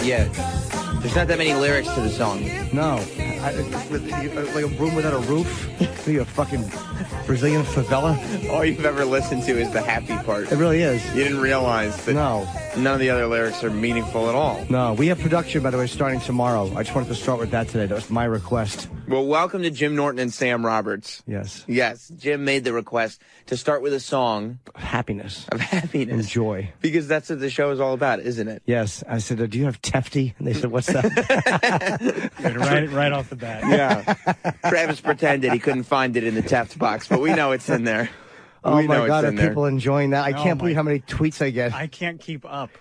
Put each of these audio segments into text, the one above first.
Yeah. There's not that many lyrics to the song. No. Like a room without a roof? Are you a fucking Brazilian favela? All you've ever listened to is the happy part. It really is. You didn't realize that none of the other lyrics are meaningful at all. No. We have production, by the way, starting tomorrow. I just wanted to start with that today. That was my request. Well, welcome to Jim Norton and Sam Roberts. Yes. Yes. Jim made the request to start with a song Happiness. of happiness. And joy. Because that's what the show is all about, isn't it? Yes. I said, do you have Tefty? And they said, what's that? right off the bat. Yeah. Travis pretended he couldn't find it in the Teft box, but we know it's in there. Oh, my God. Are people enjoying that? I can't believe how many tweets I get. I can't keep up.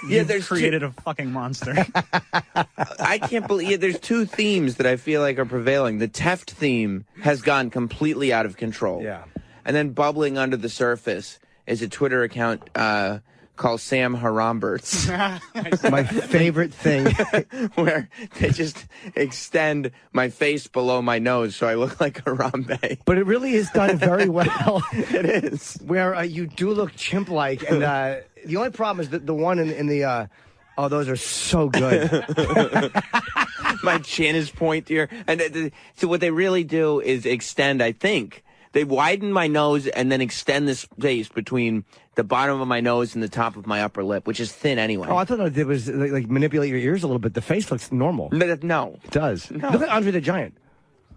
Yeah, You've created a fucking monster. I can't believe there's two themes that I feel like are prevailing. The Teft theme has gone completely out of control. Yeah. And then bubbling under the surface is a Twitter account called Sam Haramberts. My favorite thing. Where they just extend my face below my nose so I look like Harambe. But it really is done very well. It is. Where you do look chimp-like. And the only problem is that the one in the... oh, those are so good. My chin is pointier. And so what they really do is extend, I think. They widen my nose and then extend the space between the bottom of my nose and the top of my upper lip, which is thin anyway. Oh, I thought it was like manipulate your ears a little bit. The face looks normal. No. It does. No. Look at Andre the Giant.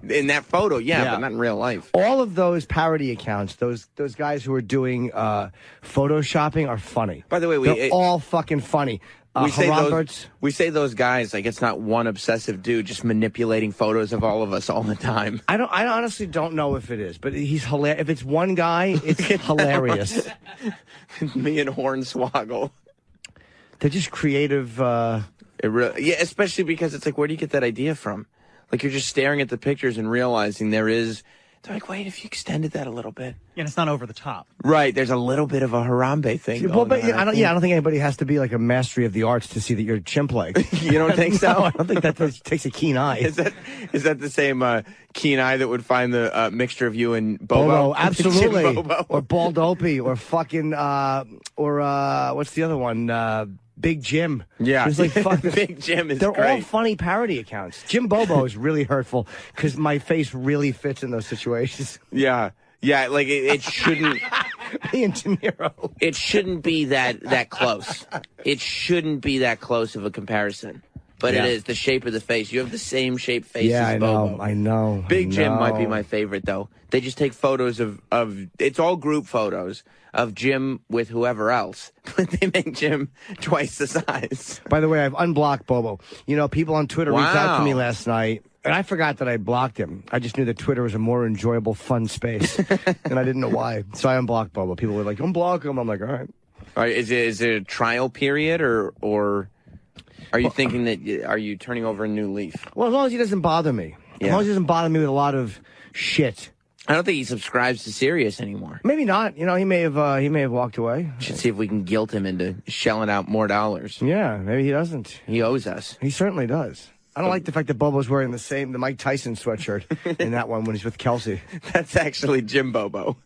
In that photo, yeah, but not in real life. All of those parody accounts, those guys who are doing photoshopping are funny. By the way, they're all fucking funny. We say those guys like it's not one obsessive dude just manipulating photos of all of us all the time. I honestly don't know if it is, but he's hilarious. If it's one guy, it's hilarious. Me and Hornswoggle. They're just creative. Yeah, especially because it's like, where do you get that idea from? Like you're just staring at the pictures and realizing they're like, wait, if you extended that a little bit. Yeah, and it's not over the top. Right, there's a little bit of a Harambe thing. Well, but I don't think anybody has to be like a mastery of the arts to see that you're chimp-like. You don't think so? No, I don't think that takes a keen eye. Is that the same keen eye that would find the mixture of you and Bobo? Absolutely. Bobo. Or Bald Opie, or fucking, what's the other one? Big Jim. Yeah. It's like, fuck this. Big Jim is They're great. all funny parody accounts. Jim Bobo is really hurtful because my face really fits in those situations. Yeah. Yeah, like it shouldn't. Me and De Niro. It shouldn't be that close. It shouldn't be that close of a comparison. But it is the shape of the face. You have the same shaped face as Bobo. I know. Big Jim might be my favorite, though. They just take photos of it's all group photos of Jim with whoever else, but they make Jim twice the size. By the way, I've unblocked Bobo. You know, people on Twitter reached out to me last night, and I forgot that I blocked him. I just knew that Twitter was a more enjoyable, fun space, and I didn't know why. So I unblocked Bobo. People were like, unblock him. I'm like, all right. All right, is it a trial period, or are you thinking that, are you turning over a new leaf? Well, as long as he doesn't bother me. As long as he doesn't bother me with a lot of shit. I don't think he subscribes to Sirius anymore. Maybe not. You know, he may have walked away. Should see if we can guilt him into shelling out more dollars. Yeah, maybe he doesn't. He owes us. He certainly does. I don't like the fact that Bobo's wearing the Mike Tyson sweatshirt in that one when he's with Kelsey. That's actually Jim Bobo.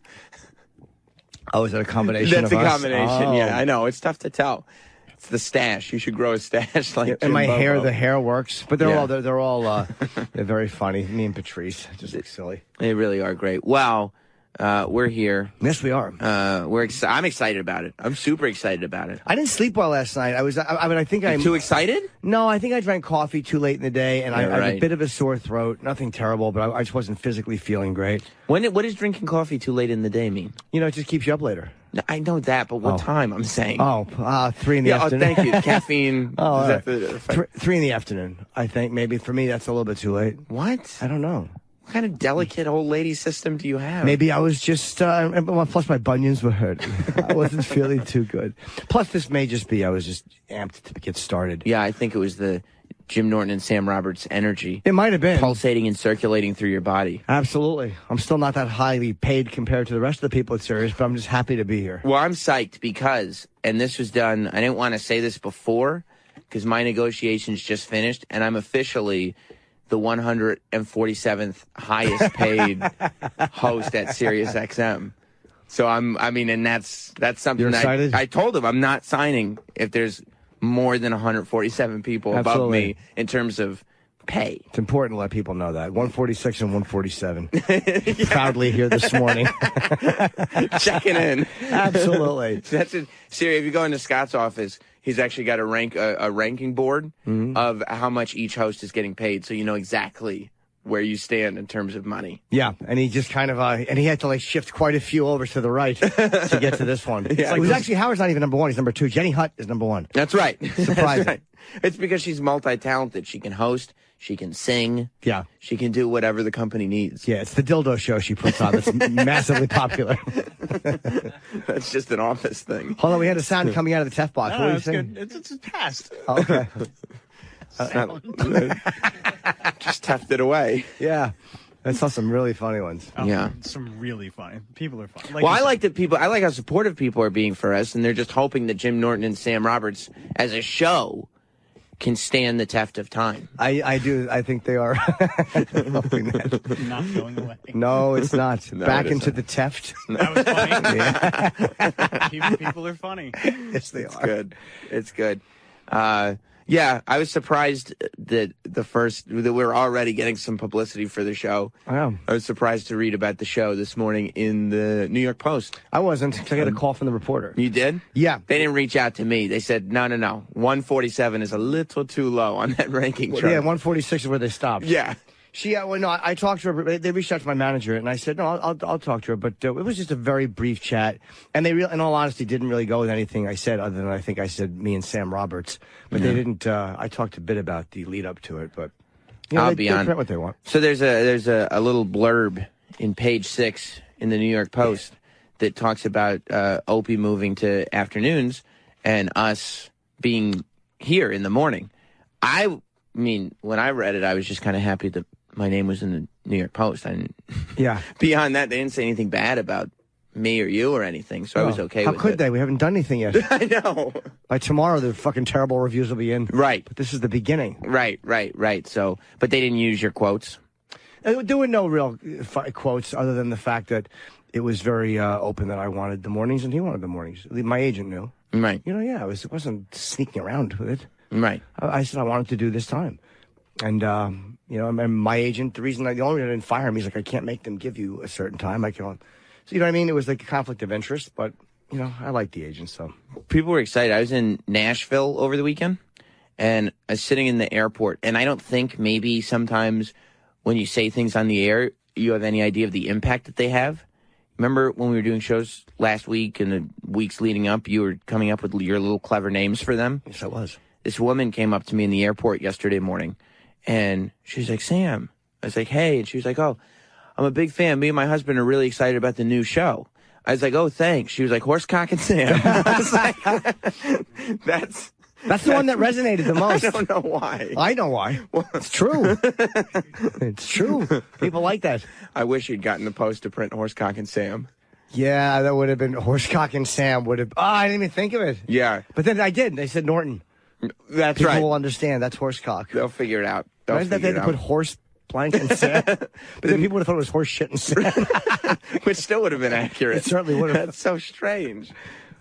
Oh, is that a combination of us? That's a combination, oh. Yeah. I know. It's tough to tell. It's the stash. You should grow a stash like Jim and my Bobo. hair, the hair works. But they're all they're very funny. Me and Patrice just look silly. They really are great. Well, we're here. Yes, we are. I'm excited about it. I'm super excited about it. I didn't sleep well last night. I think I'm too excited? No, I think I drank coffee too late in the day, and I have a bit of a sore throat. Nothing terrible, but I just wasn't physically feeling great. What does drinking coffee too late in the day mean? You know, it just keeps you up later. I know that, but what time I'm saying? 3 in the afternoon. Oh, thank you. Caffeine. Right. 3 in the afternoon, I think. Maybe for me, that's a little bit too late. What? I don't know. What kind of delicate old lady system do you have? Maybe I was just, plus my bunions were hurting. I wasn't feeling too good. Plus, this may just be, I was just amped to get started. Yeah, I think it was the Jim Norton and Sam Roberts energy. It might have been. Pulsating and circulating through your body. Absolutely. I'm still not that highly paid compared to the rest of the people at Sirius, but I'm just happy to be here. Well, I'm psyched because, and this was done, I didn't want to say this before, because my negotiations just finished, and I'm officially the 147th highest paid host at Sirius XM. So and that's something You're excited? I told him I'm not signing if there's more than 147 people above Absolutely. me in terms of pay. It's important to let people know that. 146 and 147. Proudly here this morning. Checking in. Absolutely. That's it. Siri, if you go into Scott's office, he's actually got a ranking board of how much each host is getting paid, so you know exactly where you stand in terms of money. Yeah, and he just kind of, and he had to like shift quite a few over to the right to get to this one. Yeah. It was actually, Howard's not even number one, he's number two. Jenny Hutt is number one. That's right. Surprising. That's right. It's because she's multi-talented. She can host, she can sing, Yeah. she can do whatever the company needs. Yeah, it's the dildo show she puts on that's massively popular. That's just an office thing. Hold on, we had a sound coming out of the Tef box. No, What are you it's saying? good. It's past. Oh, okay. Just tucked it away. Yeah. I saw some really funny ones. Oh, Yeah. Some really funny. People are funny. Well, I like how supportive people are being for us, and they're just hoping that Jim Norton and Sam Roberts, as a show, can stand the test of time. I do. I think they are hoping that. Not going away. No, it's not. No, Back it into isn't. the Teft. That was funny. People are funny. Yes, they are. Good. It's good. Yeah, I was surprised that that we're already getting some publicity for the show. Wow. I was surprised to read about the show this morning in the New York Post. I wasn't, 'cause I got a call from the reporter. You did? Yeah. They didn't reach out to me. They said, no. 147 is a little too low on that ranking chart. Yeah, 146 is where they stopped. Yeah. I talked to her. They reached out to my manager, and I said, no, I'll talk to her. But it was just a very brief chat, and they, in all honesty, didn't really go with anything I said, other than I think I said me and Sam Roberts. But they didn't. I talked a bit about the lead up to it, but I'll they be on. print what they want. So there's a little blurb in page 6 in the New York Post that talks about Opie moving to afternoons and us being here in the morning. I mean, when I read it, I was just kind of happy that my name was in the New York Post. Yeah. Beyond that, they didn't say anything bad about me or you or anything, so I was okay with it. How could they? We haven't done anything yet. I know. By tomorrow, the fucking terrible reviews will be in. Right. But this is the beginning. Right. So, but they didn't use your quotes. There were no real quotes other than the fact that it was very open that I wanted the mornings and he wanted the mornings. My agent knew. Right. It wasn't sneaking around with it. Right. I said I wanted to do this time. And, and my agent, the only reason I didn't fire him, he's like, I can't make them give you a certain time. So, you know what I mean? It was like a conflict of interest, but, I like the agent, so. People were excited. I was in Nashville over the weekend, and I was sitting in the airport, and I don't think maybe sometimes when you say things on the air, you have any idea of the impact that they have. Remember when we were doing shows last week and the weeks leading up, you were coming up with your little clever names for them? Yes, I was. This woman came up to me in the airport yesterday morning, and she was like, Sam. I was like, hey. And she was like, oh, I'm a big fan. Me and my husband are really excited about the new show. I was like, oh, thanks. She was like, Horsecock and Sam. I was like, That's the one that resonated the most. I don't know why. I know why. Well, it's true. It's true. People like that. I wish you'd gotten the Post to print Horsecock and Sam. Yeah, that would have been Horsecock and Sam would have. Oh, I didn't even think of it. Yeah. But then I did. They said Norton. That's People right. will understand. That's Horsecock. They'll figure it out. Why did they have to put horse blank and Sam? But then people would have thought it was horse shit and Sam. Which still would have been accurate. It certainly would have. That's so strange.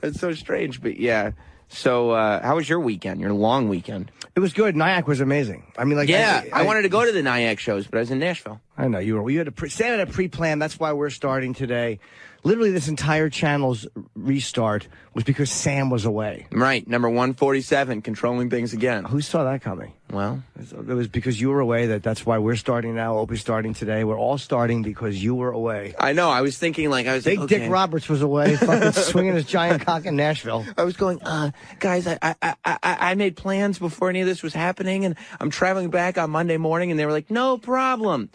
That's so strange. But yeah. So how was your weekend, your long weekend? It was good. Nyack was amazing. I mean, like, yeah, I wanted to go to the Nyack shows, but I was in Nashville. I know you were. You had Sam had a pre-plan. That's why we're starting today. Literally, this entire channel's restart was because Sam was away. Right, number 147, controlling things again. Who saw that coming? Well, it was because you were away. That's why we're starting now. Opie's starting today. We're all starting because you were away. I know. I was thinking, Big okay. Dick Roberts was away, fucking swinging his giant cock in Nashville. I was going, guys, I made plans before any of this was happening, and I'm traveling back on Monday morning, and they were like, no problem.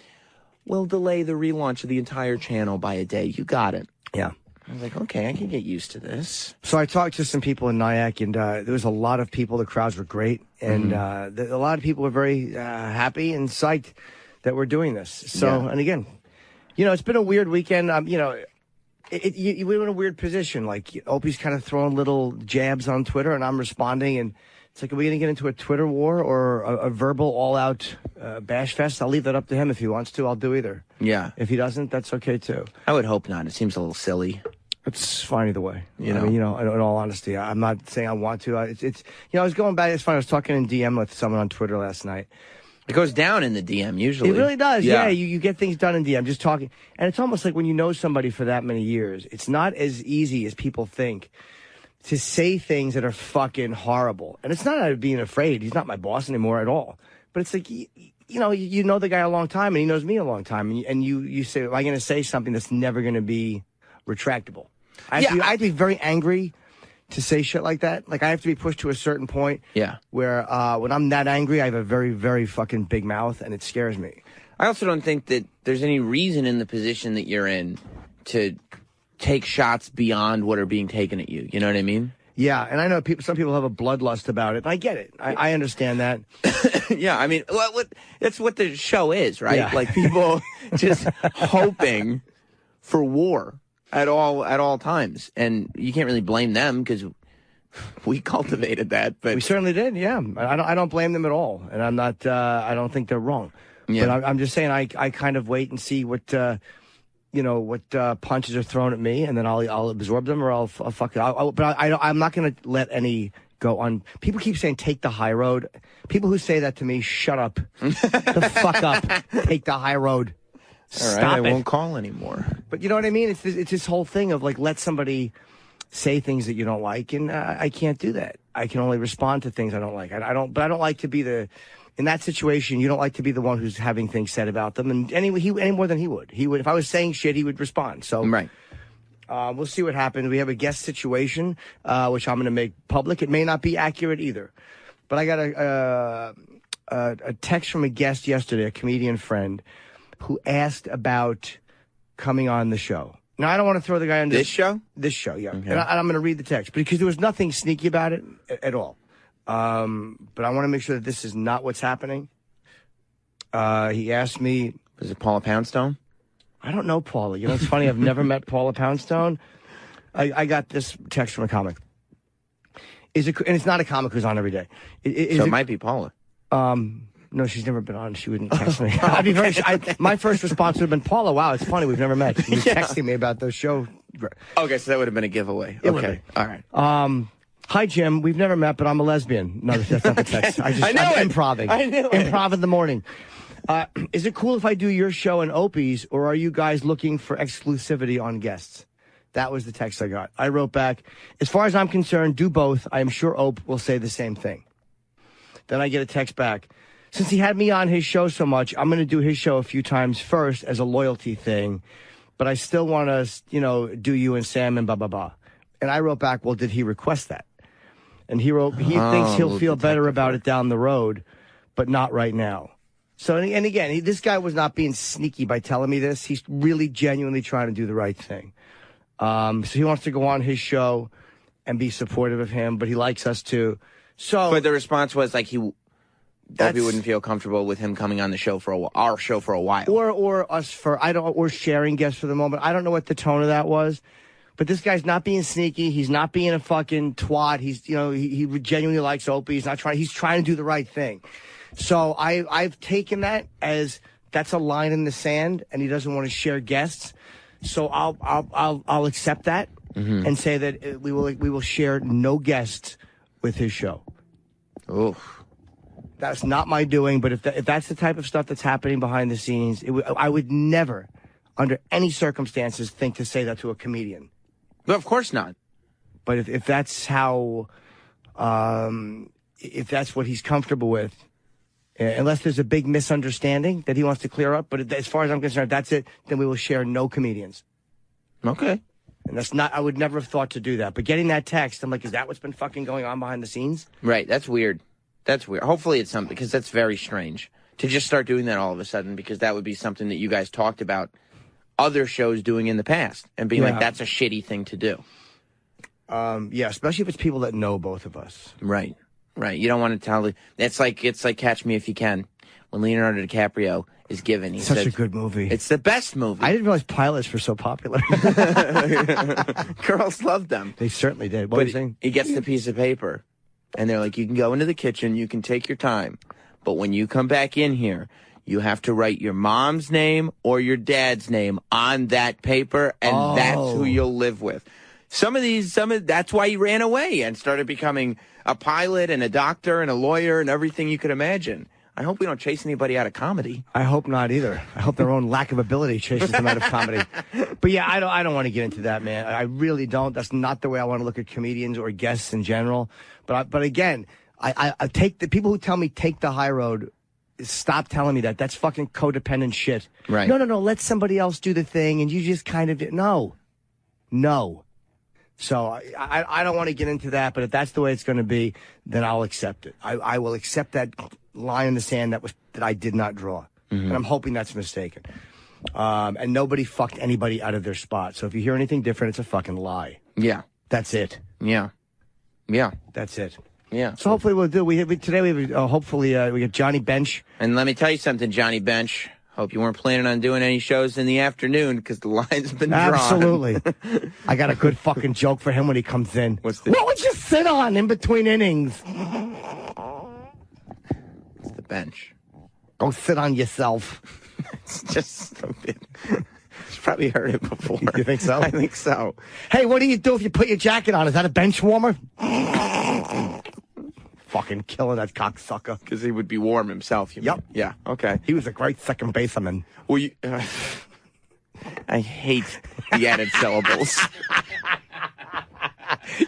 We'll delay the relaunch of the entire channel by a day. You got it. Yeah. I was like, okay, I can get used to this. So I talked to some people in Nyack, and there was a lot of people. The crowds were great, and a lot of people were very happy and psyched that we're doing this. So, and again, it's been a weird weekend. We're in a weird position. Like, Opie's kind of throwing little jabs on Twitter, and I'm responding, and it's like, are we going to get into a Twitter war or a verbal all-out bash fest? I'll leave that up to him. If he wants to, I'll do either. Yeah. If he doesn't, that's okay, too. I would hope not. It seems a little silly. It's fine either way. You know? I mean, in all honesty, I'm not saying I want to. It's I was going back. It's funny. I was talking in DM with someone on Twitter last night. It goes down in the DM usually. It really does. Yeah, you get things done in DM. Just talking, and it's almost like when you know somebody for that many years, it's not as easy as people think to say things that are fucking horrible. And it's not out of being afraid. He's not my boss anymore at all. But it's like you know the guy a long time, and he knows me a long time, and you say, am I going to say something that's never going to be retractable? I have to be very angry to say shit like that. Like, I have to be pushed to a certain point. Yeah. Where when I'm that angry, I have a very, very fucking big mouth, and it scares me. I also don't think that there's any reason in the position that you're in to take shots beyond what are being taken at you. You know what I mean? Yeah, and I know some people have a bloodlust about it. I get it. I understand that. Yeah, I mean, that's what the show is, right? Yeah. Like, people just hoping for war at all times, and you can't really blame them because we cultivated that. But we certainly did. Yeah, I don't blame them at all, and I'm not. I don't think they're wrong. Yeah. But I'm just saying I kind of wait and see what punches are thrown at me, and then I'll absorb them, or I'll fuck it. But I'm not going to let any go on. People keep saying take the high road. People who say that to me, shut up, the fuck up, take the high road. All right, Stop I it. won't call anymore. But you know what I mean? It's this whole thing of like, let somebody say things that you don't like, and I can't do that. I can only respond to things I don't like. I don't like to be in that situation. You don't like to be the one who's having things said about them. And anyway, any more than he would. He would, if I was saying shit, he would respond. So Right. We'll see what happens. We have a guest situation, which I'm going to make public. It may not be accurate either, but I got a text from a guest yesterday, a comedian friend, who asked about coming on the show. Now, I don't want to throw the guy under... This show? This show, yeah. Okay. And I'm going to read the text, because there was nothing sneaky about it at all. But I want to make sure that this is not what's happening. He asked me... Was it Paula Poundstone? I don't know Paula. You know, it's funny. I've never met Paula Poundstone. I got this text from a comic. And it's not a comic who's on every day. So it might be Paula. No, she's never been on. She wouldn't text me. I'd be very. My first response would have been, Paula, wow, it's funny. We've never met. She was texting me about the show. Okay, so that would have been a giveaway. It Okay, all right. Hi, Jim. We've never met, but I'm a lesbian. No, that's not the text. I knew it. I'm improving. I knew it. Improv in the morning. Is it cool if I do your show in Opie's, or are you guys looking for exclusivity on guests? That was the text I got. I wrote back, as far as I'm concerned, do both. I am sure Ope will say the same thing. Then I get a text back. Since he had me on his show so much, I'm going to do his show a few times first as a loyalty thing. But I still want to, do you and Sam and blah, blah, blah. And I wrote back, well, did he request that? And he wrote, he thinks he'll feel better about it down the road, but not right now. So, and again, this guy was not being sneaky by telling me this. He's really genuinely trying to do the right thing. So he wants to go on his show and be supportive of him, but he likes us too. So, but the response was like he wouldn't feel comfortable with him coming on the show for our show for a while, or us or sharing guests for the moment. I don't know what the tone of that was, but this guy's not being sneaky. He's not being a fucking twat. He's he genuinely likes Opie. He's not trying. He's trying to do the right thing. So I've taken that as that's a line in the sand, and he doesn't want to share guests. So I'll accept that and say that we will share no guests with his show. Oof. That's not my doing, but if that's the type of stuff that's happening behind the scenes, I would never, under any circumstances, think to say that to a comedian. But of course not. But if that's how, if that's what he's comfortable with, unless there's a big misunderstanding that he wants to clear up, but as far as I'm concerned, that's it, then we will share no comedians. Okay. And that's not, I would never have thought to do that. But getting that text, I'm like, is that what's been fucking going on behind the scenes? Right, that's weird. That's weird. Hopefully it's something, because that's very strange to just start doing that all of a sudden, because that would be something that you guys talked about other shows doing in the past and being like, that's a shitty thing to do. Yeah, especially if it's people that know both of us. Right, right. You don't want to tell. It's like Catch Me If You Can, when Leonardo DiCaprio is given. Such a good movie. It's the best movie. I didn't realize pilots were so popular. Girls loved them. They certainly did. What were you saying? He gets the piece of paper. And they're like, you can go into the kitchen, you can take your time. But when you come back in here, You have to write your mom's name or your dad's name on that paper, and that's who you'll live with. That's why he ran away and started becoming a pilot and a doctor and a lawyer and everything you could imagine. I hope we don't chase anybody out of comedy. I hope not either. I hope their own lack of ability chases them out of comedy. But yeah, I don't want to get into that, man. I really don't. That's not the way I want to look at comedians or guests in general. But again, I take the people who tell me take the high road. Stop telling me that. That's fucking codependent shit. Right. No. Let somebody else do the thing, and you just kind of no. So I don't want to get into that, but if that's the way it's going to be, then I'll accept it. I will accept that line in the sand that I did not draw, and I'm hoping that's mistaken. And nobody fucked anybody out of their spot. So if you hear anything different, it's a fucking lie. Yeah, that's it. Yeah, that's it. Yeah. So hopefully we'll do. Today we have hopefully we get Johnny Bench. And let me tell you something, Johnny Bench. Hope you weren't planning on doing any shows in the afternoon because the line's been drawn. Absolutely. I got a good fucking joke for him when he comes in. What would you sit on in between innings? It's the bench. Go sit on yourself. It's just stupid. You've probably heard it before. You think so? I think so. Hey, what do you do if you put your jacket on? Is that a bench warmer? Fucking killing that cocksucker. Because he would be warm himself. You mean? Yeah. Okay. He was a great second baseman. Well, I hate the added syllables.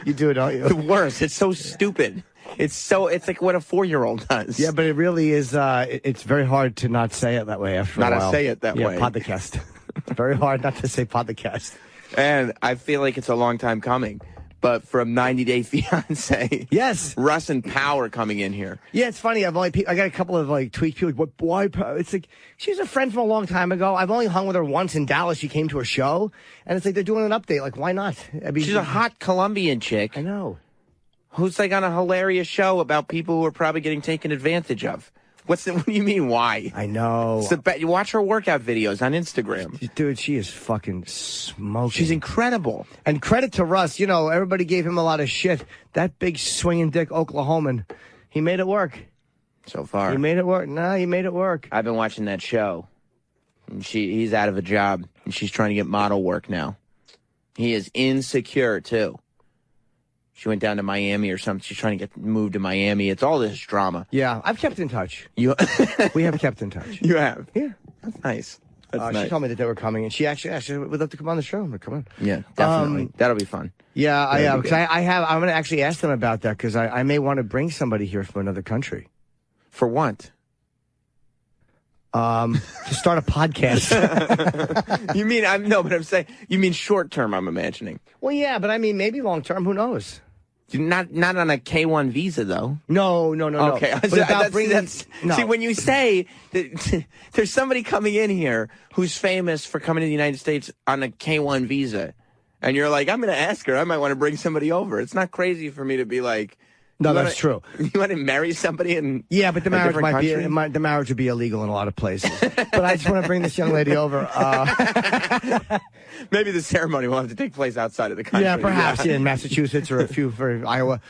You do, don't you? The worst. It's so stupid. It's like what a 4-year-old does. Yeah, but it really is. It's very hard to not say it that way after a while. Not to say it that way. Yeah, podcast. It's very hard not to say podcast. And I feel like it's a long time coming. But from 90 Day Fiancé, yes, Russ and Power coming in here. Yeah, it's funny. I got a couple of tweets. People, what boy? It's like she's a friend from a long time ago. I've only hung with her once in Dallas. She came to a show, and it's like they're doing an update. Like, why not? I mean, she's a hot Colombian chick. I know. Who's like on a hilarious show about people who are probably getting taken advantage of. What do you mean, why? I know. You watch her workout videos on Instagram. Dude, she is fucking smoking. She's incredible. And credit to Russ. You know, everybody gave him a lot of shit. That big swinging dick Oklahoman, he made it work. So far. He made it work. Nah, he made it work. I've been watching that show. And he's out of a job, and she's trying to get model work now. He is insecure, too. She went down to Miami or something. She's trying to get moved to Miami. It's all this drama. Yeah, I've kept in touch. We have kept in touch. You have? Yeah. That's nice. That's nice. She told me that they were coming, and she actually would love to come on the show. Come on. Yeah, definitely. That'll be fun. Yeah, I'm going to actually ask them about that because I may want to bring somebody here from another country. For what? To start a podcast. You mean but I'm saying you mean short term. I'm imagining. Well, yeah, but I mean maybe long term. Who knows? Not on a K1 visa though. No. Okay, see when you say that there's somebody coming in here who's famous for coming to the United States on a K1 visa, and you're like, I'm going to ask her. I might want to bring somebody over. It's not crazy for me to be like. No, that's true. You want to marry somebody in but the marriage the marriage would be illegal in a lot of places. But I just want to bring this young lady over. Maybe the ceremony will have to take place outside of the country. Yeah, perhaps in Massachusetts or Iowa.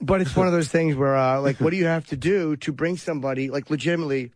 But it's one of those things where, what do you have to do to bring somebody, legitimately,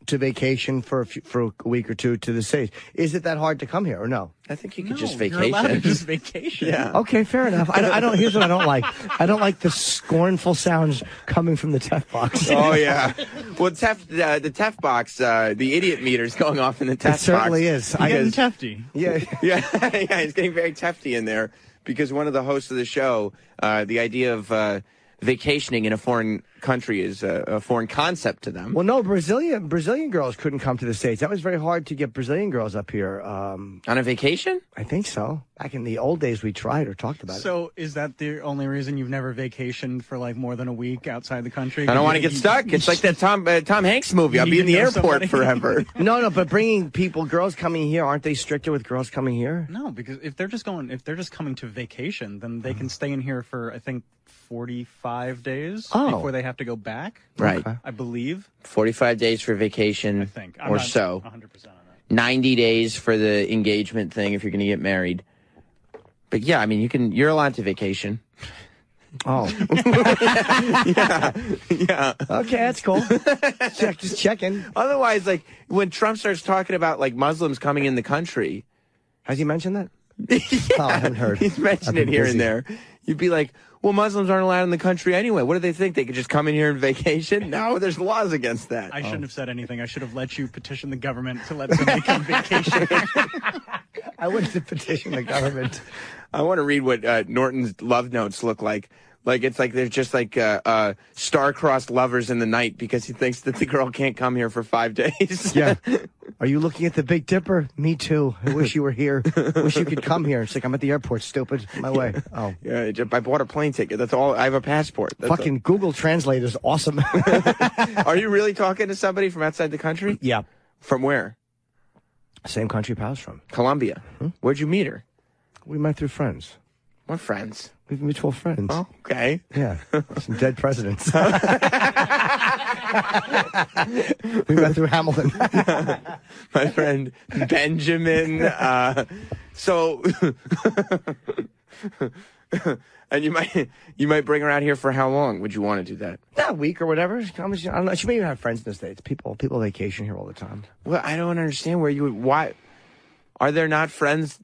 to vacation for a week or two to the States? Is it that hard to come here or no? I think you could just vacation. You're allowed to just vacation. Yeah. Okay, fair enough. I don't. Here's what I don't like. I don't like the scornful sounds coming from the TEF box. Oh yeah. Well, the TEF box, the idiot meter's going off in the TEF box. It certainly is. Getting tefty. Yeah. Yeah. It's getting very tefty in there because one of the hosts of the show, the idea of vacationing in a foreign country is a foreign concept to them. Well, no, Brazilian girls couldn't come to the States. That was very hard to get Brazilian girls up here. On a vacation? I think so. Back in the old days, we tried or talked about it. So is that the only reason you've never vacationed for more than a week outside the country? I don't want to get stuck. It's like that Tom Hanks movie. I'll be in the airport forever. No, but bringing girls coming here, aren't they stricter with girls coming here? No, because if they're just coming to vacation, then they can stay in here for, I think, 45 days before they have to go back. Right. I believe. 45 days for vacation, I think. I'm not so. 100% on that. 90 days for the engagement thing if you're going to get married. But yeah, I mean, you're allowed to vacation. Oh. Yeah. Okay, that's cool. Just checking. Otherwise, like, when Trump starts talking about, like, Muslims coming in the country. Has he mentioned that? Yeah, oh, I haven't heard. He's mentioned it here and there. You'd be like, well, Muslims aren't allowed in the country anyway. What do they think? They could just come in here and vacation? No, there's laws against that. I shouldn't have said anything. I should have let you petition the government to let somebody come vacation. I wouldn't have petitioned the government. I want to read what Norton's love notes look like. Like, it's like they're just like star-crossed lovers in the night because he thinks that the girl can't come here for 5 days. Yeah. Are you looking at the Big Dipper? Me too. I wish you were here. Wish you could come here. It's like, I'm at the airport, stupid. My way. Oh. Yeah, I bought a plane ticket. That's all. I have a passport. That's Fucking all. Google Translate is awesome. Are you really talking to somebody from outside the country? Yeah. From where? Same country Pal's from. Colombia. Where'd you meet her? We met through friends. What friends? We have mutual friends. Oh, okay. Yeah. Some dead presidents. We met through Hamilton. My friend Benjamin. And you might bring her out here for how long? Would you want to do that? A week or whatever. I don't know. She may even have friends in the States. People vacation here all the time. Well, I don't understand where you would. Why are there not friends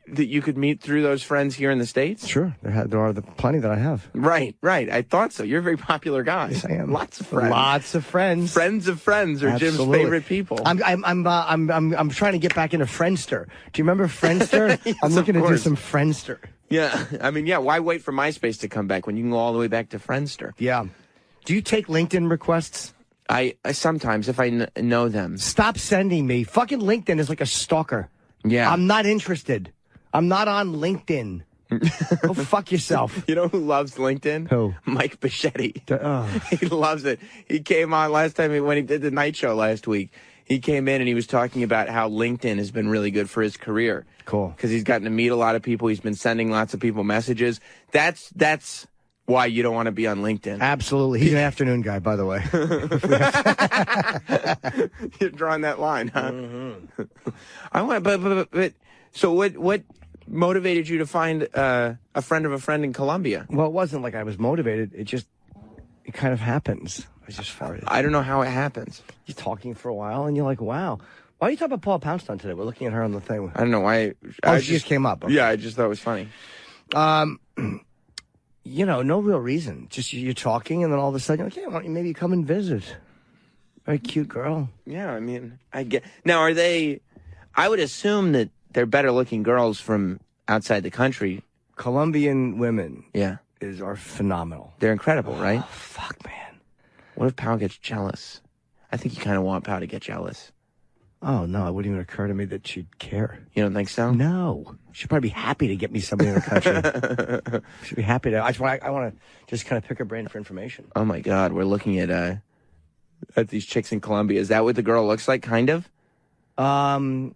that you could meet through those friends here in the States? Sure, there are plenty that I have. Right. I thought so. You're a very popular guy. Yes, I am. Lots of friends. Lots of friends. Friends of friends are Absolutely. Jim's favorite people. I'm trying to get back into Friendster. Do you remember Friendster? Yes, I'm looking to do some Friendster. Yeah, I mean, yeah. Why wait for MySpace to come back when you can go all the way back to Friendster? Yeah. Do you take LinkedIn requests? I sometimes, if I know them. Stop sending me. Fucking LinkedIn is like a stalker. Yeah. I'm not interested. I'm not on LinkedIn. Go fuck yourself. You know who loves LinkedIn? Who? Mike Bichetti. He loves it. He came on last time when he did the night show last week. He came in and he was talking about how LinkedIn has been really good for his career. Cool. Because he's gotten to meet a lot of people. He's been sending lots of people messages. That's why you don't want to be on LinkedIn. Absolutely. He's an afternoon guy, by the way. You're drawing that line, huh? Mm-hmm. I want, but so what motivated you to find a friend of a friend in Colombia? Well, it wasn't like I was motivated. It kind of happens. I just farted. I don't know how it happens. You're talking for a while, and you're like, wow. Why are you talking about Paula Poundstone today? We're looking at her on the thing. I don't know why. She just came up. Okay. Yeah, I just thought it was funny. No real reason. Just you're talking, and then all of a sudden, you're like, yeah, why don't you maybe come and visit? Very cute girl. Yeah, I mean, I get. Now, are they? I would assume that they're better-looking girls from outside the country. Colombian women. Yeah. Are phenomenal. They're incredible, right? Oh, fuck, man. What if Pal gets jealous? I think you kind of want Pal to get jealous. Oh, no, it wouldn't even occur to me that she'd care. You don't think so? No. She'd probably be happy to get me somebody in the country. She'd be happy to. I want to just kind of pick her brain for information. Oh, my God. We're looking at these chicks in Colombia. Is that what the girl looks like, kind of? Busty?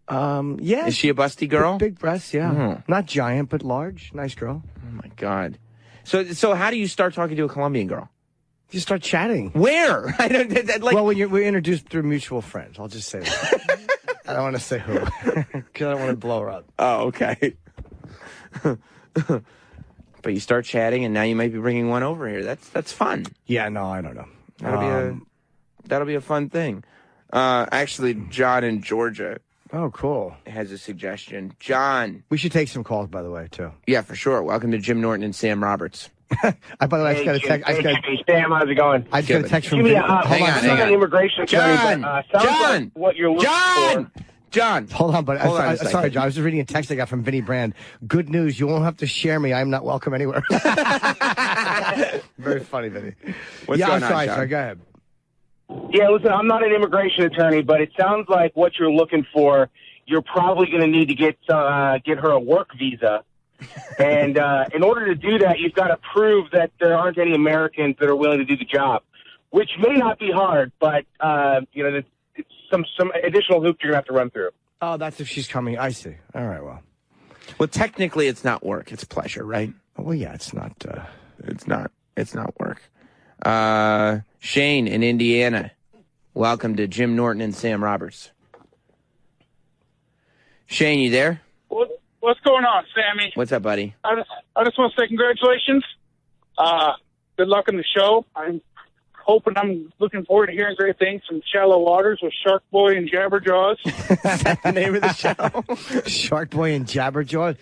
Yeah. Is she a busty girl? Big breasts, yeah. Not giant, but large. Nice girl. Oh, my God. So how do you start talking to a Colombian girl? You start chatting. Where? I don't like. Well, we're introduced through mutual friends. I'll just say that. I don't want to say who, because I don't want to blow her up. Oh, okay. But you start chatting, and now you might be bringing one over here. That's fun. Yeah, no, I don't know. That'll be a fun thing. Actually, John in Georgia. Oh, cool. Has a suggestion. John. We should take some calls, by the way, too. Yeah, for sure. Welcome to Jim Norton and Sam Roberts. By the way, I just got a text. Hey, Sam, how's it going? I just got a text from Hang on. An immigration John. John. Like what you're looking for. John. Hold on, but sorry, John. I was just reading a text I got from Vinny Brand. Good news. You won't have to share me. I'm not welcome anywhere. Very funny, Vinny. What's going on, sorry, John? Go ahead. Yeah, listen, I'm not an immigration attorney, but it sounds like what you're looking for, you're probably going to need to get her a work visa. And in order to do that, you've got to prove that there aren't any Americans that are willing to do the job, which may not be hard, but it's some additional hoops you're going to have to run through. Oh, that's if she's coming. I see. All right, Well, technically, it's not work. It's pleasure, right? Well, yeah, it's not. It's not work. Shane in Indiana. Welcome to Jim Norton and Sam Roberts. Shane, you there? What's What's going on, Sammy? What's up, buddy? I just want to say congratulations. Good luck on the show. I'm looking forward to hearing great things from Shallow Waters with Shark Boy and Jabberjaws. Is that the name of the show? Shark Boy and Jabberjaws.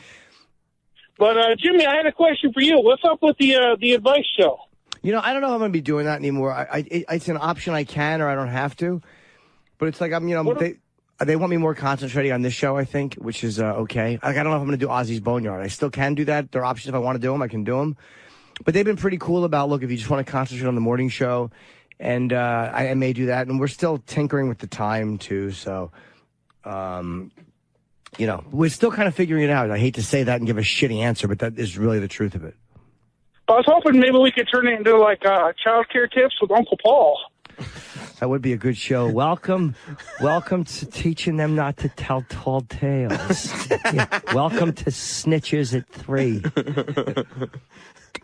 But, Jimmy, I had a question for you. What's up with the advice show? You know, I don't know if I'm going to be doing that anymore. It's an option I can or I don't have to. But it's like, they want me more concentrating on this show, I think, which is okay. Like, I don't know if I'm going to do Ozzy's Boneyard. I still can do that. There are options if I want to do them. I can do them. But they've been pretty cool about, look, if you just want to concentrate on the morning show, and I may do that. And we're still tinkering with the time, too. So, you know, we're still kind of figuring it out. I hate to say that and give a shitty answer, but that is really the truth of it. I was hoping maybe we could turn it into, like, child care tips with Uncle Paul. That would be a good show. Welcome to teaching them not to tell tall tales. Yeah. Welcome to Snitches at 3.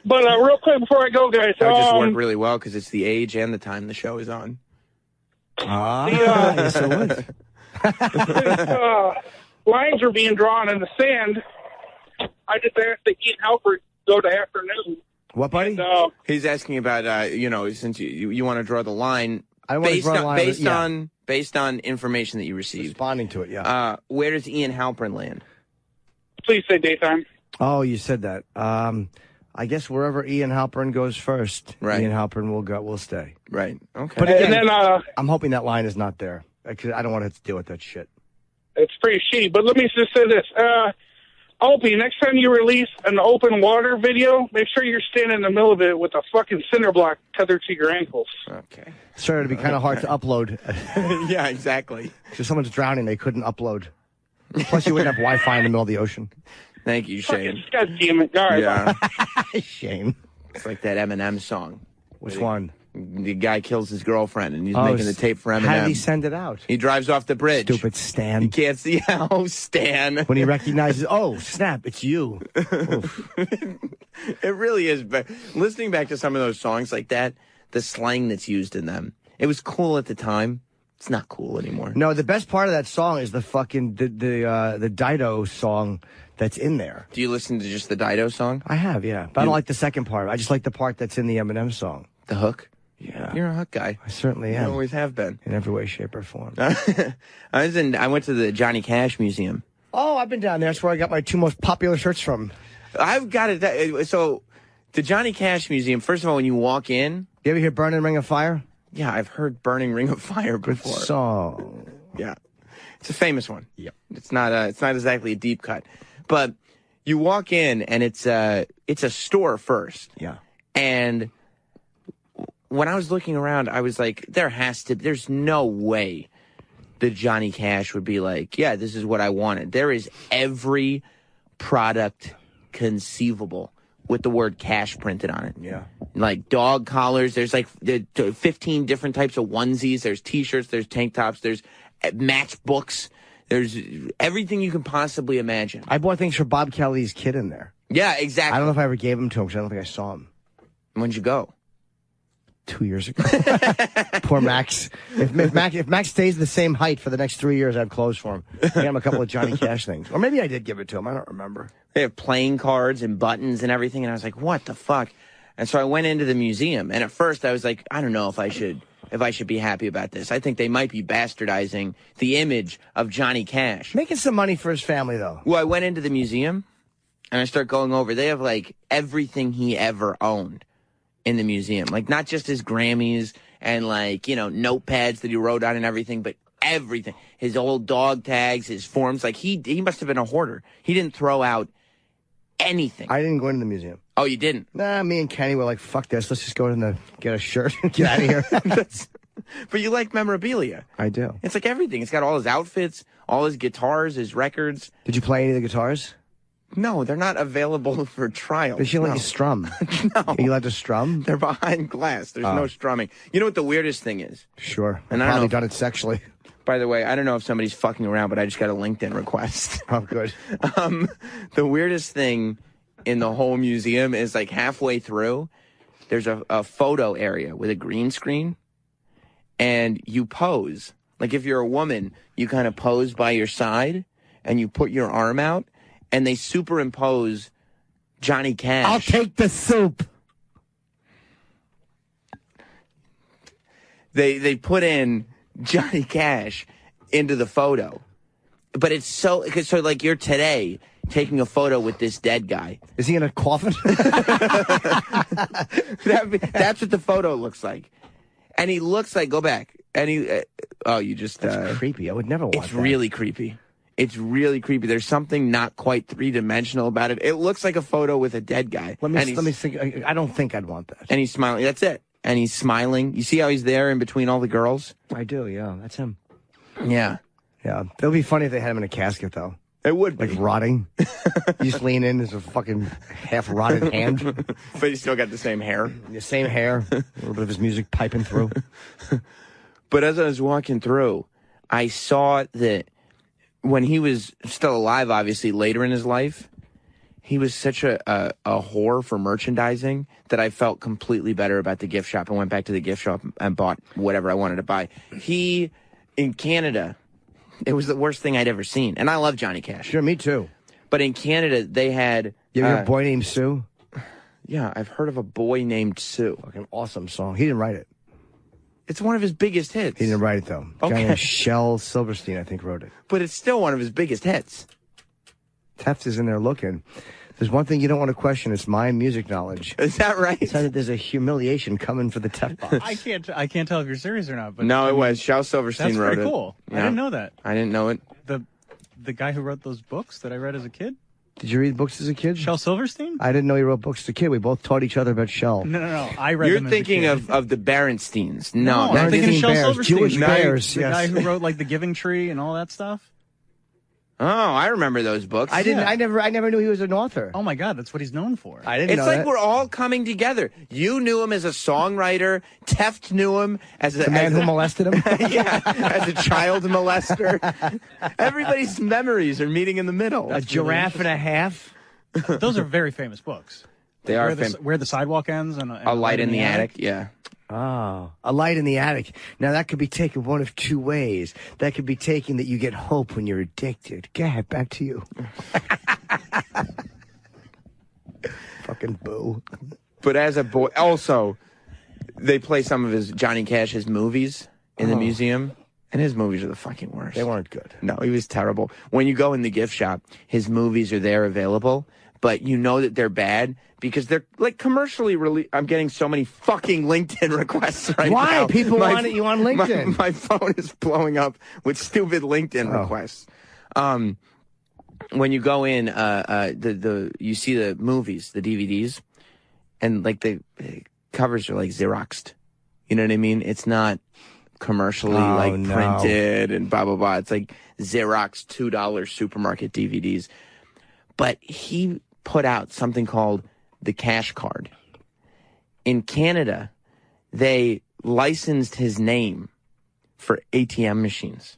But real quick before I go, guys. That would just work really well because it's the age and the time the show is on. Yes, it would. Lines are being drawn in the sand. I just asked that Ian Halpert go to afternoon. What, buddy? And, he's asking about, since you want to draw the line. I want to draw the line. Based on information that you received. Responding to it, yeah. Where does Ian Halpern land? Please say daytime. Oh, you said that. I guess wherever Ian Halpern goes first, right. Ian Halpern will stay. Right. Okay. But again, and then, I'm hoping that line is not there because I don't want to have to deal with that shit. It's pretty shitty. But let me just say this. Opie, next time you release an open water video, make sure you're standing in the middle of it with a fucking cinder block tethered to your ankles. Okay. Sorry, it'd be kind of hard to upload. Yeah, exactly. If someone's drowning, they couldn't upload. Plus, you wouldn't have Wi-Fi in the middle of the ocean. Thank you, Shane. God damn it, guys. Yeah. Shane. It's like that Eminem song. Which one? The guy kills his girlfriend, and he's making the tape for Eminem. How did he send it out? He drives off the bridge. Stupid Stan. You can't see how Stan. When he recognizes, oh, snap, it's you. It really is. Listening back to some of those songs like that, the slang that's used in them, it was cool at the time. It's not cool anymore. No, the best part of that song is the fucking the Dido song that's in there. Do you listen to just the Dido song? I have, yeah. But I don't like the second part. I just like the part that's in the Eminem song. The hook? Yeah. You're a hook guy. I certainly am. You always have been. In every way, shape, or form. I went to the Johnny Cash Museum. Oh, I've been down there. That's where I got my 2 most popular shirts from. I've got it. So, the Johnny Cash Museum, first of all, when you walk in... You ever hear Burning Ring of Fire? Yeah, I've heard Burning Ring of Fire before. Good song. Yeah. It's a famous one. Yep. It's not exactly a deep cut. But you walk in and it's a store first. Yeah. And when I was looking around, I was like, there's no way that Johnny Cash would be like, yeah, this is what I wanted. There is every product conceivable with the word cash printed on it. Yeah. Like dog collars. There's like 15 different types of onesies. There's T-shirts. There's tank tops. There's matchbooks. There's everything you can possibly imagine. I bought things for Bob Kelly's kid in there. Yeah, exactly. I don't know if I ever gave them to him because I don't think I saw him. When'd you go? 2 years ago. Poor Max. If Max stays the same height for the next 3 years, I have clothes for him. I got him a couple of Johnny Cash things. Or maybe I did give it to him. I don't remember. They have playing cards and buttons and everything. And I was like, what the fuck? And so I went into the museum. And at first I was like, I don't know if I should be happy about this. I think they might be bastardizing the image of Johnny Cash. Making some money for his family, though. Well, I went into the museum and I start going over. They have like everything he ever owned in the museum. Like not just his Grammys and like, notepads that he wrote on and everything, but everything. His old dog tags, his forms. Like he must have been a hoarder. He didn't throw out anything. I didn't go into the museum. Oh, you didn't? Nah, me and Kenny were like, fuck this. Let's just go in and get a shirt and get out of here. But you like memorabilia. I do. It's like everything. It's got all his outfits, all his guitars, his records. Did you play any of the guitars? No, they're not available for trial. Does she let you strum? No. Are you allowed to strum? They're behind glass. There's no strumming. You know what the weirdest thing is? Sure. And I've I don't probably know done it sexually. By the way, I don't know if somebody's fucking around, but I just got a LinkedIn request. Oh, good. The weirdest thing in the whole museum is like halfway through, there's a photo area with a green screen, and you pose. Like if you're a woman, you kind of pose by your side, and you put your arm out, and they superimpose Johnny Cash. I'll take the soup. They put in Johnny Cash into the photo. But it's so like you're today taking a photo with this dead guy. Is he in a coffin? That's what the photo looks like. And he looks like, go back. And he, you just. That's creepy. I would never watch It's really creepy. It's really creepy. There's something not quite three-dimensional about it. It looks like a photo with a dead guy. Let me think. I don't think I'd want that. And he's smiling. That's it. And he's smiling. You see how he's there in between all the girls? I do, yeah. That's him. Yeah. Yeah. It would be funny if they had him in a casket, though. It would be. Like rotting. You just lean in, there's a fucking half-rotted hand. But he's still got the same hair. The same hair. A little bit of his music piping through. But as I was walking through, I saw that when he was still alive, obviously, later in his life, he was such a whore for merchandising that I felt completely better about the gift shop and went back to the gift shop and bought whatever I wanted to buy. He, in Canada, it was the worst thing I'd ever seen. And I love Johnny Cash. Sure, me too. But in Canada, they had... You ever hear a boy named Sue? Yeah, I've heard of a boy named Sue. Fucking awesome song. He didn't write it. It's one of his biggest hits. He didn't write it, though. A guy named Shel Silverstein, I think, wrote it. But it's still one of his biggest hits. Teft is in there looking. There's one thing you don't want to question. It's my music knowledge. Is that right? It's that there's a humiliation coming for the Teft box. I can't tell if you're serious or not. But no, it was. Shel Silverstein wrote it. That's pretty cool. Yeah. I didn't know that. I didn't know it. The guy who wrote those books that I read as a kid? Did you read books as a kid? Shel Silverstein? I didn't know he wrote books as a kid. We both taught each other about Shel. No. I read You're them thinking as a kid. of the Berensteins. No, I'm thinking of Shel Silverstein. Jewish bears, the guy who wrote like The Giving Tree and all that stuff. Oh, I remember those books. I didn't. Yeah. I never knew he was an author. Oh my God, that's what he's known for. I didn't. It's know like that. we're all coming together. You knew him as a songwriter. Teft knew him as the man who molested him. Yeah, as a child molester. Everybody's memories are meeting in the middle. A giraffe and a half. Those are very famous books. They are where the sidewalk ends and a light in the attic. Yeah. Oh, A Light in the Attic. Now, that could be taken one of two ways. That could be taken that you get hope when you're addicted. Go ahead, back to you. Fucking boo. But as a boy, also, they play some of his Johnny Cash's movies in the museum, and his movies are the fucking worst. They weren't good. No, he was terrible. When you go in the gift shop, his movies are there available, but you know that they're bad because they're like commercially released. I'm getting so many fucking LinkedIn requests right now. Why? People want you on LinkedIn. My phone is blowing up with stupid LinkedIn requests. When you go in, you see the movies, the DVDs, and like the covers are like Xeroxed. You know what I mean? It's not commercially printed and blah blah blah. It's like Xerox $2 supermarket DVDs. But he put out something called the Cash Card. In Canada, they licensed his name for ATM machines.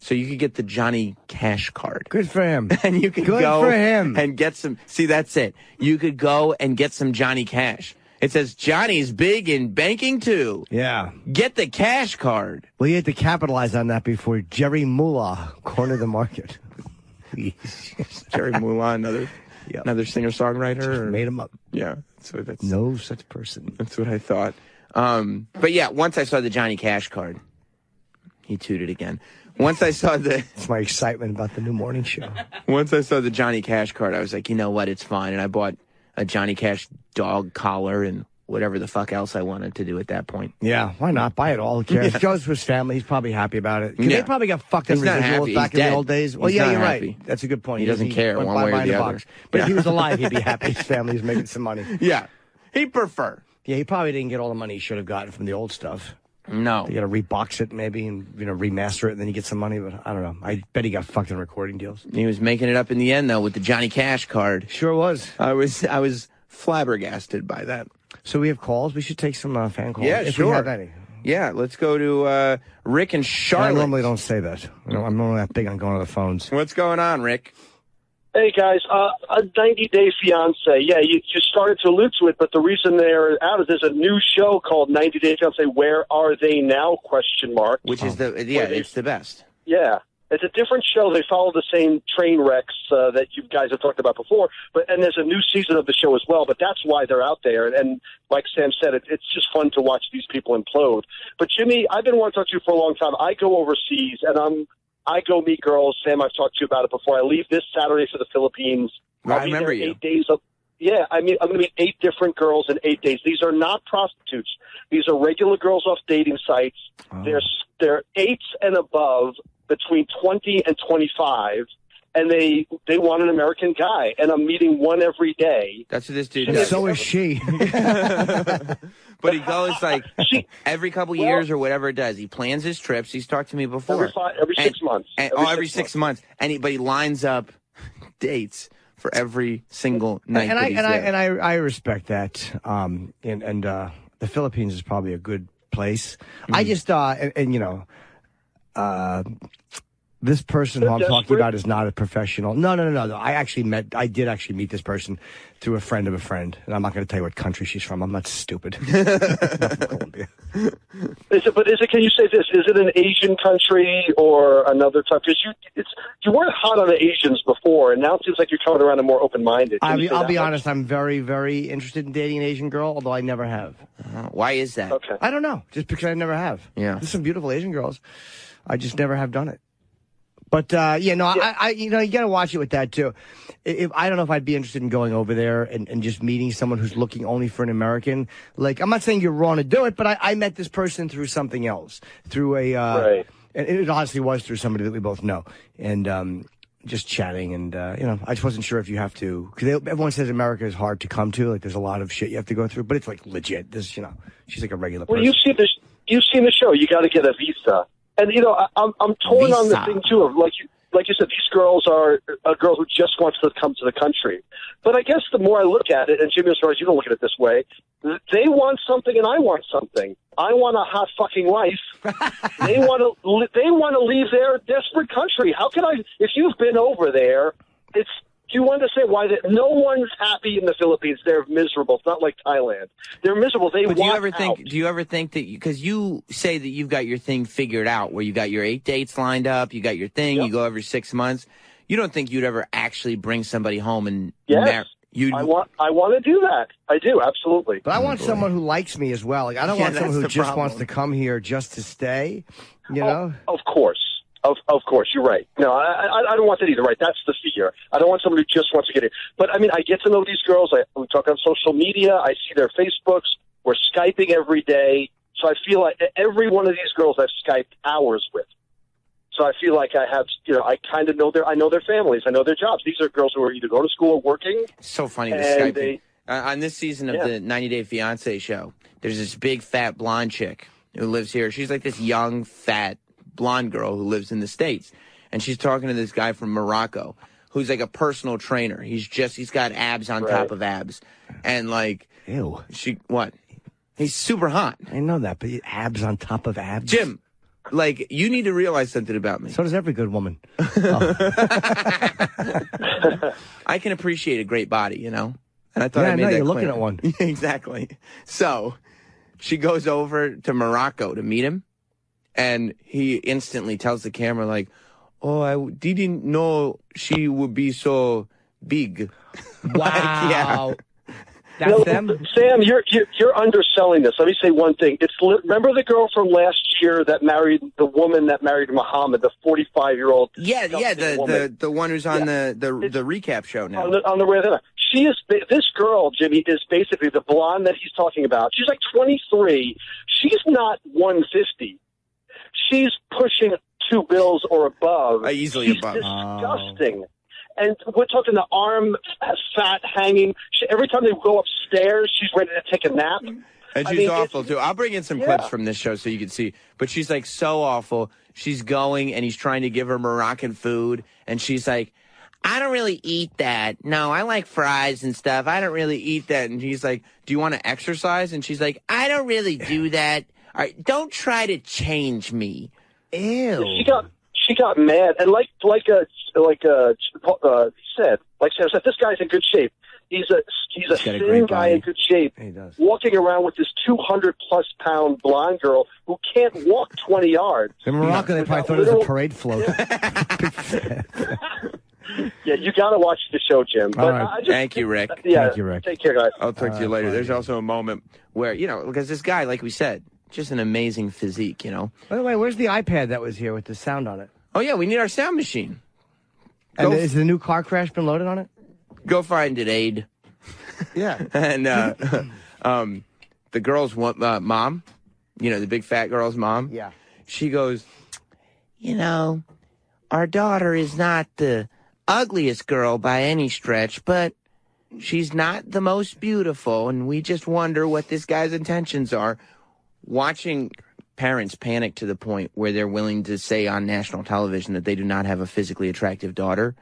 So you could get the Johnny Cash Card. Good for him. And you could go and get some. See, that's it. You could go and get some Johnny Cash. It says Johnny's big in banking too. Yeah. Get the Cash Card. Well, you had to capitalize on that before Jerry Mullah cornered the market. Jerry Mullah, another singer-songwriter? Made him up. Yeah. That's no such person. That's what I thought. But yeah, once I saw the Johnny Cash Card, he tooted again. Once I saw it's my excitement about the new morning show. Once I saw the Johnny Cash Card, I was like, you know what? It's fine. And I bought a Johnny Cash dog collar and whatever the fuck else I wanted to do at that point. Yeah, why not? Buy it all. Who cares? He goes to his family. He's probably happy about it. They probably got fucked in residuals back in the old days. Well, yeah, you're right. That's a good point. He doesn't care one way or the other. But if he was alive, he'd be happy. His family's making some money. Yeah, he'd prefer. Yeah, he probably didn't get all the money he should have gotten from the old stuff. No. You got to rebox it maybe and, remaster it and then you get some money. But I don't know. I bet he got fucked in recording deals. He was making it up in the end, though, with the Johnny Cash Card. Sure was. I was flabbergasted by that. So we have calls. We should take some fan calls. Yeah, if sure. we have any. Yeah, let's go to Rick and Charlotte. I normally don't say that. I'm normally that big on going to the phones. What's going on, Rick? Hey, guys. A 90-Day Fiancé. Yeah, you just started to allude to it, but the reason they're out is there's a new show called 90 Day Fiancé. Where are they now? ? Which is it's the best. Yeah. It's a different show. They follow the same train wrecks that you guys have talked about before, and there's a new season of the show as well. But that's why they're out there. And like Sam said, it's just fun to watch these people implode. But Jimmy, I've been wanting to talk to you for a long time. I go overseas, and I go meet girls. Sam, I've talked to you about it before. I leave this Saturday for the Philippines. I remember you. 8 days of. Yeah, I'm going to meet 8 different girls in 8 days. These are not prostitutes. These are regular girls off dating sites. Oh. They're 8s and above, between 20 and 25, and they want an American guy, and I'm meeting one every day. That's what this dude does. So is she. But he goes like every couple years or whatever it does. He plans his trips. He's talked to me before. Every 6 months. Every 6 months. But he lines up dates for every single night. And I respect that. And the Philippines is probably a good place. Mm-hmm. I just this person who I'm talking about is not a professional. No. I did actually meet this person through a friend of a friend, and I'm not going to tell you what country she's from. I'm not stupid. Not from Colombia. Can you say this? Is it an Asian country or another type? Because you weren't hot on the Asians before, and now it seems like you're coming around and more open-minded. I'll be honest. I'm very, very interested in dating an Asian girl, although I never have. Why is that? Okay. I don't know. Just because I never have. Yeah. There's some beautiful Asian girls. I just never have done it. But, I you got to watch it with that, too. I don't know if I'd be interested in going over there and just meeting someone who's looking only for an American. Like, I'm not saying you're wrong to do it, but I met this person through something else. Through right. And it honestly was through somebody that we both know. And, just chatting. And, I just wasn't sure if you have to, because everyone says America is hard to come to. Like, there's a lot of shit you have to go through, but it's like legit. She's like a regular person. Well, you've seen the show. You got to get a visa. And, I'm torn on the thing, too, of like you said, these girls are a girl who just wants to come to the country. But I guess the more I look at it, and Jimmy, as far as you don't look at it this way, they want something and I want something. I want a hot fucking life. They want to leave their desperate country. How can I, if you've been over there, do you understand why no one's happy in the Philippines? They're miserable. It's not like Thailand. They're miserable. Do you ever think that, because you say that you've got your thing figured out, where you got your 8 dates lined up, you got your thing, yep. You go every 6 months. You don't think you'd ever actually bring somebody home and yes. I want to do that. I do, absolutely. But I want someone who likes me as well. Like, I don't want someone who just wants to come here just to stay, you know? Of course. Of course, you're right. No, I don't want that either, right? That's the fear. I don't want someone who just wants to get in. But, I mean, I get to know these girls. We talk on social media. I see their Facebooks. We're Skyping every day. So I feel like every one of these girls I've Skyped hours with. So I feel like I have, I kind of know I know their families. I know their jobs. These are girls who are either going to school or working. So funny, the Skyping. On this season of the 90 Day Fiancé show, there's this big, fat, blonde chick who lives here. She's like this young, fat, blonde girl who lives in the States, and she's talking to this guy from Morocco who's like a personal trainer. He's got abs on top of abs, and like, ew. He's super hot. I know that, but abs on top of abs. Jim, like, you need to realize something about me. So does every good woman. I can appreciate a great body, And I thought I made that you're clear. looking at one. Exactly. So she goes over to Morocco to meet him. And he instantly tells the camera, like, oh, I didn't know she would be so big. Wow. That's them? Sam, you're underselling this. Let me say one thing. Remember the girl from last year the woman that married Muhammad, the 45-year-old? Yeah, the one who's on the recap show now. On the way there. This girl, Jimmy, is basically the blonde that he's talking about. She's like 23. She's not 150. She's pushing 2 bills or above. Easily She's above. Disgusting. And we're talking the arm fat hanging. Every time they go upstairs, she's ready to take a nap. And she's awful, too. I'll bring in some clips from this show so you can see. But she's, like, so awful. She's going, and he's trying to give her Moroccan food. And she's like, I don't really eat that. No, I like fries and stuff. I don't really eat that. And he's like, do you want to exercise? And she's like, I don't really do that. All right, don't try to change me. Ew. She got mad, and like Sam said, this guy's in good shape. He's a thin guy in good shape, he does. walking around with this 200-plus pound blonde girl who can't walk 20 yards. In Morocco, they probably thought it was a parade float. Yeah, you got to watch the show, Jim. All right. Thank you, Rick. Yeah, Thank you, Rick. Take care, guys. I'll talk to you later. There's also a moment where, because this guy, like we said, just an amazing physique, By the way, where's the iPad that was here with the sound on it? Oh, yeah, we need our sound machine. And is the new car crash been loaded on it? Go find it, Aid. Yeah. And the girl's mom, the big fat girl's mom. Yeah. She goes, our daughter is not the ugliest girl by any stretch, but she's not the most beautiful, and we just wonder what this guy's intentions are. Watching parents panic to the point where they're willing to say on national television that they do not have a physically attractive daughter,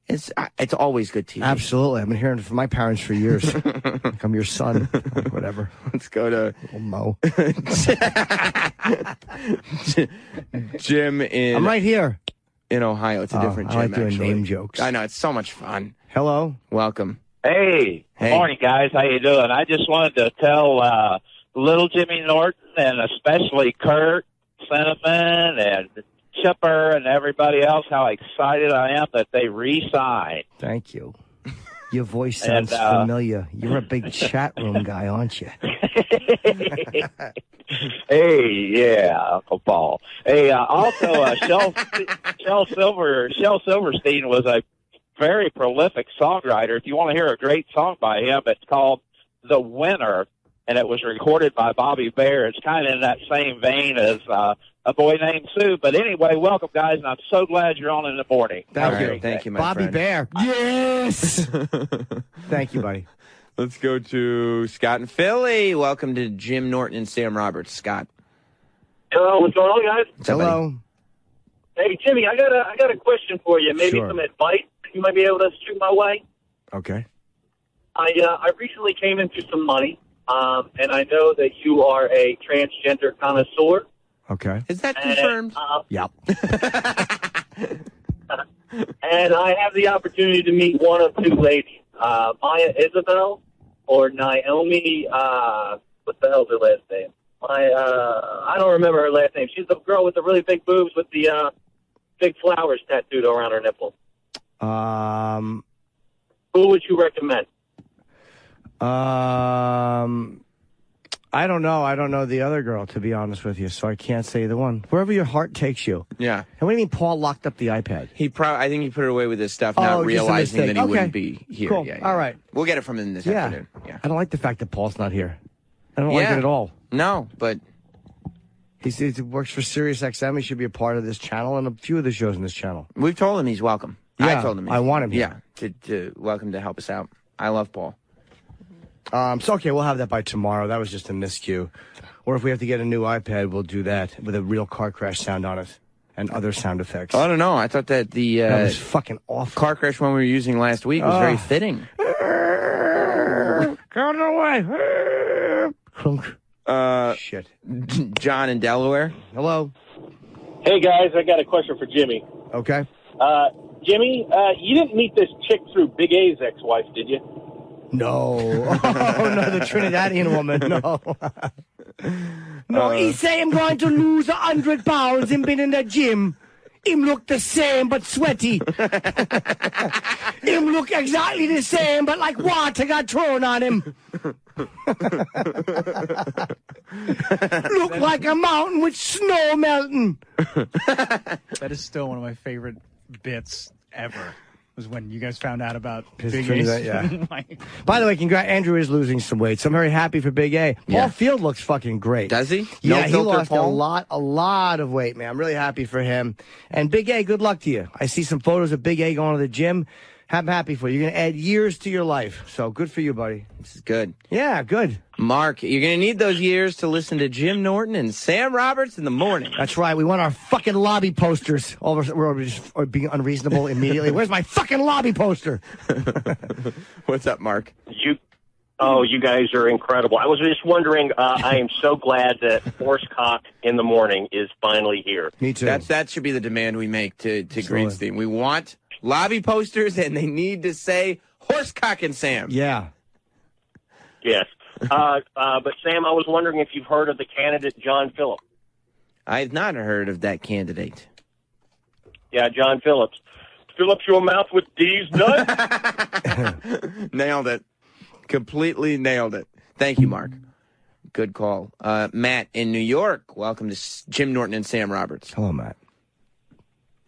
it's always good TV. Absolutely. I've been hearing it from my parents for years. Like I'm your son, whatever. Let's go to Mo. Jim in... I'm right here. In Ohio. It's a different Jim, I like doing actually. name jokes. I know. It's so much fun. Hello. Welcome. Hey. Morning, guys. How you doing? I just wanted to tell little Jimmy Norton and especially Kurt, Cinnamon, and Chipper and everybody else how excited I am that they re-signed. Thank you. Your voice sounds familiar. You're a big chat room guy, aren't you? Hey, yeah, Uncle Paul. Hey, also, Shel Silverstein was a very prolific songwriter. If you want to hear a great song by him, it's called The Winner, and it was recorded by Bobby Bear. It's kind of in that same vein as A Boy Named Sue. But anyway, welcome, guys, and I'm so glad you're on in the morning. Thank you, my Bobby friend. Bear. Yes! Thank you, buddy. Let's go to Scott in Philly. Welcome to Jim Norton and Sam Roberts. Scott. Hello, what's going on, guys? Hello. Hey, Jimmy, I got a question for you. Maybe Sure. some advice you might be able to shoot my way. Okay. I recently came into some money, and I know that you are a transgender connoisseur. Okay. Is that confirmed? Yep. And I have the opportunity to meet one of two ladies, Maya Isabel or Naomi, what the hell's her last name? I don't remember her last name. She's the girl with the really big boobs with the big flowers tattooed around her nipple. Who would you recommend? I don't know. I don't know the other girl, to be honest with you, so I can't say the one. Wherever your heart takes you. Yeah. And what do you mean Paul locked up the iPad? I think he put it away with his stuff, not realizing that he wouldn't be here. Cool. Yeah. All right. We'll get it from him this afternoon. Yeah. I don't like the fact that Paul's not here. I don't like it at all. No, but... He works for Sirius XM. He should be a part of this channel and a few of the shows in this channel. We've told him he's welcome. Yeah, I told him. I want him here. Yeah, to welcome to help us out. I love Paul. So, okay, we'll have that by tomorrow. That was just a miscue. Or if we have to get a new iPad, we'll do that with a real car crash sound on it and other sound effects. I don't know. I thought that the that was fucking awful. car crash one we were using last week was very fitting. Get out of the way. Clunk. Shit. John in Delaware. Hello. Hey, guys, I got a question for Jimmy. Okay. Jimmy, you didn't meet this chick through Big A's ex-wife, did you? No. Oh, no, the Trinidadian woman. No. No, he say I'm going to lose 100 pounds and been in the gym. Him look the same but sweaty. Him look exactly the same but like water got thrown on him. Look like a mountain with snow melting. That is still one of my favorite bits ever. Was when you guys found out about His Big Trinidad, A's. yeah. By the way, Andrew is losing some weight, so I'm very happy for Big A. Paul Field looks fucking great. Does he? Yeah, No he filter, lost Paul? a lot of weight, man. I'm really happy for him. And Big A, good luck to you. I see some photos of Big A going to the gym. I'm happy for you. You're going to add years to your life. So good for you, buddy. This is good. Yeah, good. Mark, you're going to need those years to listen to Jim Norton and Sam Roberts in the morning. That's right. We want our fucking lobby posters. All of us, we're just being unreasonable immediately. Where's my fucking lobby poster? What's up, Mark? You guys are incredible. I was just wondering, I am so glad that Horsecock in the morning is finally here. Me too. That should be the demand we make to Greenstein. We want lobby posters, and they need to say Horsecock and Sam. Yeah. Yes. But Sam, I was wondering if you've heard of the candidate John Phillips. I've not heard of that candidate. Yeah, John Phillips. Fill up your mouth with these nuts. Nailed it. Completely nailed it. Thank you, Mark. Good call. Matt in New York. Welcome to Jim Norton and Sam Roberts. Hello, Matt.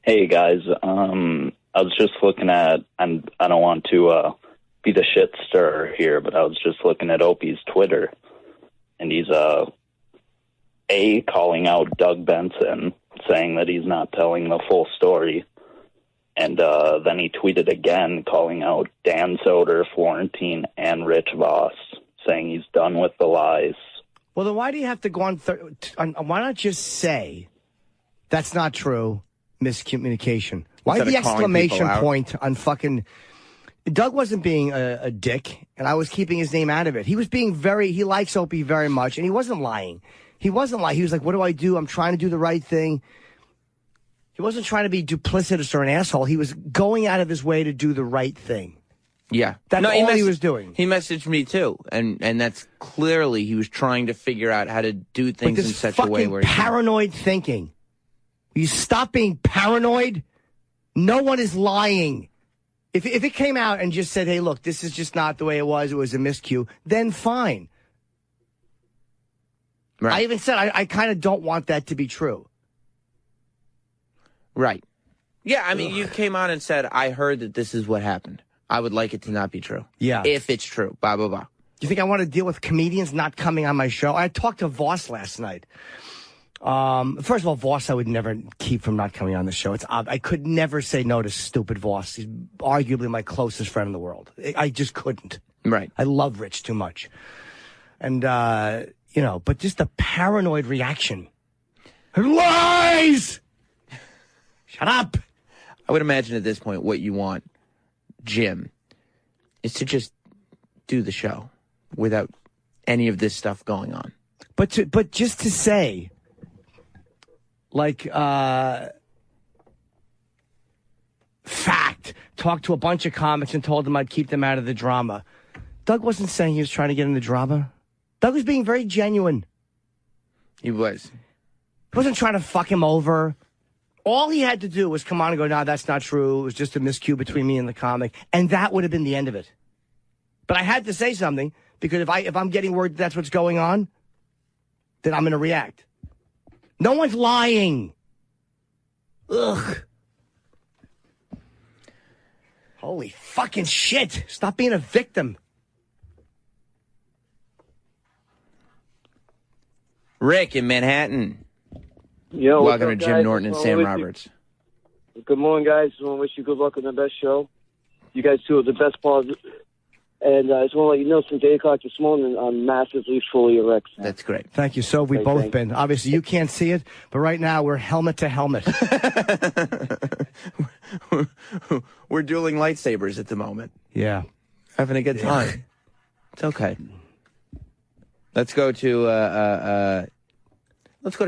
Hey, guys. I was just looking at, and I don't want to be the shit stirrer here, but I was just looking at Opie's Twitter, and he's calling out Doug Benson, saying that he's not telling the full story. And then he tweeted again, calling out Dan Soder, Florentine, and Rich Voss, saying he's done with the lies. Well, then why do you have to go on? Why not just say that's not true? Miscommunication. Why the exclamation point on fucking? Doug wasn't being a dick, and I was keeping his name out of it. He was being he likes Opie very much, and he wasn't lying. He wasn't lying. He was like, what do I do? I'm trying to do the right thing. He wasn't trying to be duplicitous or an asshole. He was going out of his way to do the right thing. Yeah. That's all he was doing. He messaged me, too. And that's clearly he was trying to figure out how to do things in such a way where... paranoid thinking. Will you stop being paranoid? No one is lying. If it came out and just said, hey, look, this is just not the way it was a miscue, then fine. Right. I even said I kind of don't want that to be true. Right. Yeah, I mean, you came on and said, I heard that this is what happened. I would like it to not be true. Yeah. If it's true. Blah, blah, blah. Do you think I want to deal with comedians not coming on my show? I talked to Voss last night. First of all, Voss I would never keep from not coming on the show. I could never say no to stupid Voss. He's arguably my closest friend in the world. I just couldn't. Right. I love Rich too much. And, but just the paranoid reaction. Lies! Shut up! I would imagine at this point what you want, Jim, is to just do the show without any of this stuff going on. But just to say, like, fact, talked to a bunch of comics and told them I'd keep them out of the drama. Doug wasn't saying he was trying to get in the drama. Doug was being very genuine. He was. He wasn't trying to fuck him over. All he had to do was come on and go, no, that's not true. It was just a miscue between me and the comic. And that would have been the end of it. But I had to say something, because if I'm getting word that's what's going on, then I'm going to react. No one's lying. Ugh. Holy fucking shit. Stop being a victim. Rick in Manhattan. Yo, welcome to Jim Norton and Sam Roberts. Good morning, guys. I want to wish you good luck on the best show. You guys two are the best part. And I just want to let you know, since 8 o'clock this morning, I'm massively fully erect. That's great. Thank you. So we've both been. Obviously, you can't see it, but right now we're helmet to helmet. We're dueling lightsabers at the moment. Yeah. Having a good time. It's okay. Let's go to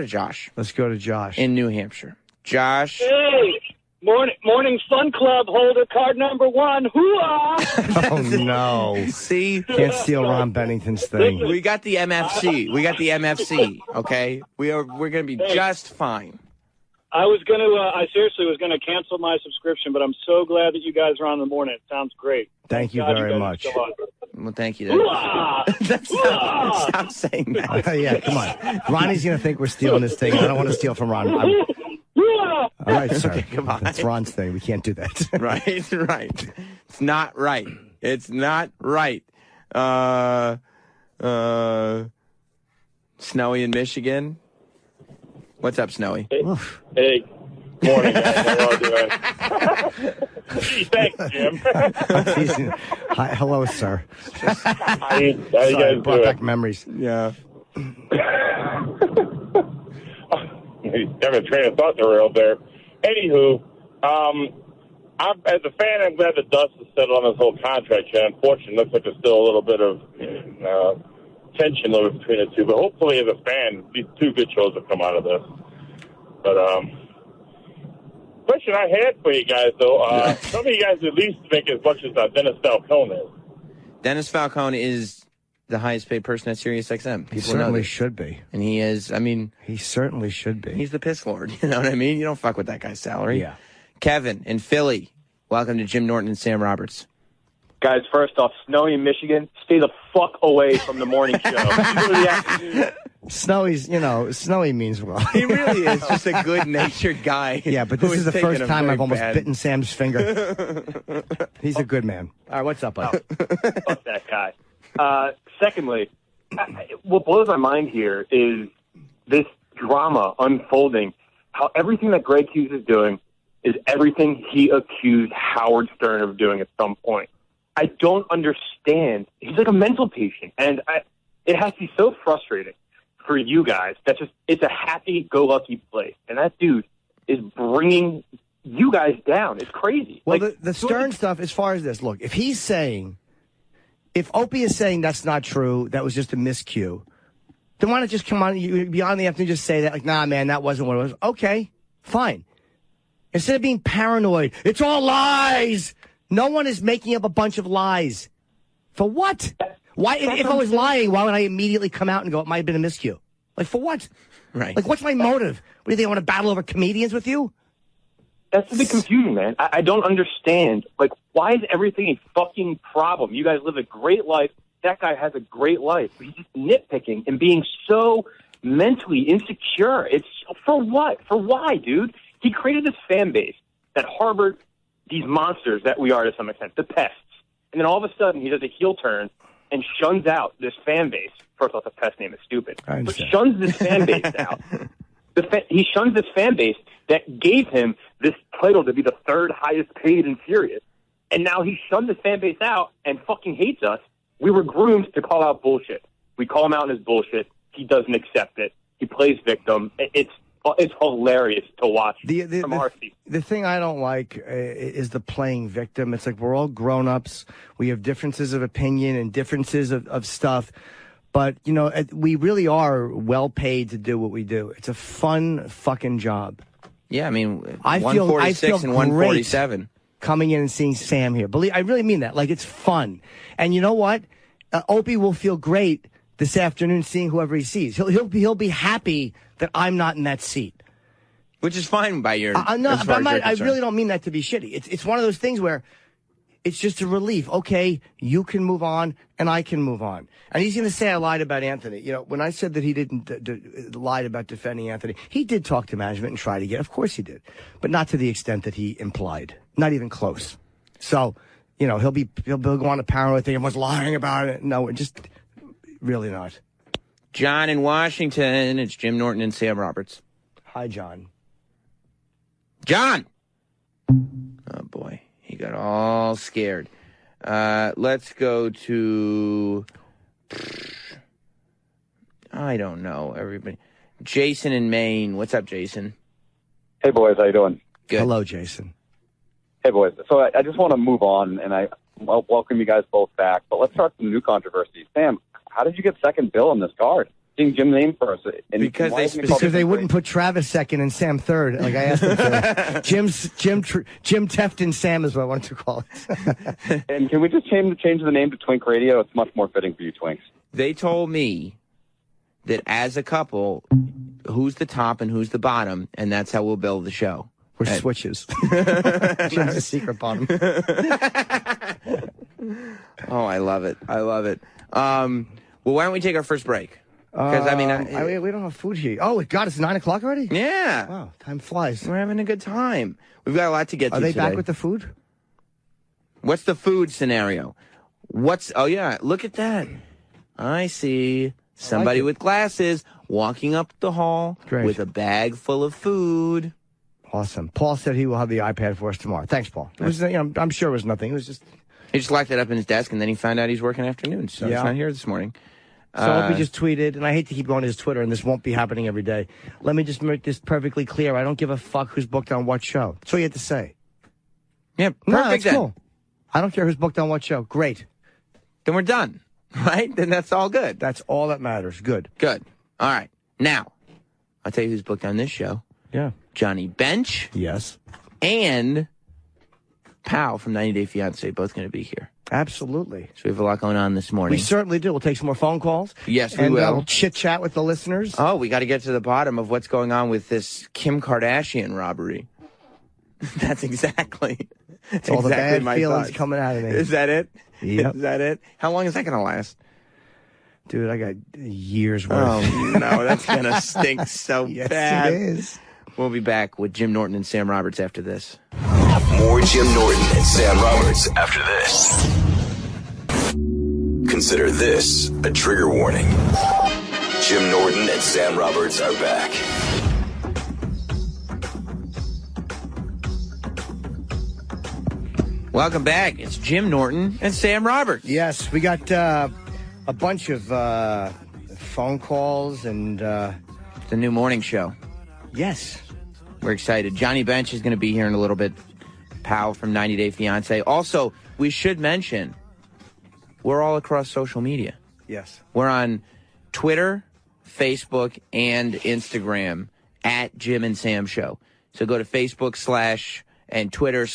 Josh. Let's go to Josh. In New Hampshire. Josh. Hey! Morning Fun Club holder, card number 1. Hoo-ah! Oh, no. See? Can't steal Ron Bennington's thing. We got the MFC. Okay? We're going to be just fine. I seriously was going to cancel my subscription, but I'm so glad that you guys are on in the morning. It sounds great. Thank you very much. Well, thank you. Stop saying that. Yeah, come on. Ronnie's going to think we're stealing his thing. I don't want to steal from Ron. All right, sir. Okay, come on. That's Ron's thing. We can't do that. Right. It's not right. Snowy in Michigan. What's up, Snowy? Hey. Morning, guys. How are you doing? Gee, thanks, Jim. Hi, hello, sir. How you guys brought doing? back memories. Yeah. You have a train of thought derailed there. Anywho, as a fan, I'm glad the dust has settled on this whole contract. Unfortunately, it looks like there's still a little bit of tension between the two. But hopefully, as a fan, these two good shows have come out of this. But question I had for you guys, though, some of you guys at least make as much as Dennis Falcone is. Dennis Falcone is the highest paid person at SiriusXM. He certainly should be. And he is, I mean... He certainly should be. He's the piss lord, you know what I mean? You don't fuck with that guy's salary. Yeah. Kevin in Philly, welcome to Jim Norton and Sam Roberts. Guys, first off, snowy in Michigan, stay the fuck away from the morning show. Snowy means well. He really is just a good-natured guy. Yeah, but this is the first time I've almost bitten Sam's finger. He's a good man. All right, what's up, bud? Fuck that guy. Secondly, what blows my mind here is this drama unfolding, how everything that Greg Hughes is doing is everything he accused Howard Stern of doing at some point. I don't understand. He's like a mental patient, and it has to be so frustrating for you guys. It's a happy-go-lucky place, and that dude is bringing you guys down. It's crazy. Well, the Stern stuff, as far as this, look, if Opie is saying that's not true, that was just a miscue, then why not just come on, be on the afternoon, just say that, like, nah, man, that wasn't what it was. Okay, fine. Instead of being paranoid, it's all lies. No one is making up a bunch of lies. For what? Why? If I was lying, why would I immediately come out and go, it might have been a miscue? Like, for what? Right. Like, what's my motive? What do you think, I want to battle over comedians with you? That's the confusion, man. I don't understand. Like, why is everything a fucking problem? You guys live a great life. That guy has a great life. But he's just nitpicking and being so mentally insecure. It's for what? For why, dude? He created this fan base that harbored these monsters that we are to some extent, the pests. And then all of a sudden he does a heel turn and shuns out this fan base. First off, the pest name is stupid. But shuns this fan base out. He shuns this fan base that gave him this title to be the third highest paid in Sirius. And now he shunned this fan base out and fucking hates us. We were groomed to call out bullshit. We call him out in his bullshit. He doesn't accept it. He plays victim. It's hilarious to watch from our seat. The thing I don't like is the playing victim. It's like we're all grown-ups. We have differences of opinion and differences of stuff. But, you know, we really are well paid to do what we do. It's a fun fucking job. Yeah, I mean, I feel 146 and 147. Coming in and seeing Sam here. I really mean that. Like, it's fun. And you know what? Opie will feel great this afternoon seeing whoever he sees. He'll be happy that I'm not in that seat. Which is fine by your... I really don't mean that to be shitty. It's one of those things where it's just a relief. Okay, you can move on, and I can move on. And he's going to say I lied about Anthony. You know, when I said that he didn't lied about defending Anthony, he did talk to management and try to get. Of course he did, but not to the extent that he implied. Not even close. So, you know, he'll go on a paranoid thing. Everyone's lying about it. No, just really not. John in Washington. It's Jim Norton and Sam Roberts. Hi, John. John! Oh, boy. He got all scared. Let's go to... I don't know, everybody. Jason in Maine. What's up, Jason? Hey, boys. How you doing? Good. Hello, Jason. Hey, boys. So I just want to move on, and I welcome you guys both back. But let's start some new controversies. Sam, how did you get second bill on this card? Seeing Jim name first. And because they wouldn't put Travis second and Sam third, like I asked them to. Jim Tefton Sam is what I wanted to call it. And can we just change the name to Twink Radio? It's much more fitting for you Twinks. They told me that as a couple, who's the top and who's the bottom, and that's how we'll build the show. We're switches. Jim's the secret bottom. Oh, I love it. I love it. Well, why don't we take our first break? Because, we don't have food here. Oh, God, it's 9 o'clock already? Yeah. Wow, time flies. We're having a good time. We've got a lot to get to today. Are they today. back with the food? What's the food scenario? Oh, yeah, look at that. I see somebody with glasses walking up the hall with a bag full of food. Awesome. Paul said he will have the iPad for us tomorrow. Thanks, Paul. It was, I'm sure it was nothing. It was just... He just locked it up in his desk, and then he found out he's working afternoons, so he's not here this morning. So he just tweeted, and I hate to keep going to his Twitter, and this won't be happening every day. Let me just make this perfectly clear. I don't give a fuck who's booked on what show. That's all you had to say. Yeah, perfect. No, that's cool. I don't care who's booked on what show. Great. Then we're done, right? Then that's all good. That's all that matters. Good. Good. All right. Now, I'll tell you who's booked on this show. Yeah. Johnny Bench. Yes. and Pal from 90 Day Fiancé, both going to be here. Absolutely. So we have a lot going on this morning. We certainly do. We'll take some more phone calls. Yes, we will. We'll chit-chat with the listeners. Oh, we got to get to the bottom of what's going on with this Kim Kardashian robbery. That's exactly all the bad my feelings thoughts. coming out of me. Is that it? Yep. Is that it? How long is that going to last? Dude, I got years worth. Oh, no, that's going to stink so yes, bad. It is. We'll be back with Jim Norton and Sam Roberts after this. More Jim Norton and Sam Roberts after this. Consider this a trigger warning. Jim Norton and Sam Roberts are back. Welcome back. It's Jim Norton and Sam Roberts. Yes, we got a bunch of phone calls and the new morning show. Yes. We're excited. Johnny Bench is going to be here in a little bit. Pal from 90 Day Fiancé. Also, we should mention, we're all across social media. Yes. We're on Twitter, Facebook, and Instagram at Jim and Sam Show. So go to Facebook/ and Twitter/ and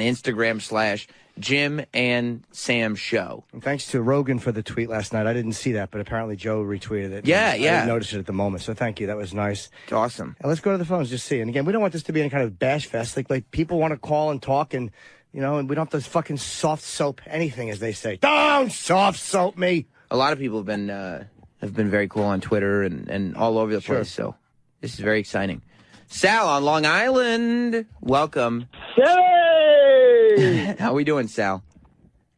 Instagram/ Jim and Sam Show. And thanks to Rogan for the tweet last night. I didn't see that, but apparently Joe retweeted it. Yeah, I didn't notice it at the moment, so thank you. That was nice. It's awesome. And let's go to the phones, just see. And again, we don't want this to be any kind of bash fest. Like people want to call and talk, and and we don't have to fucking soft soap anything, as they say. Don't soft soap me. A lot of people have been very cool on Twitter and all over the place. So this is very exciting. Sal on Long Island, welcome. Hey! How we doing, Sal?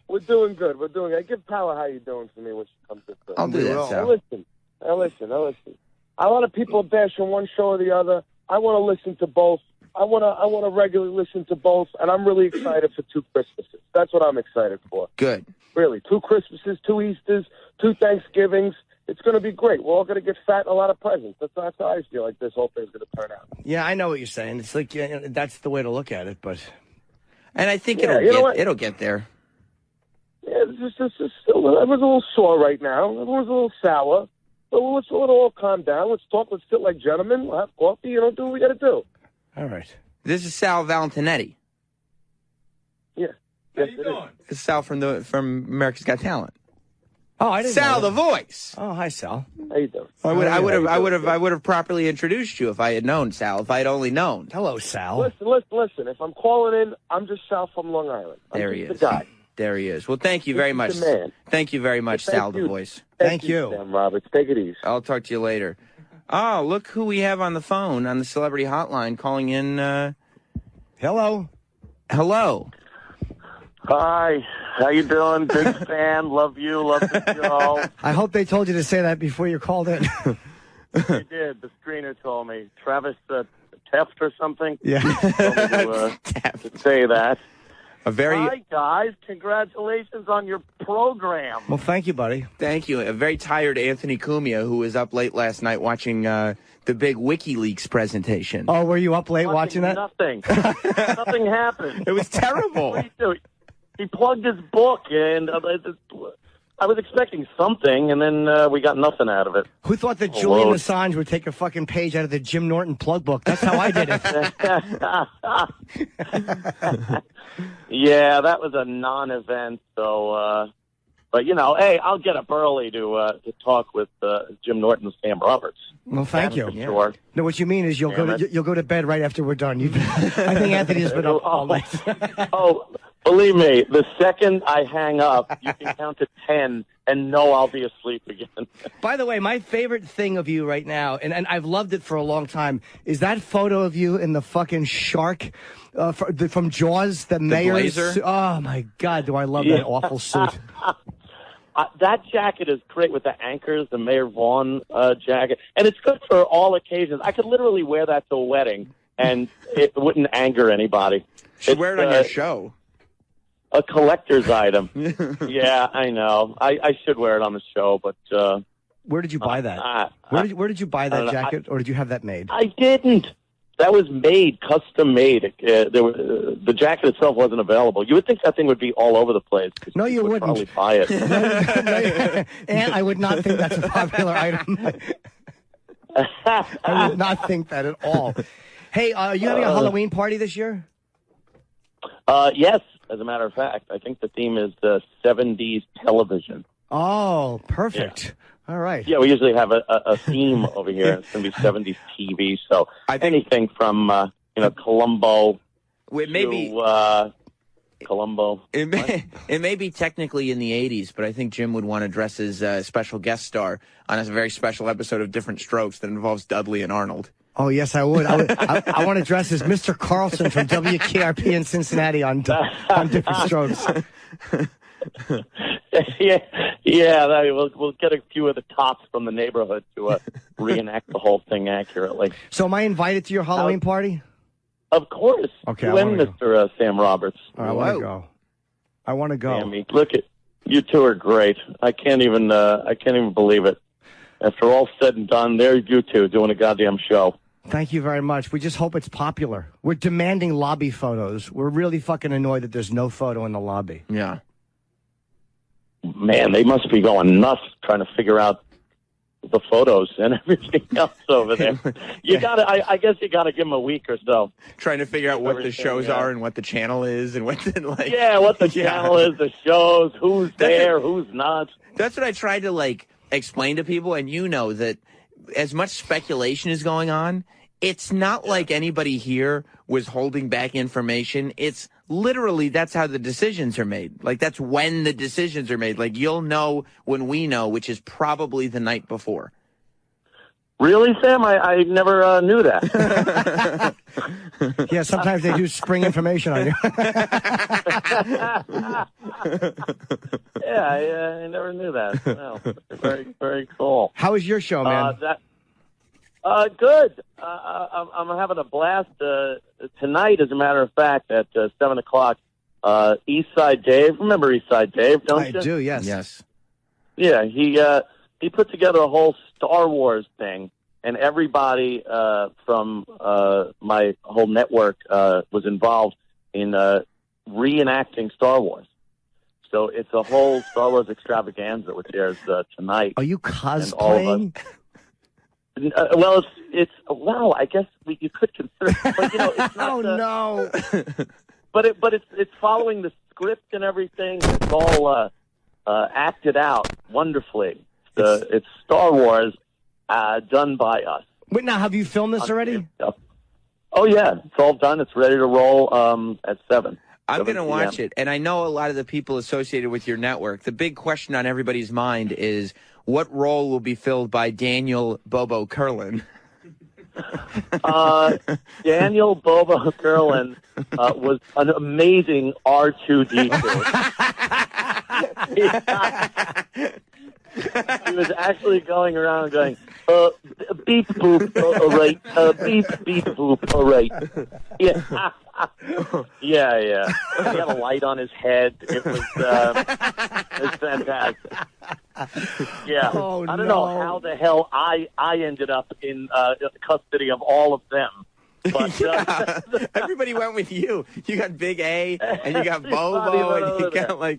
We're doing good. We're doing. I give Power how you doing for me when she comes to. I'll do that, Sal. I listen. A lot of people bash on one show or the other. I want to listen to both. I want to regularly listen to both, and I'm really excited for 2 Christmases. That's what I'm excited for. Good. Really, 2 Christmases, 2 Easters, 2 Thanksgivings. It's going to be great. We're all going to get fat and a lot of presents. That's how I feel like this whole thing's going to turn out. Yeah, I know what you're saying. It's like that's the way to look at it, but. And I think it'll get there. Yeah, it's still, everyone's a little sore right now. Everyone's a little sour. So let's all calm down. Let's talk. Let's sit like gentlemen. We'll have coffee. Do what we got to do. All right. This is Sal Valentinetti. Yeah. How you doing? This is Sal from America's Got Talent. Oh, I didn't. Sal, the voice. Oh, hi, Sal. How you doing? I would have properly introduced you if I had known, Sal. If I had only known. Hello, Sal. Listen. If I'm calling in, I'm just Sal from Long Island. There he is. The guy. There he is. Well, thank you very much. Man. Thank you very much, Sal, the voice. Thank you, Sam Roberts. Take it easy. I'll talk to you later. Oh, look who we have on the phone on the celebrity hotline calling in. Hello. Hello. Hi, how you doing? Big fan, love you, love the show. I hope they told you to say that before you called in. They did. The screener told me. Travis Teft or something. Yeah. Told me to say that. Hi, guys. Congratulations on your program. Well, thank you, buddy. Thank you. A very tired Anthony Cumia, who was up late last night watching the big WikiLeaks presentation. Oh, were you up late watching that? Nothing. Nothing happened. It was terrible. What did he do? He plugged his book, and I was expecting something, and then we got nothing out of it. Who thought that Julian Assange would take a fucking page out of the Jim Norton plug book? That's how I did it. Yeah, that was a non-event. So, but hey, I'll get up early to talk with Jim Norton and Sam Roberts. Well, thank you. Sure. No, what you mean is you'll go to bed right after we're done. I think Anthony has been up all night. Oh, believe me, the second I hang up, you can count to 10 and know I'll be asleep again. By the way, my favorite thing of you right now, and I've loved it for a long time, is that photo of you in the fucking shark from Jaws, the mayor's blazer? Oh, my God, do I love that awful suit. That jacket is great with the anchors, the Mayor Vaughn jacket. And it's good for all occasions. I could literally wear that to a wedding, and it wouldn't anger anybody. Should wear it on your show. A collector's item. Yeah, I know. I should wear it on the show, but... where did you buy that? Where did you buy that jacket, or did you have that made? I didn't. That was made, custom made. The jacket itself wasn't available. You would think that thing would be all over the place. No, you wouldn't. Probably buy it. And I would not think that's a popular item. I would not think that at all. Hey, are you having a Halloween party this year? Yes, as a matter of fact. I think the theme is 70s television. Oh, perfect. Yeah. All right. Yeah, we usually have a theme over here. It's going to be 70s TV. So anything from, Columbo to Columbo. It may be technically in the 80s, but I think Jim would want to dress as a special guest star on a very special episode of Different Strokes that involves Dudley and Arnold. Oh, yes, I would. I want to dress as Mr. Carlson from WKRP in Cincinnati on Different Strokes. We'll get a few of the cops from the neighborhood to reenact the whole thing accurately. So am I invited to your Halloween party? Of course. Okay. You and Mr. Sam Roberts. I want to go. I want to go. Sammy, look at you two are great. I can't even believe it. After all said and done, there you two doing a goddamn show. Thank you very much. We just hope it's popular. We're demanding lobby photos. We're really fucking annoyed that there's no photo in the lobby. Yeah. Man, they must be going nuts trying to figure out the photos and everything else over there. I guess you gotta give them a week or so. Trying to figure out what the shows are and what the channel is and what the what the channel is, the shows, who's there, who's not. That's what I tried to explain to people, and you know that as much speculation is going on, it's not like anybody here was holding back information. It's literally that's how the decisions are made. Like, that's when the decisions are made. Like, you'll know when we know, which is probably the night before. Really, Sam? I never knew that. Yeah, sometimes they do spring information on you. I never knew that. No, very, very cool. How was your show, man? Good. I'm having a blast tonight, as a matter of fact, at 7 o'clock. Eastside Dave. Remember Eastside Dave, don't you? I do, yes. Yes. Yeah, he put together a whole Star Wars thing, and everybody from my whole network was involved in reenacting Star Wars. So it's a whole Star Wars extravaganza, which airs tonight. Are you cosplaying? Well, I guess you could consider, but it's not. No! But it's following the script and everything. It's all acted out wonderfully. It's Star Wars done by us. Wait, now have you filmed this already? Oh yeah, it's all done. It's ready to roll at 7. I'm going to watch it, and I know a lot of the people associated with your network. The big question on everybody's mind is, what role will be filled by Daniel Bobo Curlin? Daniel Bobo Curlin was an amazing R2-D2. He was actually going around going, beep boop, all right, beep boop, all right. Yeah. He had a light on his head. It was fantastic. Yeah. Oh, I don't know how the hell I ended up in custody of all of them. But everybody went with you. You got Big A, and you got Bobo, and you got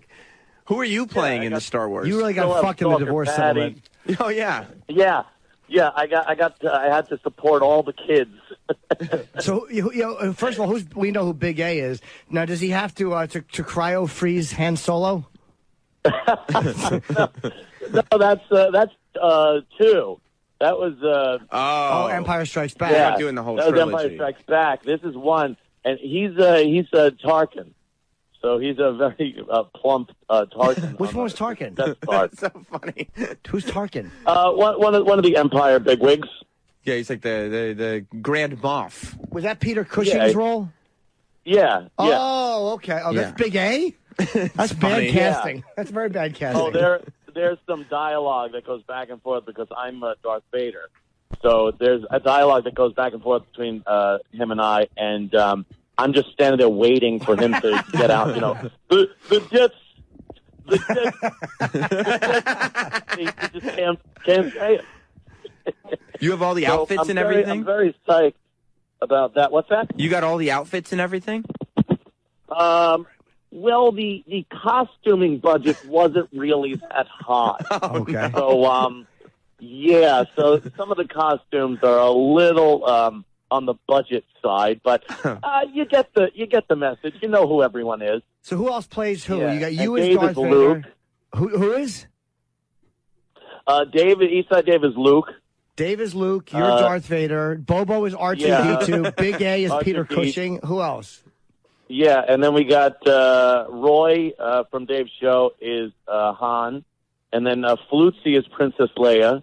who are you playing in the Star Wars? You really got fucked in the divorce settlement. Oh yeah. Yeah. I had to support all the kids. So first of all, we know who Big A is. Now, does he have to cryo freeze Han Solo? No, that's 2. That was Empire Strikes Back. Yeah, I'm not doing the whole that was trilogy. Empire Strikes Back. This is 1, and he's Tarkin. So he's a very plump Tarkin. Which one was Tarkin? That's so funny. Who's Tarkin? One of the Empire bigwigs. Yeah, he's like the Grand Moff. Was that Peter Cushing's role? Yeah. Oh, okay. Oh, that's Big A? That's bad casting. Yeah. That's very bad casting. Oh, there's some dialogue that goes back and forth because I'm Darth Vader. So there's a dialogue that goes back and forth between him and I, and I'm just standing there waiting for him to get out. The jets. He just can't say it. You have all the outfits and everything? I'm very psyched about that. What's that? You got all the outfits and everything? Well, the costuming budget wasn't really that high. Okay. So, so some of the costumes are a little on the budget side, but you get the message. You know who everyone is. So who else plays who? Yeah. You got you And as Dave Darth is Vader. Luke. Who is? Eastside Dave is Luke. Dave is Luke. You're Darth Vader. Bobo is R2-D2. Big A is Peter Cushing. Who else? Yeah, and then we got Roy from Dave's show is Han, and then Flutzy is Princess Leia.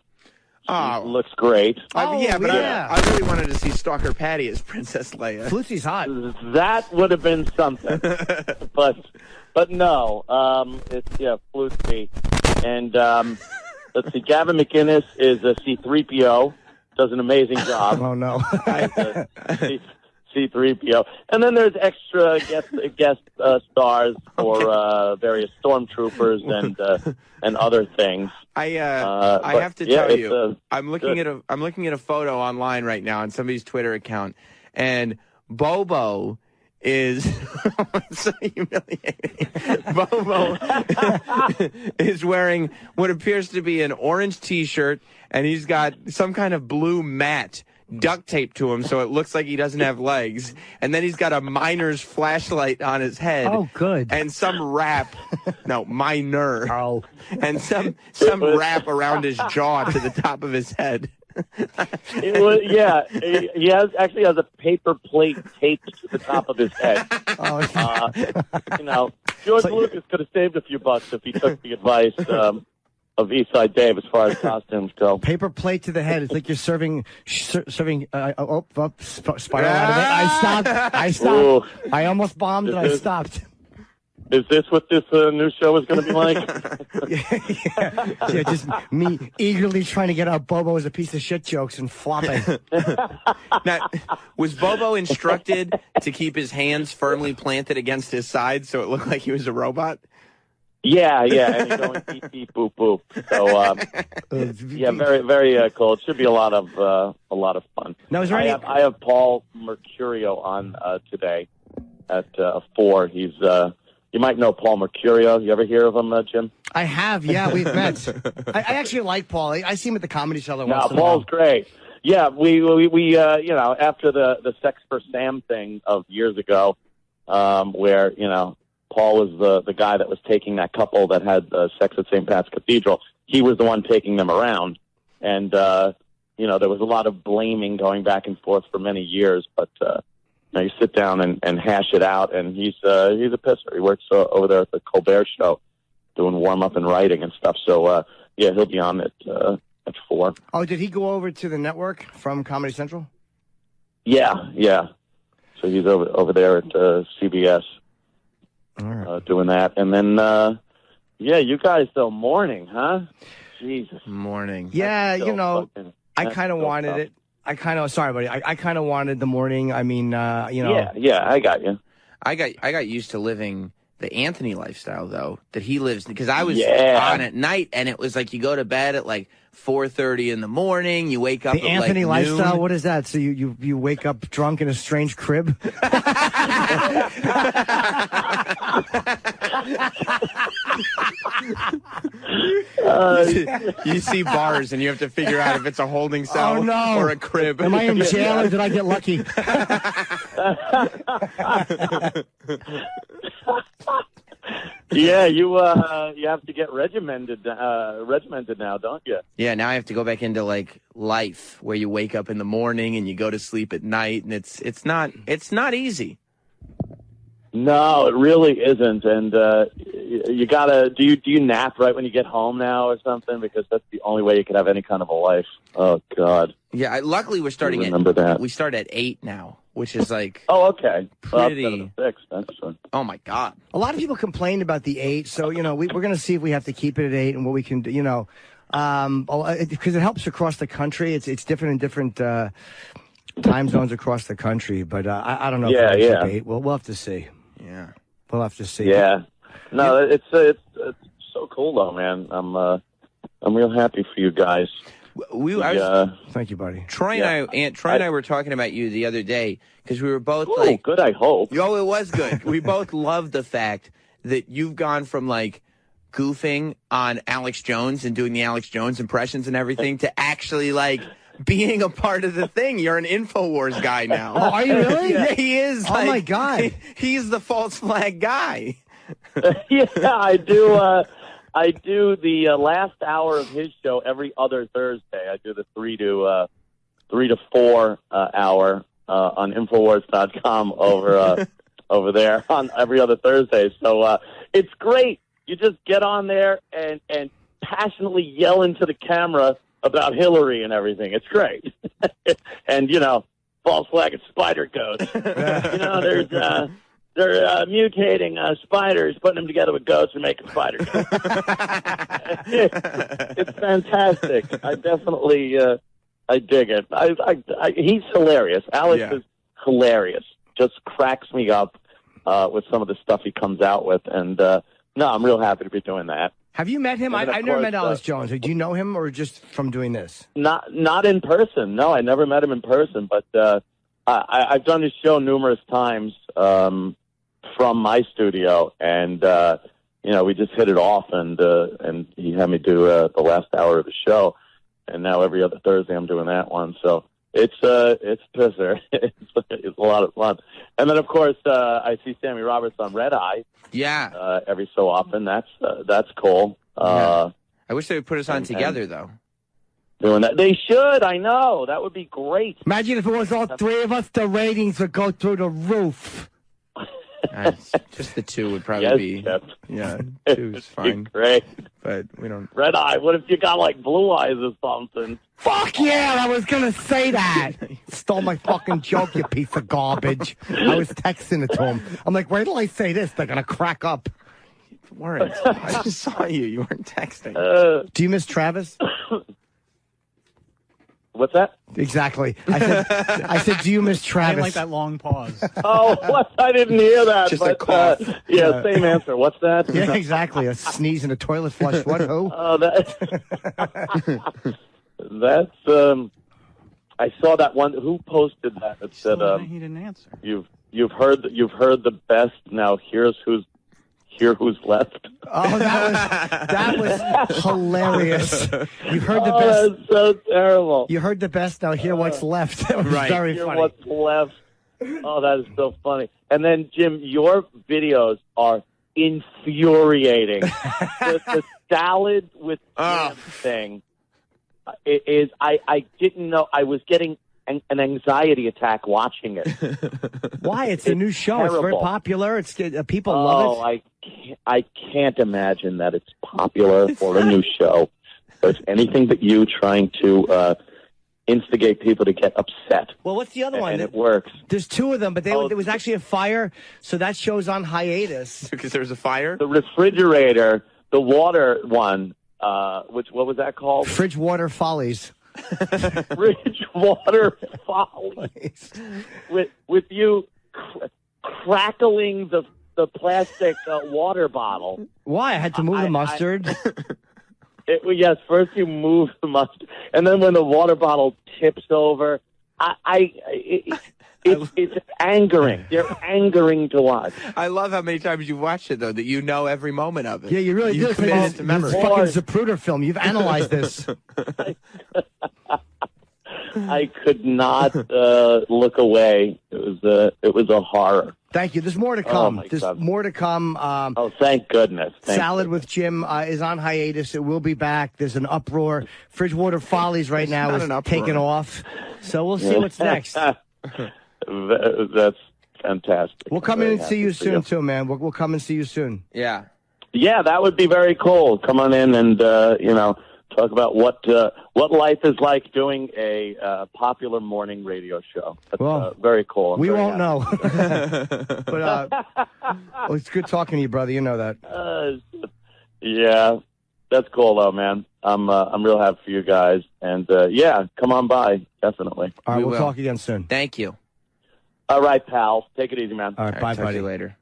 She looks great. I really wanted to see Stalker Patty as Princess Leia. Flutzy's hot. That would have been something, but no, it's Flutzy, and let's see, Gavin McInnes is a C-3PO, does an amazing job. Oh no. C-3PO, and then there's extra guest stars for various stormtroopers and other things. I have to tell you, I'm looking at a photo online right now on somebody's Twitter account, and Bobo is so humiliating. Bobo is wearing what appears to be an orange T-shirt, and he's got some kind of blue mat duct taped to him so it looks like he doesn't have legs, and then he's got a miner's flashlight on his head. Oh, good. And some wrap, minor. Oh, and some wrap around his jaw to the top of his head. He actually has a paper plate taped to the top of his head. George Lucas could have saved a few bucks if he took the advice of Eastside Dave as far as costumes go. Paper plate to the head. It's like you're serving spiral out of it. I stopped. Ooh. I almost bombed and I stopped. Is this what this new show is going to be like? yeah, just me eagerly trying to get out Bobo as a piece of shit jokes and flopping. Now, was Bobo instructed to keep his hands firmly planted against his side so it looked like he was a robot? Yeah, and he's going beep beep boop boop. So very very cool. It should be a lot of fun. Now, is there I have Paul Mercurio on today at 4. He's you might know Paul Mercurio. You ever hear of him, Jim? I have. Yeah, we've met. I actually like Paul. I see him at the Comedy Cellar once in a while. Paul's great. Yeah, we after the Sex for Sam thing of years ago, where Paul was the guy that was taking that couple that had sex at St. Pat's Cathedral. He was the one taking them around. And, there was a lot of blaming going back and forth for many years. But you sit down and hash it out, and he's a pisser. He works over there at the Colbert Show doing warm-up and writing and stuff. So, he'll be on at 4. Oh, did he go over to the network from Comedy Central? Yeah. So he's over there at CBS. All right. Doing that. And then, you guys, though, morning, huh? Jesus. Morning. Yeah, I kind of wanted it. Sorry, buddy. I kind of wanted the morning. I mean, Yeah, I got you. I got used to living the Anthony lifestyle, though, that he lives, because I was on at night, and it was like you go to bed at like 4:30 in the morning, you wake up the at Anthony like lifestyle, noon. what is that? So you wake up drunk in a strange crib? You see bars, and you have to figure out if it's a holding cell or a crib. Am I in jail or did I get lucky? Yeah, you have to get regimented now, don't you? Yeah, now I have to go back into like life, where you wake up in the morning and you go to sleep at night, and it's not easy. No, it really isn't. And you gotta do you nap right when you get home now or something, because that's the only way you can have any kind of a life. Oh God. Yeah, luckily we're starting we start at 8 now, which is like okay. Pretty. Well, 6. That's fun. Oh my God. A lot of people complained about the 8, so we're going to see if we have to keep it at 8 and what we can do. Because it helps across the country. It's different in different time zones across the country. But I don't know. Yeah, if we'll yeah. keep 8. We'll have to see. Yeah, we'll have to see. Yeah. No, it's so cool though, man. I'm real happy for you guys. Thank you, buddy. Troy and I were talking about you the other day, because we were both good. I hope. Oh, it was good. We both loved the fact that you've gone from like goofing on Alex Jones and doing the Alex Jones impressions and everything to actually like being a part of the thing. You're an InfoWars guy now. Oh, are you really? Yeah, he is. Oh, my God. He's the false flag guy. Yeah, I do. I do the last hour of his show every other Thursday. I do the 3 to 4 hour on Infowars.com over there on every other Thursday. So it's great. You just get on there and passionately yell into the camera about Hillary and everything. It's great. And, false flag and spider ghosts. They're mutating spiders, putting them together with goats and making spider ghosts. It's fantastic. I definitely I dig it. He's hilarious. Alex is hilarious. Just cracks me up with some of the stuff he comes out with. And, no, I'm real happy to be doing that. Have you met him? I've never met Alex Jones. Do you know him or just from doing this? Not in person. No, I never met him in person. But I've done his show numerous times from my studio. And, we just hit it off. And he had me do the last hour of the show. And now every other Thursday I'm doing that one. So it's pisser. It's a lot of fun. And then, of course, I see Sammy Roberts on Red Eye. Yeah. Every so often. That's cool. I wish they would put us on together, though. Doing that. They should. I know. That would be great. Imagine if it was all three of us, the ratings would go through the roof. Just the two would probably be. Yeah, two is fine. Great. But we don't. Red Eye. What if you got like blue eyes or something? Fuck yeah! I was gonna say that. Stole my fucking joke, you piece of garbage. I was texting it to him. I'm like, wait till I say this. They're gonna crack up. You weren't. I just saw you. You weren't texting. Do you miss Travis? What's that? Exactly. I said, do you miss Travis? I didn't like that long pause. Oh, what? I didn't hear that. Just a cough. Same answer. What's that? Yeah, exactly. A sneeze and a toilet flush. What? Who? Oh, that's. I saw that one. Who posted that? It said, he didn't answer. You've heard the best. Now here's who's left. Oh, that was hilarious. You heard the best. That's so terrible. You heard the best. Now hear what's left. That was very hear funny. What's left. Oh, that is so funny. And then Jim, your videos are infuriating. the salad with jam thing is. I didn't know. I was getting an anxiety attack watching it. Why? It's a new show. Terrible. It's very popular. It's people love it. I can't imagine that it's popular for a new show. It's anything but you trying to instigate people to get upset. Well, what's the other one? And it works. There's two of them, but there was actually a fire, so that show's on hiatus. Because there was a fire? The refrigerator, the water one, what was that called? Fridge Water Follies. Bridgewater Follies with you crackling the plastic water bottle. Why? I had to move the mustard. Yes, first you move the mustard, and then when the water bottle tips over, it's angering. They're angering to watch. I love how many times you've watched it, though, that you know every moment of it. Yeah, you really do. You've committed it to memory. It's a fucking Zapruder film. You've analyzed this. I could not look away. It was a horror. Thank you. There's more to come. There's more to come. Thank goodness. Salad with Jim is on hiatus. It will be back. There's an uproar. Fridgewater Follies right now is taking off. So we'll see what's next. That's fantastic. We'll come in and see you soon, too, man. We'll come and see you soon. Yeah. Yeah, that would be very cool. Come on in and, talk about what life is like doing a popular morning radio show. That's very cool. We won't know. But it's good talking to you, brother. You know that. Yeah, that's cool, though, man. I'm real happy for you guys. And, come on by, definitely. All right, we'll talk again soon. Thank you. All right, pal. Take it easy, man. All right, bye, buddy. Talk to you later.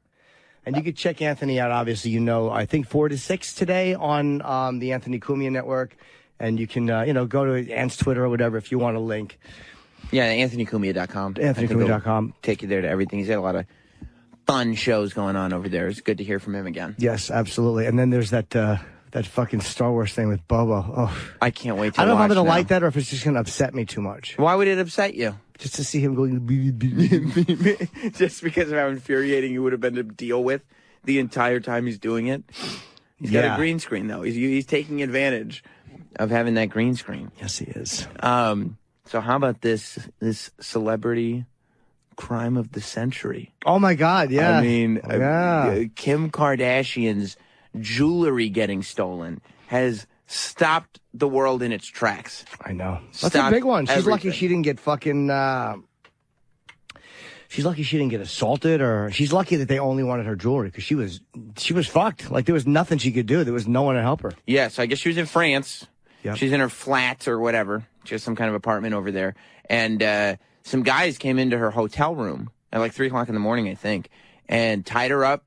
And you can check Anthony out, obviously, I think 4 to 6 today on the Anthony Cumia Network. And you can, go to Ant's Twitter or whatever if you want a link. Yeah, AnthonyCumia.com. AnthonyCumia.com. Take you there to everything. He's got a lot of fun shows going on over there. It's good to hear from him again. Yes, absolutely. And then there's that That fucking Star Wars thing with Bobo. Oh, I can't wait to I don't know if I'm watch going to now. like that or if it's just going to upset me too much. Why would it upset you? Just to see him going... Just because of how infuriating he would have been to deal with the entire time he's doing it. He's got a green screen, though. He's taking advantage of having that green screen. Yes, he is. So how about this celebrity crime of the century? Oh, my God, yeah. I mean, Kim Kardashian's jewelry getting stolen has stopped the world in its tracks. I know. That's a big one. She's lucky she didn't get fucking... She's lucky she didn't get assaulted, or she's lucky that they only wanted her jewelry because she was fucked. Like, there was nothing she could do. There was no one to help her. Yeah, so I guess she was in France. Yep. She's in her flat or whatever. She has some kind of apartment over there. And some guys came into her hotel room at like 3 o'clock in the morning, I think, and tied her up,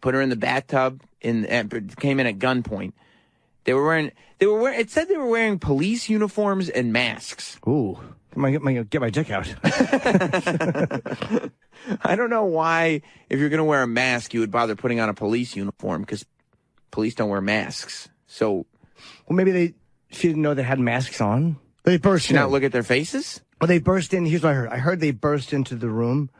put her in the bathtub, and came in at gunpoint. It said they were wearing police uniforms and masks. Ooh. Get my dick out. I don't know why, if you're going to wear a mask, you would bother putting on a police uniform, because police don't wear masks. So, well, maybe she didn't know they had masks on. They burst in. Not look at their faces? Well, they burst in. Here's what I heard. I heard they burst into the room.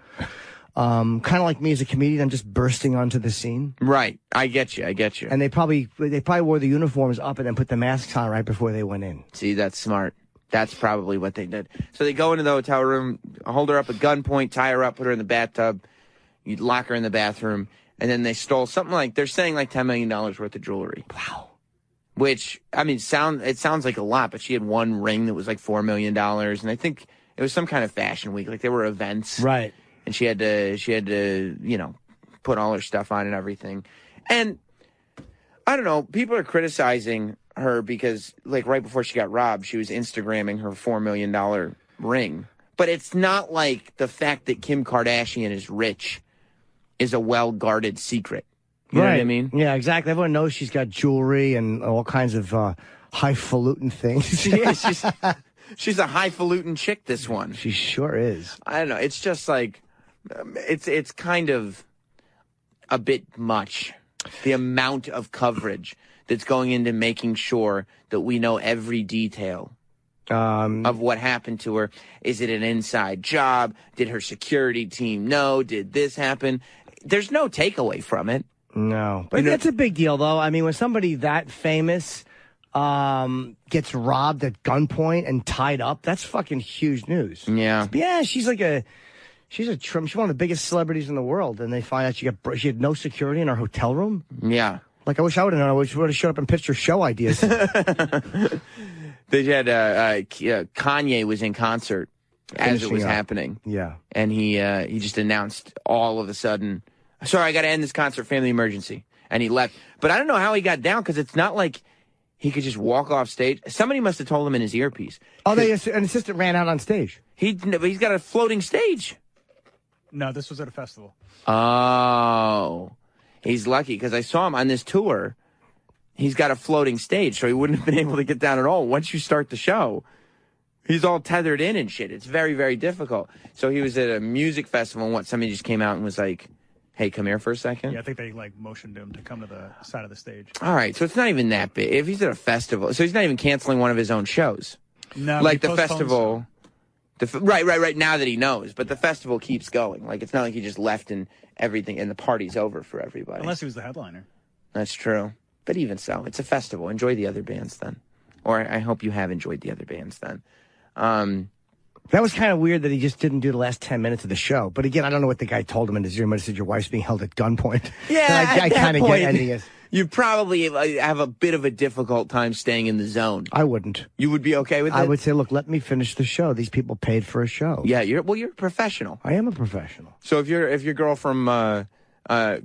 Kind of like me as a comedian, I'm just bursting onto the scene. Right. I get you. And they probably wore the uniforms up and then put the masks on right before they went in. See, that's smart. That's probably what they did. So they go into the hotel room, hold her up at gunpoint, tie her up, put her in the bathtub, you lock her in the bathroom, and then they stole something like, they're saying like $10 million worth of jewelry. Wow. Which, I mean, it sounds like a lot, but she had one ring that was like $4 million, and I think it was some kind of fashion week. Like, there were events. Right. And she had to, you know, put all her stuff on and everything. And I don't know, people are criticizing her because, like, right before she got robbed, she was Instagramming her $4 million ring. But it's not like the fact that Kim Kardashian is rich is a well-guarded secret. You know what I mean? Yeah, exactly. Everyone knows she's got jewelry and all kinds of highfalutin things. Yeah, she's a highfalutin chick, this one. She sure is. I don't know. It's just like, it's kind of a bit much. The amount of coverage that's going into making sure that we know every detail of what happened to her. Is it an inside job? Did her security team know? Did this happen? There's no takeaway from it. No. But that's a big deal, though. I mean, when somebody that famous gets robbed at gunpoint and tied up, that's fucking huge news. Yeah. Yeah, she's one of the biggest celebrities in the world, and they find out she had no security in her hotel room. Yeah. Like, I wish I would have known. I wish I would have showed up and pitched her show ideas. They had Kanye was in concert as it was happening. Yeah. And he just announced all of a sudden, sorry, I got to end this concert, family emergency. And he left. But I don't know how he got down, because it's not like he could just walk off stage. Somebody must have told him in his earpiece. Oh, an assistant ran out on stage. He's got a floating stage. No, this was at a festival. Oh. He's lucky, because I saw him on this tour. He's got a floating stage, so he wouldn't have been able to get down at all. Once you start the show, he's all tethered in and shit. It's very, very difficult. So he was at a music festival, and somebody just came out and was like, hey, come here for a second. Yeah, I think they motioned him to come to the side of the stage. All right, so it's not even that big. If he's at a festival, so he's not even canceling one of his own shows. No, like the festival. Right. Now that he knows, but the festival keeps going. Like, it's not like he just left and everything, and the party's over for everybody. Unless he was the headliner. That's true. But even so, it's a festival. Enjoy the other bands then. Or I hope you have enjoyed the other bands then. That was kind of weird that he just didn't do the last 10 minutes of the show. But again, I don't know what the guy told him in his ear. He might have said, your wife's being held at gunpoint. Yeah, I kind of get ending it. You probably have a bit of a difficult time staying in the zone. I wouldn't. You would be okay with it? I would say, look, let me finish the show. These people paid for a show. Yeah, you're a professional. I am a professional. So if your girl from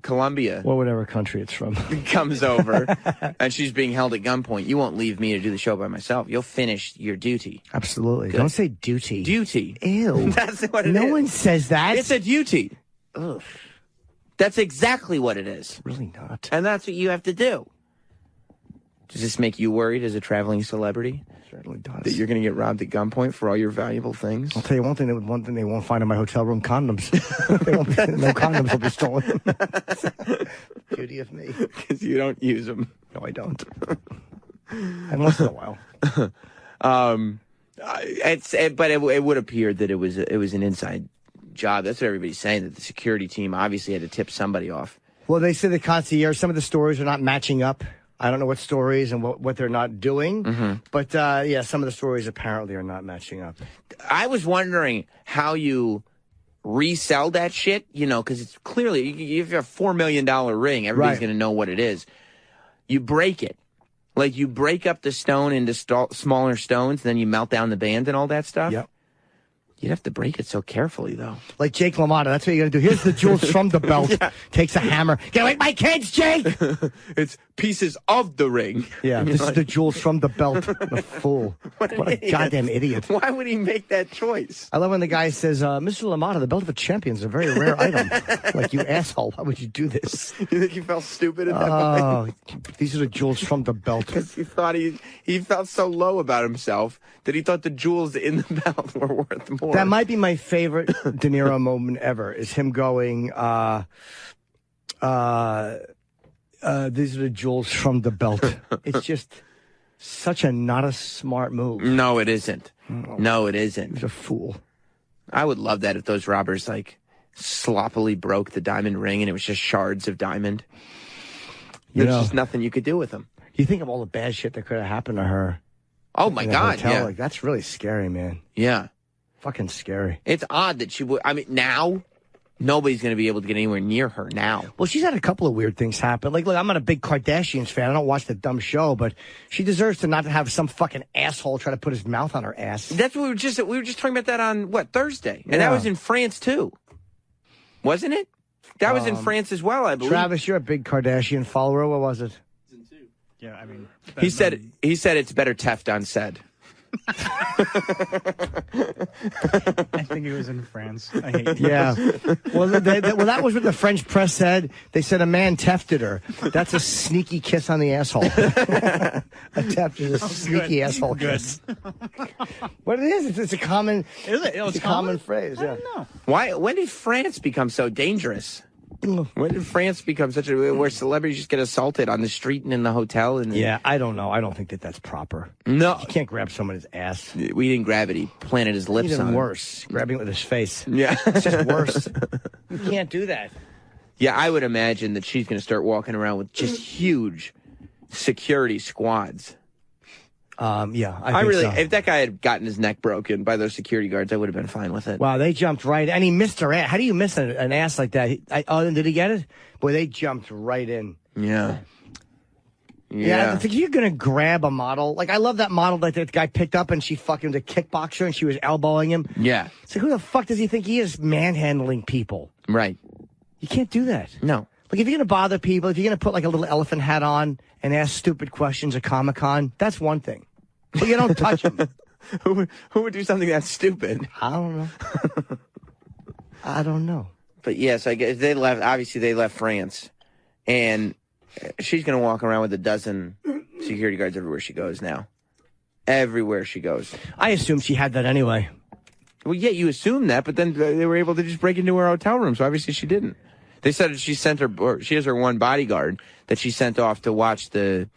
Colombia, or whatever country it's from, comes over and she's being held at gunpoint, you won't leave me to do the show by myself. You'll finish your duty. Absolutely. Good. Don't say duty. Duty. Ew. That's what it is. No one says that. It's a duty. Ugh. That's exactly what it is. Really not. And that's what you have to do. Does this make you worried as a traveling celebrity? It certainly does. That you're going to get robbed at gunpoint for all your valuable things? I'll tell you one thing they won't find in my hotel room: condoms. No condoms will be stolen. Beauty of me. Because you don't use them. No, I don't. And once in a while. But it would appear that it was an inside job. That's what everybody's saying, that the security team obviously had to tip somebody off. Well, they say the concierge, some of the stories are not matching up. I don't know what stories and what they're not doing. Mm-hmm. But, some of the stories apparently are not matching up. I was wondering how you resell that shit, because it's clearly, if you have a $4 million ring, everybody's going to know what it is. You break it. Like, you break up the stone into smaller stones, then you melt down the band and all that stuff. Yep. You'd have to break it so carefully, though. Like Jake LaMotta, that's what you got to do. Here's the jewels from the belt. Yeah. Takes a hammer. Get away, my kids, Jake! It's pieces of the ring. Yeah, this is the jewels from the belt. The fool. What a goddamn idiot. Why would he make that choice? I love when the guy says, Mr. LaMotta, the belt of a champion is a very rare item. Like, you asshole, why would you do this? You think he felt stupid at that point? These are the jewels from the belt. Because he thought he felt so low about himself that he thought the jewels in the belt were worth more. That might be my favorite De Niro moment ever, is him going, these are the jewels from the belt. It's just such not a smart move. No, it isn't. No, it isn't. He's a fool. I would love that if those robbers, sloppily broke the diamond ring and it was just shards of diamond. There's just nothing you could do with them. You think of all the bad shit that could have happened to her. Oh, my God, yeah. That's really scary, man. Yeah. Fucking scary. It's odd that she would. I mean, now nobody's going to be able to get anywhere near her now. Well, she's had a couple of weird things happen. Like, look, I'm not a big Kardashians fan. I don't watch the dumb show, but she deserves to not have some fucking asshole try to put his mouth on her ass. That's what we were just talking about that on Thursday, and that was in France too, wasn't it? That was in France as well, I believe. Travis, you're a big Kardashian follower. What was it? Yeah, I mean, he said it's better Teft unsaid. I think it was in France. I hate you. Yeah. Well, that was what the French press said. They said a man tefted her. That's a sneaky kiss on the asshole. A teft is a sneaky asshole kiss. What it is? It's a common. Is it? It's a common phrase. Yeah. I don't know. Why? When did France become so dangerous? When did France become where celebrities just get assaulted on the street and in the hotel? Yeah, I don't know. I don't think that's proper. No. You can't grab someone's ass. We didn't grab it. He planted his lips on it. Even worse. Grabbing it with his face. Yeah. It's just worse. You can't do that. Yeah, I would imagine that she's going to start walking around with just huge security squads. Yeah, I really, so. If that guy had gotten his neck broken by those security guards, I would have been fine with it. Wow, they jumped right, and he missed her ass. How do you miss an ass like that? Did he get it? Boy, they jumped right in. Yeah. Yeah, I think you're gonna grab a model. Like, I love that model that the guy picked up, and she fucking was a kickboxer, and she was elbowing him. Yeah. So who the fuck does he think he is, manhandling people? Right. You can't do that. No. Like, if you're gonna bother people, if you're gonna put like a little elephant hat on and ask stupid questions at Comic-Con, that's one thing. But you don't touch them. Who would do something that stupid? I don't know. I don't know. But yes, I guess they left. Obviously, they left France, and she's going to walk around with a dozen security guards everywhere she goes now. Everywhere she goes. I assumed she had that anyway. Well, yeah, you assume that, but then they were able to just break into her hotel room, so obviously she didn't. They said she has her one bodyguard that she sent off to watch the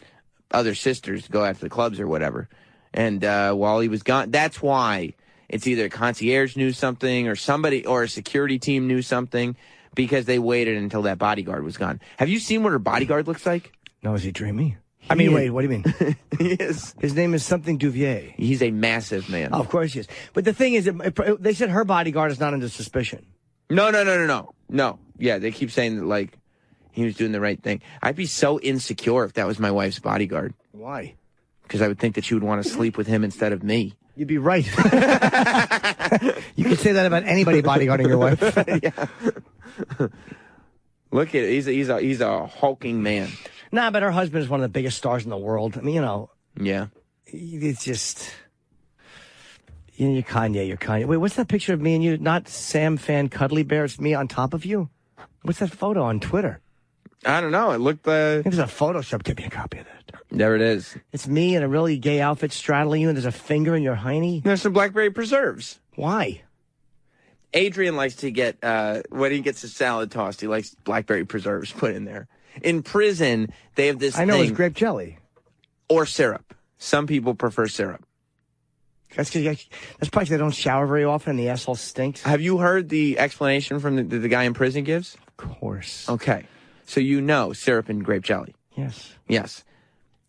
other sisters go after the clubs or whatever. And while he was gone, that's why it's either a concierge knew something or somebody or a security team knew something, because they waited until that bodyguard was gone. Have you seen what her bodyguard looks like? No, is he dreamy? Wait, what do you mean? He is. His name is something Duvier. He's a massive man. Oh, of course he is. But the thing is, they said her bodyguard is not under suspicion. No. Yeah, they keep saying that, like, he was doing the right thing. I'd be so insecure if that was my wife's bodyguard. Why? Because I would think that she would want to sleep with him instead of me. You'd be right. You could say that about anybody bodyguarding your wife. Yeah. Look at it. He's a hulking man. Nah, but her husband is one of the biggest stars in the world. I mean, Yeah. It's just... You're Kanye. Wait, what's that picture of me and you? Not Sam Fan Cuddly Bear. It's me on top of you? What's that photo on Twitter? I don't know. It looked... It was a Photoshop. Give me a copy of that. There it is. It's me in a really gay outfit straddling you, and there's a finger in your hiney. There's some blackberry preserves. Why? Adrian likes to get, when he gets a salad tossed, he likes blackberry preserves put in there. In prison, they have this I know thing. it's grape jelly. Or syrup. Some people prefer syrup. That's probably because they don't shower very often and the asshole stinks. Have you heard the explanation from the guy in prison gives? Of course. Okay. So you know syrup and grape jelly. Yes. Yes.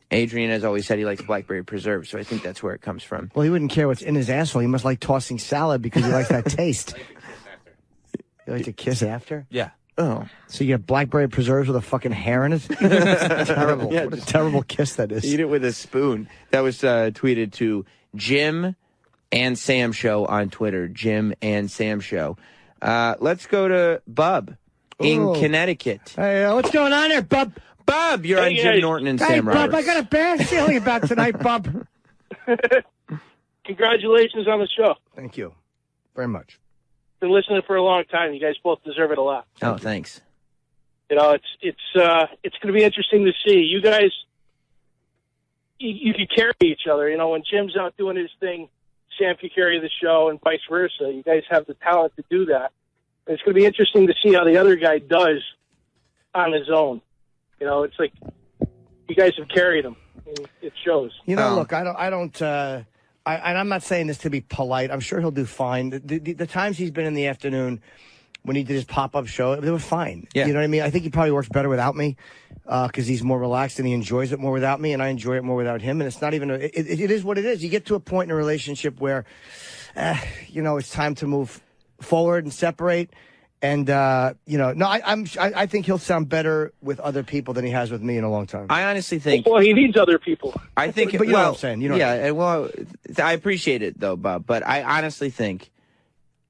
Adrian has always said he likes blackberry preserves, so I think that's where it comes from. Well, he wouldn't care what's in his asshole. He must like tossing salad because he likes that taste. You like to kiss after? Yeah. Oh. So you get blackberry preserves with a fucking hair in it? Terrible. Yeah, what a terrible kiss that is. Eat it with a spoon. That was tweeted to Jim and Sam Show on Twitter. Jim and Sam Show. Let's go to Bub in Connecticut. Hey, what's going on there, Bub? Bub, you're on Jim Norton and Sam Roberts. Bub, I got a bad feeling about tonight, Bub. Congratulations on the show. Thank you very much. Been listening for a long time. You guys both deserve it a lot. Oh, thanks. You know, it's going to be interesting to see. You guys, you can carry each other. You know, when Jim's out doing his thing, Sam can carry the show and vice versa. You guys have the talent to do that. And it's going to be interesting to see how the other guy does on his own. You know, it's like you guys have carried him. It shows. You know, look, and I'm not saying this to be polite. I'm sure he'll do fine. The times he's been in the afternoon when he did his pop-up show, they were fine. Yeah. You know what I mean? I think he probably works better without me because he's more relaxed and he enjoys it more without me, and I enjoy it more without him. And it's not even it is what it is. You get to a point in a relationship where, you know, it's time to move forward and separate. And you know, no, I think he'll sound better with other people than he has with me in a long time. I honestly think. Well, he needs other people. I think. But you know what I'm saying. You know. Yeah. Well, I appreciate it though, Bob. But I honestly think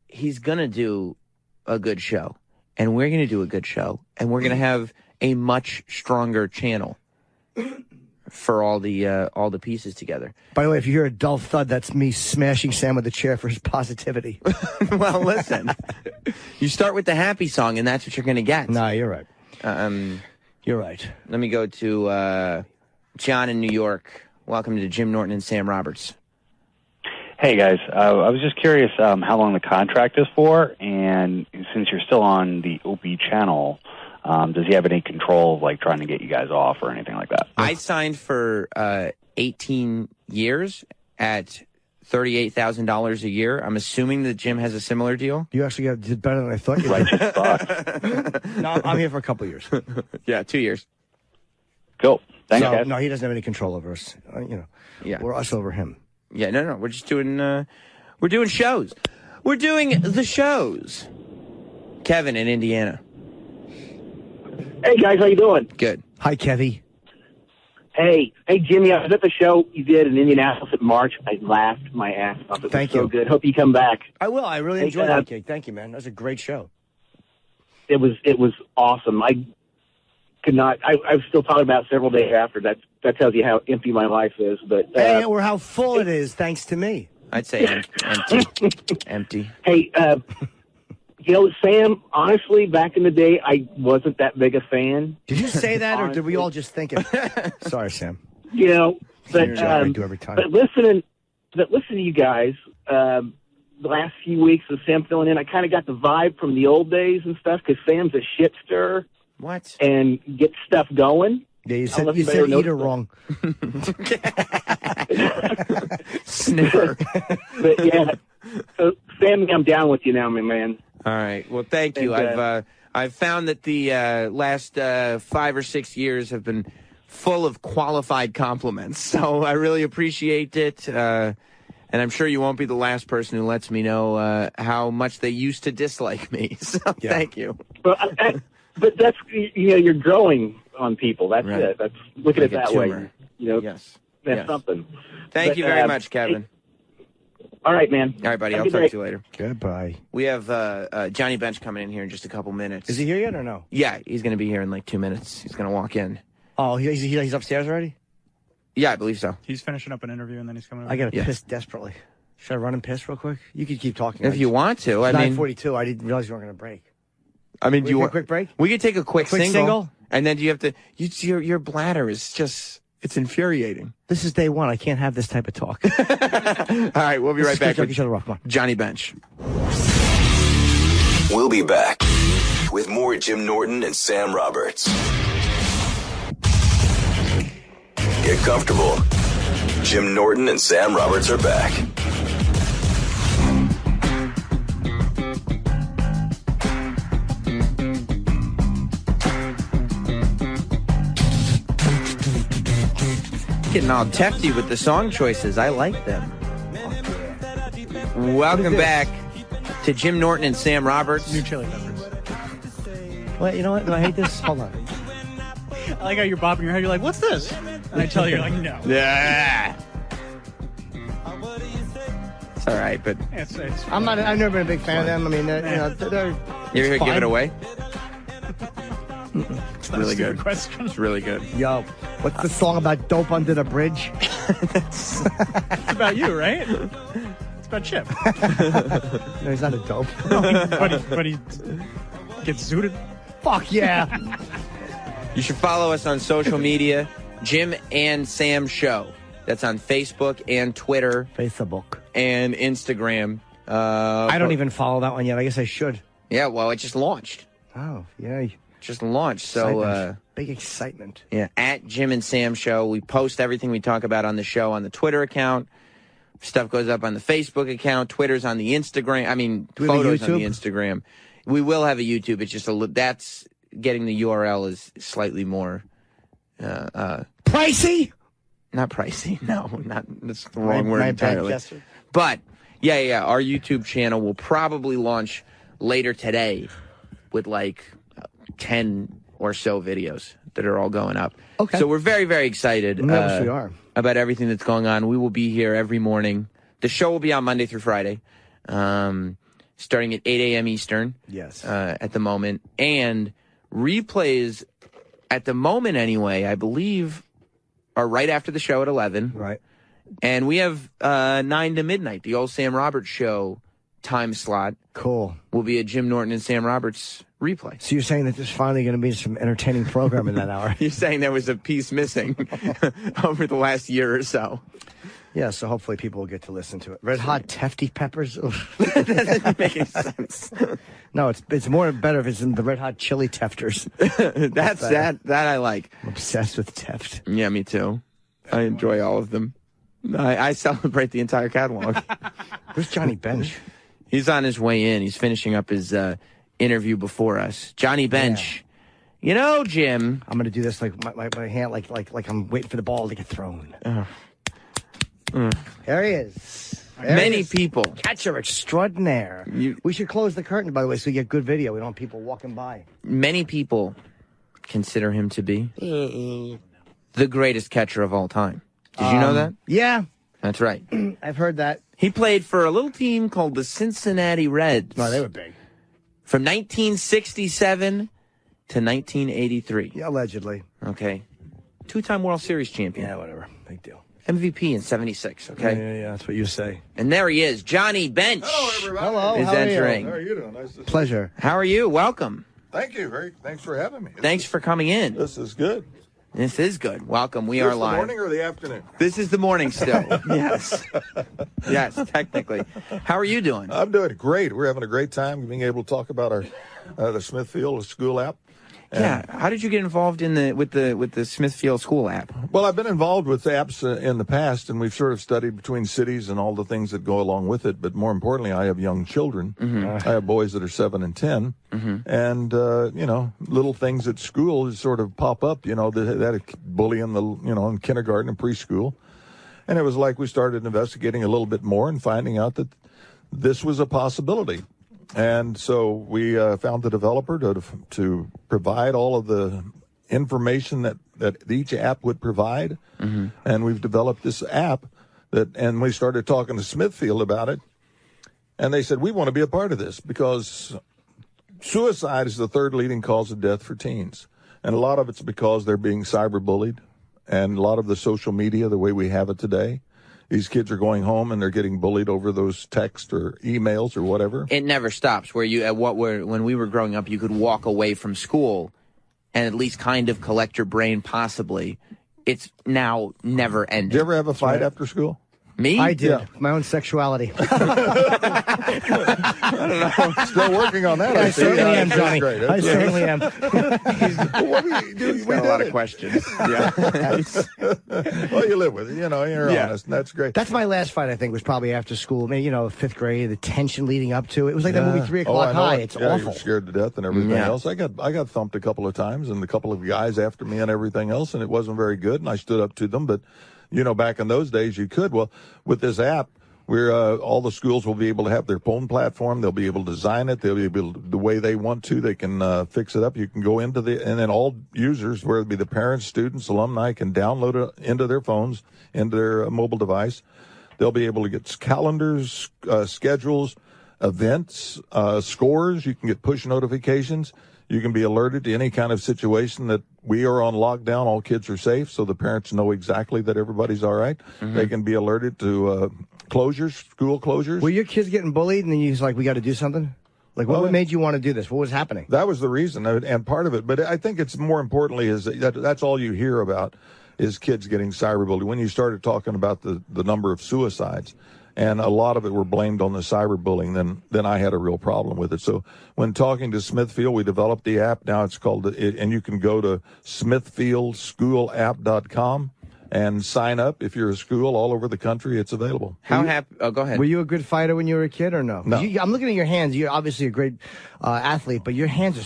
he's gonna do a good show, and we're gonna do a good show, and we're gonna have a much stronger channel for all the pieces together. By the way, if you hear a dull thud, that's me smashing Sam with the chair for his positivity. Well, listen, you start with the happy song, and that's what you're going to get. No, you're right. You're right. Let me go to John in New York. Welcome to Jim Norton and Sam Roberts. Hey, guys. I was just curious how long the contract is for, and since you're still on the Opie channel, does he have any control of, like, trying to get you guys off or anything like that? I signed for 18 years at $38,000 a year. I'm assuming that Jim has a similar deal. You actually did better than I thought you did. No, I'm here for a couple of years. Yeah, 2 years. Cool. Thanks, so, guys. No, he doesn't have any control over us. You know, yeah, we're us over him. Yeah, no. We're just doing. We're doing shows. We're doing the shows. Kevin in Indiana. Hey, guys, how you doing? Good. Hi, Kevy. Hey, Jimmy, I was at the show you did in Indianapolis in March. I laughed my ass off. It was so good. Hope you come back. I will. I really enjoyed that gig. Thank you, man. That was a great show. It was awesome. I could not. I was still talking about it several days after. That tells you how empty my life is. But hey, or how full it is, thanks to me. I'd say empty. Empty. Hey, you know, Sam, honestly, back in the day, I wasn't that big a fan. Did you say that, or did we all just think it? Sorry, Sam. You know, but I do every time. But listening to you guys, the last few weeks of Sam filling in, I kind of got the vibe from the old days and stuff because Sam's a shit stirrer. What? And gets stuff going. Yeah, you said eater wrong. Sniffer. But yeah, so Sam, I'm down with you now, my man. All right. Well, thank you. I've found that the last 5 or 6 years have been full of qualified compliments. So I really appreciate it. And I'm sure you won't be the last person who lets me know how much they used to dislike me. So thank you. But that's, you know, you're growing on people. That's right. it. That's look at it that way. Tumor. You know, yes. That's something. Thank you very much, Kevin. All right, man. All right, buddy. Have I'll a good talk day. to you later. Goodbye. We have Johnny Bench coming in here in just a couple minutes. Is he here yet or no? Yeah, he's going to be here in like 2 minutes. He's going to walk in. Oh, he's upstairs already? Yeah, I believe so. He's finishing up an interview and then he's coming over. I got to piss desperately. Should I run and piss real quick? You could keep talking. If you want to. I mean, 9:42. I didn't realize you weren't going to break. I mean, do you want a quick break? We could take a quick single. And then do you have to? Your bladder is just. It's infuriating. This is day one. I can't have this type of talk. All right, we'll be right back with each other off. Johnny Bench. We'll be back with more Jim Norton and Sam Roberts. Get comfortable. Jim Norton and Sam Roberts are back. Getting all tefty with the song choices. I like them. Welcome back to Jim Norton and Sam Roberts. New Chili Peppers. Well, you know what? Do I hate this? Hold on. I like how you're bobbing your head. You're like, what's this? And I tell you, you're like, no. Yeah. It's all right, but I've never been a big fan of them. I mean, they're you ever fine. give it away? It's That's really a stupid good. question. It's really good. Yo, what's the song about dope under the bridge? It's about you, right? It's about Chip. No, he's not a dope. but he gets zooted. Fuck yeah. You should follow us on social media, Jim and Sam Show. That's on Facebook and Twitter. Facebook. And Instagram. I don't even follow that one yet. I guess I should. Yeah, well, it just launched. Oh, yeah. Just launched. So, big excitement. Yeah, at Jim and Sam Show. We post everything we talk about on the show on the Twitter account. Stuff goes up on the Facebook account. Twitter's on the Instagram. I mean, photos on the Instagram. We will have a YouTube. It's just that's getting the URL is slightly more pricey. Not pricey. No, that's the wrong word my entirely. bad gesture. But yeah. Our YouTube channel will probably launch later today with like 10 or so videos that are all going up. Okay. So we're very, very excited. Yes, we are. About everything that's going on. We will be here every morning. The show will be on Monday through Friday, starting at 8 a.m. Eastern. Yes. At the moment. And replays, at the moment anyway, I believe, are right after the show at 11. Right. And we have 9 to midnight, the old Sam Roberts show time slot. Cool. Will be a Jim Norton and Sam Roberts replay. So you're saying that there's finally going to be some entertaining program in that hour? You're saying there was a piece missing over the last year or so. Yeah, so hopefully people will get to listen to it. Red Hot Tefty Peppers? That doesn't make any sense. No, it's more better if it's in the Red Hot Chili Tefters. That I like. I'm obsessed with Teft. Yeah, me too. I enjoy all of them. I celebrate the entire catalog. Where's Johnny Bench? He's on his way in. He's finishing up his interview before us. Johnny Bench. Yeah. You know, Jim. I'm going to do this like my hand, like I'm waiting for the ball to get thrown. There he is. Many people. Catcher extraordinaire. We should close the curtain, by the way, so we get good video. We don't have people walking by. Many people consider him to be the greatest catcher of all time. Did you know that? Yeah. That's right. I've heard that. He played for a little team called the Cincinnati Reds. No, they were big. From 1967 to 1983. Yeah, allegedly. Okay. 2-time World Series champion. Yeah, whatever. Big deal. MVP in 76, okay? Yeah, that's what you say. And there he is, Johnny Bench. Hello, everybody. Hello, is how are entering. How are you doing? Nice to see you. Pleasure. How are you? Welcome. Thank you. Thanks for having me. Thanks for coming in. This is good. This is good. Welcome. We Is are this live. the morning or the afternoon? This is the morning still. Yes. Yes, technically. How are you doing? I'm doing great. We're having a great time being able to talk about our the Smithfield School app. Yeah. How did you get involved in with the Smithfield School app? Well, I've been involved with apps in the past, and we've sort of studied between cities and all the things that go along with it. But more importantly, I have young children. Mm-hmm. I have boys that are 7 and 10, and little things at school sort of pop up. They had a bully in kindergarten and preschool, and it was like we started investigating a little bit more and finding out that this was a possibility. And so we found the developer to provide all of the information that each app would provide. Mm-hmm. And we've developed this app and we started talking to Smithfield about it. And they said, we want to be a part of this because suicide is the third leading cause of death for teens. And a lot of it's because they're being cyberbullied, and a lot of the social media, the way we have it today. These kids are going home and they're getting bullied over those texts or emails or whatever. It never stops. When we were growing up, you could walk away from school and at least kind of collect your brain, possibly. It's now never ending. Did you ever have a fight after school? Me? I did. Yeah. My own sexuality. I don't know. Still working on that. I certainly am, Johnny. Great. I certainly am. We got a lot of questions. Yeah. Well, you live with it. You know, you're honest, and that's great. That's my last fight, I think, was probably after school. Maybe, 5th grade, the tension leading up to it. It was like that movie 3 O'Clock High. It's awful. You were scared to death and everything else. I got thumped a couple of times, and a couple of guys after me and everything else, and it wasn't very good, and I stood up to them. But, back in those days, you could. Well, with this app, where all the schools will be able to have their own platform. They'll be able to design it. They'll be able to, the way they want to. They can fix it up. You can go into and then all users, whether it be the parents, students, alumni, can download it into their phones, into their mobile device. They'll be able to get calendars, schedules, events, scores. You can get push notifications. You can be alerted to any kind of situation that we are on lockdown. All kids are safe, so the parents know exactly that everybody's all right. Mm-hmm. They can be alerted to closures, school closures. Were your kids getting bullied, and then you was like, we got to do something? Like, what made you want to do this? What was happening? That was the reason, and part of it. But I think it's more importantly is that's all you hear about is kids getting cyberbullied. When you started talking about the number of suicides, and a lot of it were blamed on the cyberbullying, then I had a real problem with it. So when talking to Smithfield, we developed the app. Now it's called, and you can go to smithfieldschoolapp.com and sign up. If you're a school all over the country, it's available. How happy? Oh, go ahead. Were you a good fighter when you were a kid or no? No. I'm looking at your hands. You're obviously a great athlete, but your hands are...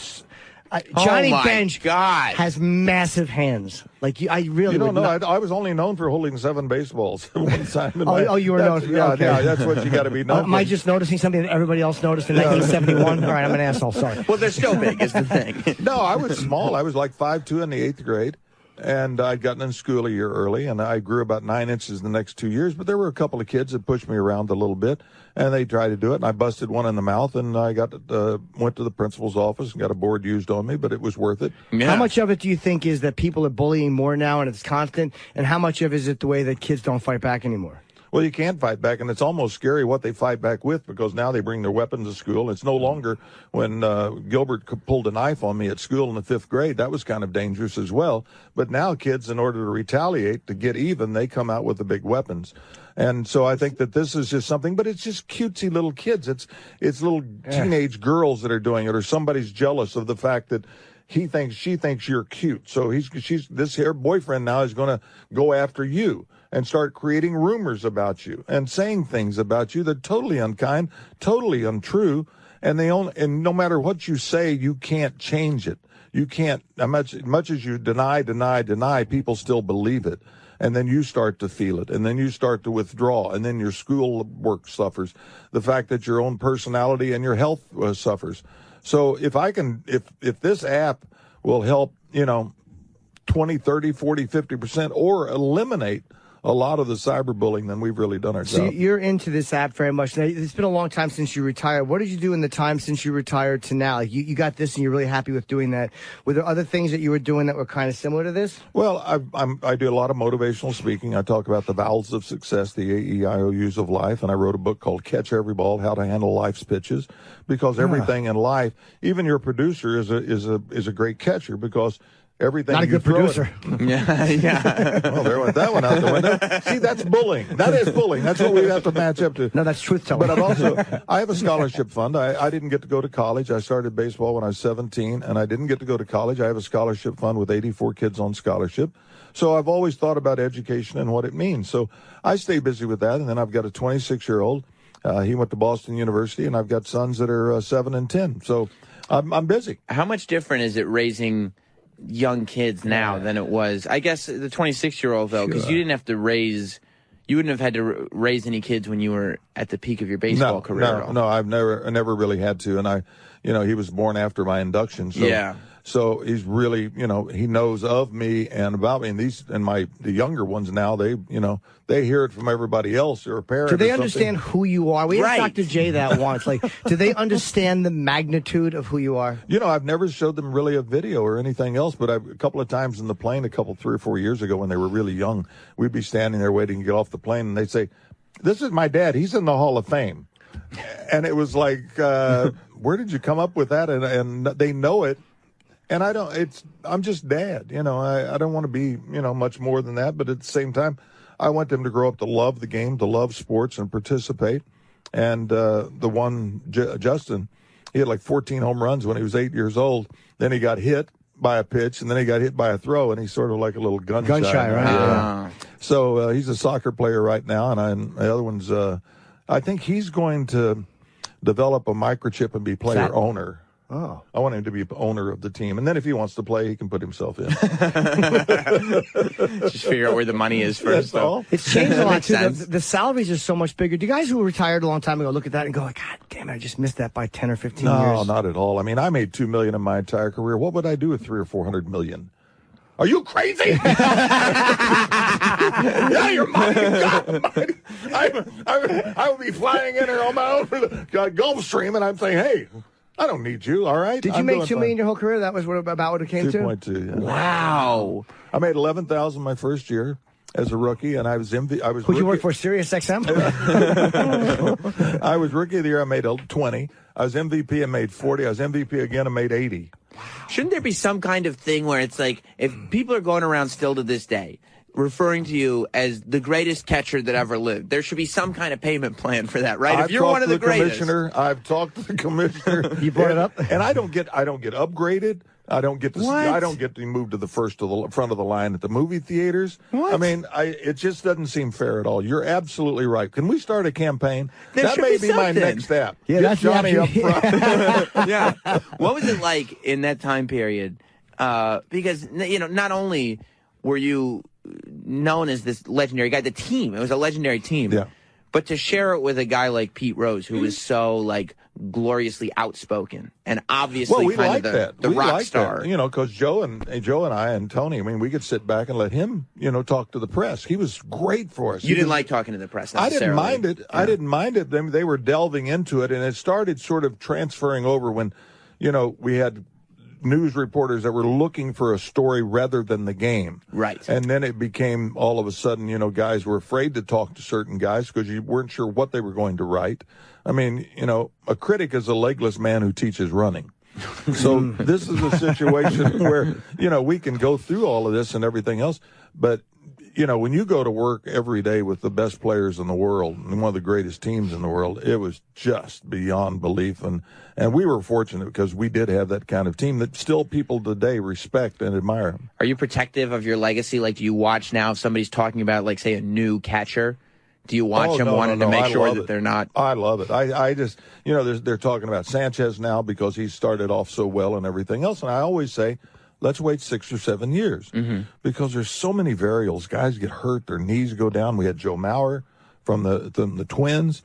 Johnny Bench has massive hands. Like I really. You don't know. I was only known for holding 7 baseballs at one time. You were known for yeah, that's what you got to be known for. Am I just noticing something that everybody else noticed in 1971? All right, I'm an asshole. Sorry. Well, they're still big, is the thing. No, I was small. I was like 5'2" in the 8th grade. And I'd gotten in school a year early, and I grew about 9 inches the next 2 years. But there were a couple of kids that pushed me around a little bit, and they tried to do it. And I busted one in the mouth, and I went to the principal's office and got a board used on me, but it was worth it. Yeah. How much of it do you think is that people are bullying more now and it's constant, and how much of it is it the way that kids don't fight back anymore? Well, you can't fight back, and it's almost scary what they fight back with because now they bring their weapons to school. It's no longer when Gilbert pulled a knife on me at school in the 5th grade. That was kind of dangerous as well. But now kids, in order to retaliate, to get even, they come out with the big weapons. And so I think that this is just something, but it's just cutesy little kids. It's little teenage girls that are doing it, or somebody's jealous of the fact that she thinks you're cute. So this here boyfriend now is going to go after you and start creating rumors about you and saying things about you that are totally unkind, totally untrue, and no matter what you say, you can't change it. You can't, much as you deny, people still believe it. And then you start to feel it, and then you start to withdraw, and then your school work suffers. The fact that your own personality and your health suffers. So if this app will help, 20, 30, 40, 50%, or eliminate a lot of the cyberbullying, then we've really done our job. So you're into this app very much. Now, it's been a long time since you retired. What did you do in the time since you retired to now? Like you got this and you're really happy with doing that. Were there other things that you were doing that were kind of similar to this? Well, I do a lot of motivational speaking. I talk about the vowels of success, the AEIOUs of life, and I wrote a book called Catch Every Ball, How to Handle Life's Pitches, because everything in life, even your producer is a great catcher because everything. Not a good producer. Yeah. Well, there went that one out the window. See, that's bullying. That is bullying. That's what we have to match up to. No, that's truth telling. But I have a scholarship fund. I didn't get to go to college. I started baseball when I was 17, and I didn't get to go to college. I have a scholarship fund with 84 kids on scholarship. So I've always thought about education and what it means. So I stay busy with that, and then I've got a 26-year-old. He went to Boston University, and I've got sons that are 7 and 10. So I'm busy. How much different is it raising young kids now than it was, I guess, the 26-year-old, though, because you didn't have to you wouldn't have had to raise any kids when you were at the peak of your baseball career. No, I've never really had to, and he was born after my induction, so yeah. So he's really, he knows of me and about me, and the younger ones now, they hear it from everybody else or a parent. Do they understand who you are? We asked Dr. J that once. Like, do they understand the magnitude of who you are? I've never showed them really a video or anything else, but a couple of times in the plane, 3 or 4 years ago when they were really young, we'd be standing there waiting to get off the plane, and they'd say, "This is my dad. He's in the Hall of Fame." And it was like, where did you come up with that? And they know it. And I'm just dad, I don't want to be, much more than that. But at the same time, I want them to grow up to love the game, to love sports, and participate. And the one, Justin, he had like 14 home runs when he was 8 years old. Then he got hit by a pitch, and then he got hit by a throw, and he's sort of like a little gun shy, right? Yeah. So he's a soccer player right now, and the other one's, I think he's going to develop a microchip and be player owner. Oh. I want him to be owner of the team. And then if he wants to play, he can put himself in. Just figure out where the money is first. That's all. It's changed a lot, too. The salaries are so much bigger. Do you guys who retired a long time ago look at that and go, God damn it, I just missed that by 10 or 15 years? No, not at all. I mean, I made $2 million in my entire career. What would I do with $300 or $400 million? Are you crazy? Yeah, your money. God, I would be flying in here on my own for the Gulfstream, and I'm saying, hey, I don't need you, all right? Did you make $2 million your whole career? That was about what it came to? 2.2, yeah. Wow. I made $11,000 my first year as a rookie, and I was MVP. Who'd you work for, Sirius XM? I was rookie of the year. I made 20. I was MVP and made 40. I was MVP again and made 80. Shouldn't there be some kind of thing where it's like, if people are going around still to this day referring to you as the greatest catcher that ever lived, there should be some kind of payment plan for that, right? If you're one of the greatest. I've talked to the commissioner. You brought it up? And I don't get upgraded. I don't get to move to the front of the line at the movie theaters. What? I mean, it just doesn't seem fair at all. You're absolutely right. Can we start a campaign? There that should may be be my something. next step. Yeah, Get Johnny up front. Yeah. What was it like in that time period? Because, not only were you known as this legendary guy, the team, it was a legendary team. Yeah. But to share it with a guy like Pete Rose, who was so, gloriously outspoken and obviously we kind like of that. the We rock like star. that, because Joe and I and Tony, I mean, we could sit back and let him, talk to the press. He was great for us. You didn't like talking to the press necessarily. I didn't mind it. Yeah. I didn't mind it. They were delving into it, and it started sort of transferring over when, we had news reporters that were looking for a story rather than the game. Right. And then it became all of a sudden, guys were afraid to talk to certain guys because you weren't sure what they were going to write. I mean, a critic is a legless man who teaches running. So this is a situation where, we can go through all of this and everything else. But, when you go to work every day with the best players in the world and one of the greatest teams in the world, it was just beyond belief. And we were fortunate because we did have that kind of team that still people today respect and admire. Are you protective of your legacy? Do you watch now if somebody's talking about, say, a new catcher? Do you watch them wanting to make sure that they're not? I love it. I just, they're talking about Sanchez now because he started off so well and everything else. And I always say, let's wait 6 or 7 years because there's so many variables. Guys get hurt, their knees go down. We had Joe Mauer from the Twins.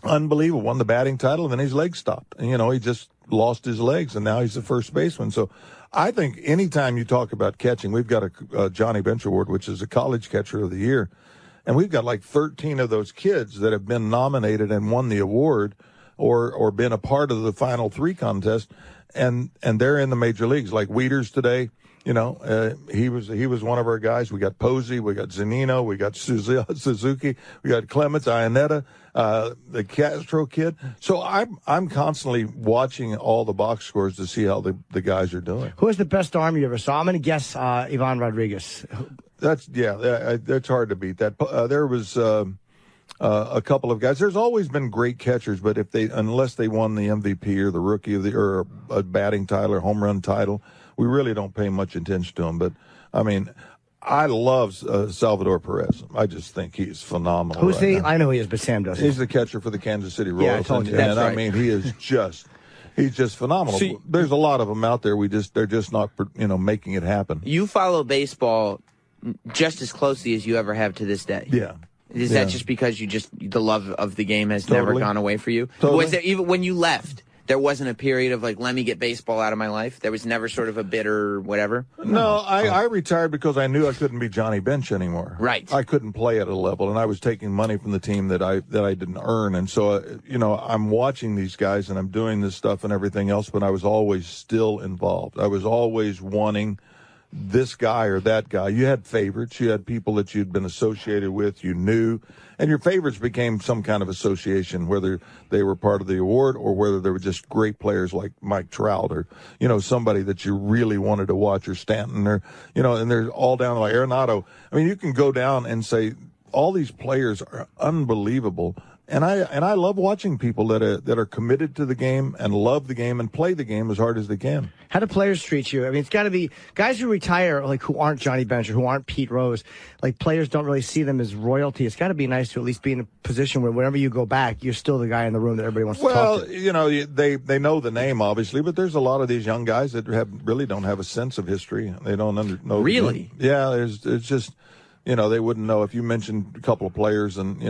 Unbelievable. Won the batting title, and then his leg stopped. And, he just lost his legs, and now he's the first baseman. So I think anytime you talk about catching, we've got a Johnny Bench Award, which is a college catcher of the year. And we've got 13 of those kids that have been nominated and won the award or been a part of the Final Three contest. And they're in the major leagues, like Wieters today. He was one of our guys. We got Posey, we got Zanino, we got Suzuki, we got Clements, Ionetta, the Castro kid. So I'm constantly watching all the box scores to see how the guys are doing. Who has the best arm you ever saw? I'm going to guess Ivan Rodriguez. That's hard to beat. That there was a couple of guys. There's always been great catchers, but unless they won the MVP or the rookie of the or a batting title or home run title, we really don't pay much attention to them. But I mean, I love Salvador Perez. I just think he's phenomenal. Who's he? Now. I know he is, but Sam doesn't. He's the catcher for the Kansas City Royals. Yeah, I told you. And That's right. I mean, he is just. He's just phenomenal. See, there's a lot of them out there. They're just not, making it happen. You follow baseball just as closely as you ever have to this day. Yeah. Is that just because the love of the game has never gone away for you? Totally. Was there, even when you left, there wasn't a period of let me get baseball out of my life? There was never sort of a bitter whatever? No, I retired because I knew I couldn't be Johnny Bench anymore. Right. I couldn't play at a level, and I was taking money from the team that I didn't earn. And so, I'm watching these guys and I'm doing this stuff and everything else, but I was always still involved. I was always wanting this guy or that guy. You had favorites. You had people that you'd been associated with, you knew, and your favorites became some kind of association, whether they were part of the award or whether they were just great players like Mike Trout or, somebody that you really wanted to watch, or Stanton, or, and they're all down like Arenado. I mean, you can go down and say all these players are unbelievable. And I love watching people that are committed to the game and love the game and play the game as hard as they can. How do players treat you? I mean, it's got to be guys who retire, like who aren't Johnny Bench or who aren't Pete Rose. Like players don't really see them as royalty. It's got to be nice to at least be in a position where whenever you go back, you're still the guy in the room that everybody wants to talk to. Well, they know the name obviously, but there's a lot of these young guys that really don't have a sense of history. They don't know. Really? Yeah, it's just. They wouldn't know if you mentioned a couple of players and,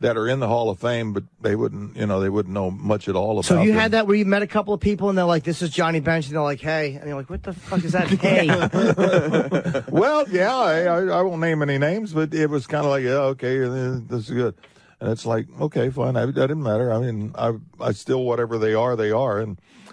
that are in the Hall of Fame, but they wouldn't know much at all about So you them. had that where you met a couple of people and they're like, this is Johnny Bench, and they're like, hey. And you're like, what the fuck is that? Hey. Well, yeah, I won't name any names, but it was kind of like, yeah, okay, this is good. And it's like, okay, fine. That didn't matter. I mean, I still, whatever they are.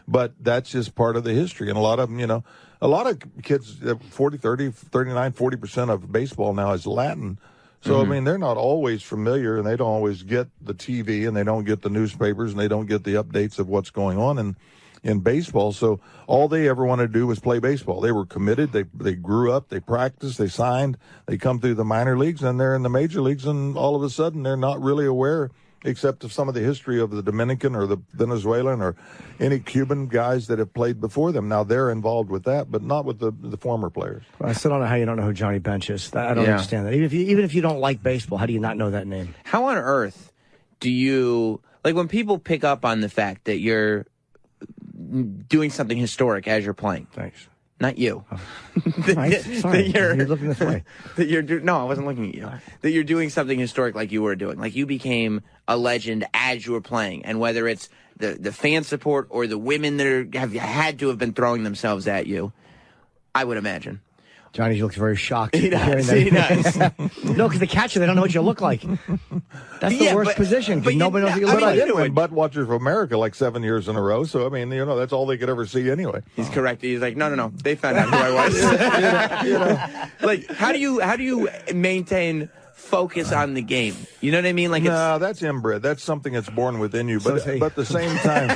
But that's just part of the history. And a lot of them, a lot of kids, 40, 30, 39, 40% of baseball now is Latin. So, I mean, they're not always familiar, and they don't always get the TV, and they don't get the newspapers, and they don't get the updates of what's going on in baseball. So all they ever wanted to do was play baseball. They were committed. They grew up. They practiced. They signed. They come through the minor leagues, and they're in the major leagues, and all of a sudden they're not really aware except of some of the history of the Dominican or the Venezuelan or any Cuban guys that have played before them. Now they're involved with that, but not with the former players. I still don't know how you don't know who Johnny Bench is. I don't understand that. Even if you don't like baseball, how do you not know that name? How on earth do you, like when people pick up on the fact that you're doing something historic as you're playing? Thanks. Not you. Oh. Sorry. You're looking this way. No, I wasn't looking at you. That you're doing something historic like you were doing. Like you became a legend as you were playing. And whether it's the fan support or the women that have had to have been throwing themselves at you, I would imagine. Johnny looks very shocked. He does. He does. No, because the catcher, they don't know what you look like. That's the worst position, because nobody knows what you look like. I did win Butt Watchers of America like 7 years in a row, so, I mean, that's all they could ever see anyway. He's correct. He's like, no, they found out who I was. Like, how do you maintain focus on the game? You know what I mean? Like, no, that's inbred. That's something that's born within you. But at the same time,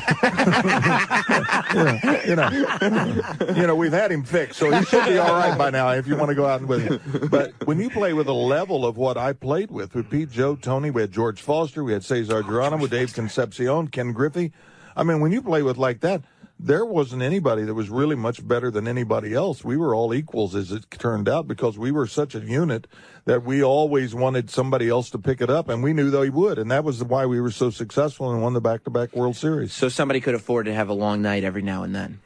we've had him fixed, so he should be all right by now if you want to go out with him. But when you play with a level of what I played with Pete, Joe, Tony, we had George Foster, we had Cesar Geronimo, Dave Concepcion, Ken Griffey. I mean, when you play with like that, there wasn't anybody that was really much better than anybody else. We were all equals, as it turned out, because we were such a unit that we always wanted somebody else to pick it up, and we knew they would, and that was why we were so successful and won the back-to-back World Series. So somebody could afford to have a long night every now and then.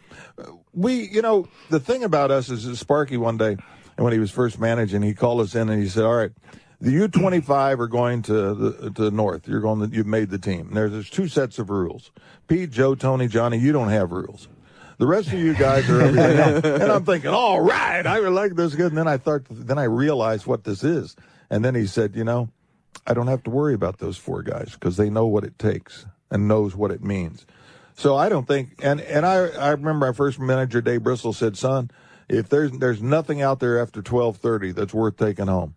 The thing about us is Sparky one day, and when he was first managing, he called us in and he said, all right, the U-25 are going to the North. You've made the team. There's two sets of rules. Pete, Joe, Tony, Johnny, you don't have rules. The rest of you guys are everything else. And I'm thinking, all right, I would like this good. And then I realized what this is. And then he said, I don't have to worry about those four guys because they know what it takes and knows what it means. So I don't think, and I remember our first manager, Dave Bristol, said, son, if there's nothing out there after 12:30 that's worth taking home.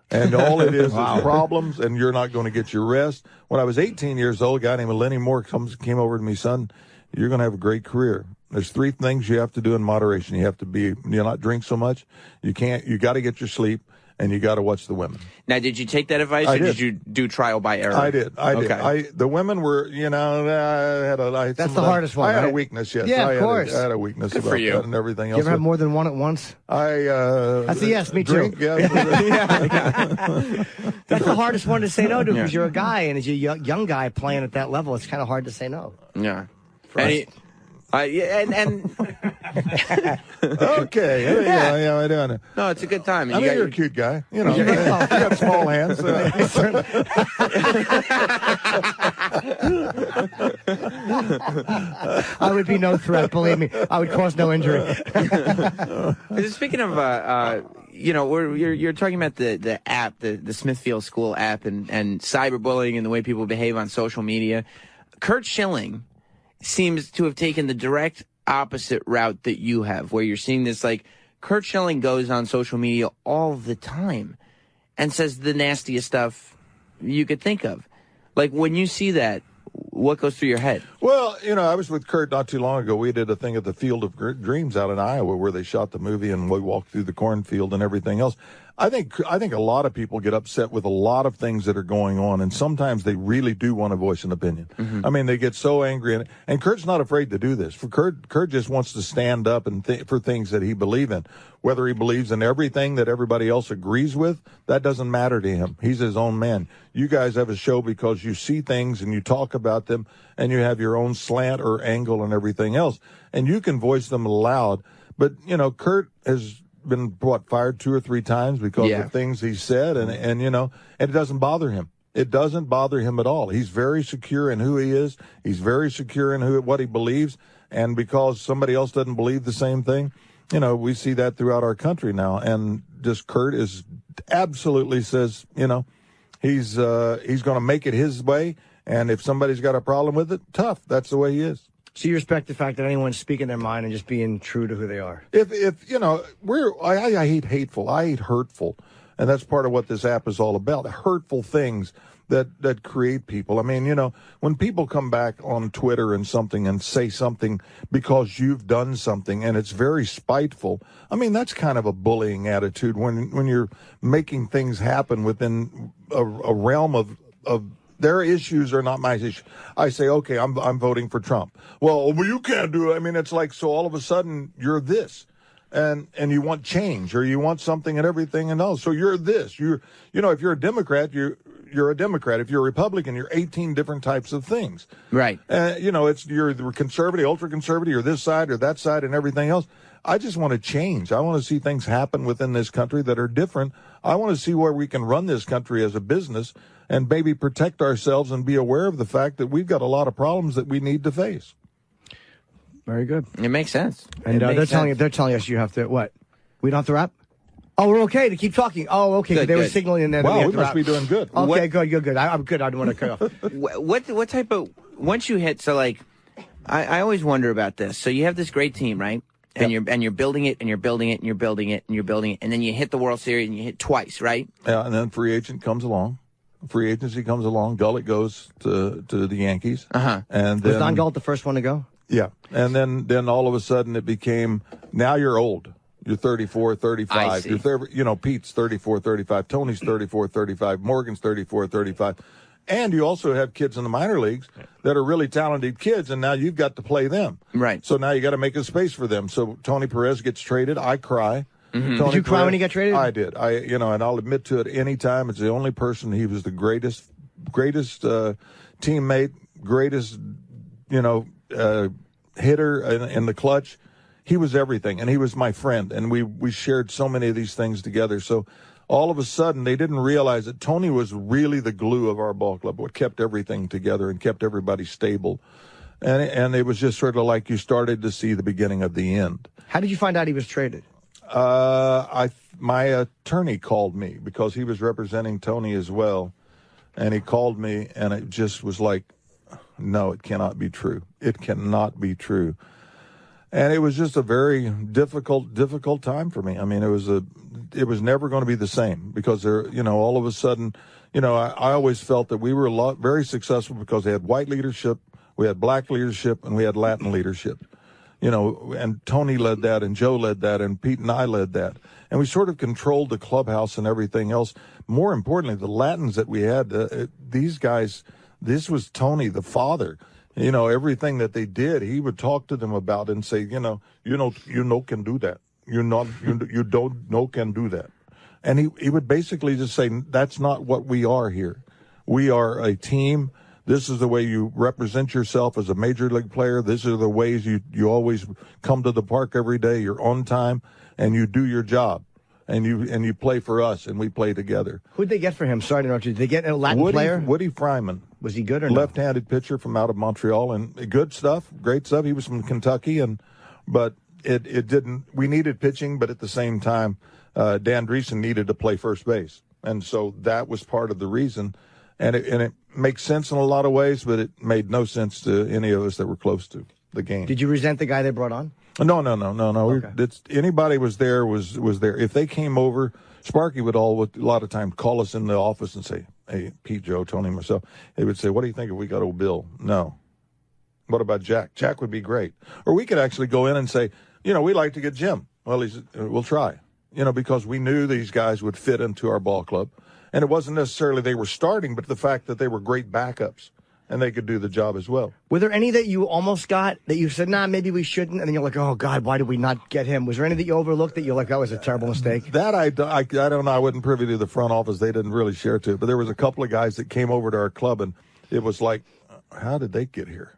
And all it is problems, and you're not going to get your rest. When I was 18 years old, a guy named Lenny Moore came over to me, son, you're going to have a great career. There's three things you have to do in moderation. You have to not drink so much. You got to get your sleep, and you got to watch the women. Now, did you take that advice, or did you do trial by error? I did. The women were, that's the hardest one. I had a weakness, yes. Yeah, of course. I had a weakness Good about for you. that and everything else. You ever have more than one at once? That's a yes, me too. Yes. That's the hardest one to say no to, because you're a guy, and as a young guy playing at that level, it's kind of hard to say no. Yeah. Okay. Yeah, I don't know. No, it's a good time. You're a cute guy. You got small hands. I would be no threat, believe me. I would cause no injury. Speaking of, you're talking about the app, the Smithfield School app, and cyberbullying and the way people behave on social media. Curt Schilling seems to have taken the direct opposite route that you have, where you're seeing this like Kurt Schilling goes on social media all the time and says the nastiest stuff you could think of. Like, when you see that, what goes through your head? Well, I was with Kurt not too long ago. We did a thing at the Field of Dreams out in Iowa where they shot the movie and we walked through the cornfield and everything else. I think a lot of people get upset with a lot of things that are going on, and sometimes they really do want to voice an opinion. I mean, they get so angry, and Kurt's not afraid to do this. For Kurt just wants to stand up and for things that he believes in. Whether he believes in everything that everybody else agrees with, that doesn't matter to him. He's his own man. You guys have a show because you see things and you talk about them, and you have your own slant or angle and everything else, and you can voice them loud. But, Kurt has been fired 2 or 3 times because of things he said, and it doesn't bother him. It doesn't bother him at all. He's very secure in who he is. He's very secure in what he believes, and because somebody else doesn't believe the same thing, we see that throughout our country now. And just Kurt is absolutely says, he's going to make it his way, and if somebody's got a problem with it, tough. That's the way he is. So you respect the fact that anyone's speaking their mind and just being true to who they are? If I hate hateful, I hate hurtful, and that's part of what this app is all about. Hurtful things that create people. I mean, when people come back on Twitter and something and say something because you've done something and it's very spiteful, I mean, that's kind of a bullying attitude when you're making things happen within a realm of their issues are not my issue. I say, okay, I'm voting for Trump. Well, you can't do it. I mean, it's like, so all of a sudden you're this, and you want change, or you want something and everything and all. So you're this. If you're a Democrat, you're a Democrat. If you're a Republican, you're 18 different types of things. Right. You're the conservative, ultra conservative, you're this side or that side and everything else. I just want to change. I want to see things happen within this country that are different. I want to see where we can run this country as a business and maybe protect ourselves and be aware of the fact that we've got a lot of problems that we need to face. Very good. It makes sense. And they're telling us you have to, what? We don't have to wrap? Oh, we're okay to keep talking. Oh, okay. Good, they were signaling in there. Wow, we must be doing good. Okay, good. I'm good. I don't want to cut off. What type of, once you hit, so like, I always wonder about this. So you have this great team, right? And you're building it, and you're building it, and you're building it, and you're building it, and then you hit the World Series, and you hit twice, right? Yeah, and then free agency comes along. Gullett goes to the Yankees. And then, was Don Gullett the first one to go? Yeah, and then all of a sudden it became, now you're old. You're 34, 35. Pete's 34, 35. Tony's 34, 35. Morgan's 34, 35. And you also have kids in the minor leagues that are really talented kids, and now you've got to play them. Right. So now you got to make a space for them. So Tony Perez gets traded. I cry. Mm-hmm. Did you cry when he got traded? I did. And I'll admit to it any time. It's the only person. He was the greatest teammate, greatest, hitter in the clutch. He was everything, and he was my friend, and we shared so many of these things together. So all of a sudden, they didn't realize that Tony was really the glue of our ball club, what kept everything together and kept everybody stable. And it was just sort of like you started to see the beginning of the end. How did you find out he was traded? My attorney called me because he was representing Tony as well, and he called me, and it just was like, no, it cannot be true. It cannot be true. And it was just a very difficult time for me. I mean, it was never going to be the same because all of a sudden, I always felt that we were very successful because they had white leadership, we had black leadership, and we had Latin leadership. And Tony led that, and Joe led that, and Pete and I led that. And we sort of controlled the clubhouse and everything else. More importantly, the Latins that we had, these guys, this was Tony, the father. Everything that they did, he would talk to them about and say, you can do that. You don't know can do that. And he would basically just say, that's not what we are here. We are a team. This is the way you represent yourself as a major league player. These are the ways you always come to the park every day. You're on time and you do your job. And you play for us, and we play together. Who'd they get for him? Sorry to interrupt you. Did they get a Latin player? Woody Fryman. Was he good or not? Left-handed pitcher from out of Montreal, and good stuff, great stuff. He was from Kentucky, but it didn't. We needed pitching, but at the same time, Dan Dreesen needed to play first base, and so that was part of the reason. And it makes sense in a lot of ways, but it made no sense to any of us that were close to the game. Did you resent the guy they brought on? No. Okay. Anybody was there was there. If they came over, Sparky would a lot of times call us in the office and say, "Hey, Pete, Joe, Tony, myself." They would say, "What do you think if we got old Bill?" No. What about Jack? Jack would be great. Or we could actually go in and say, we'd like to get Jim. Well, we'll try. Because we knew these guys would fit into our ball club. And it wasn't necessarily they were starting, but the fact that they were great backups and they could do the job as well. Were there any that you almost got that you said, nah, maybe we shouldn't? And then you're like, oh, God, why did we not get him? Was there any that you overlooked that you're like, that was a terrible mistake? That I don't know. I wasn't privy to the front office. They didn't really share to it. But there was a couple of guys that came over to our club, and it was like, how did they get here?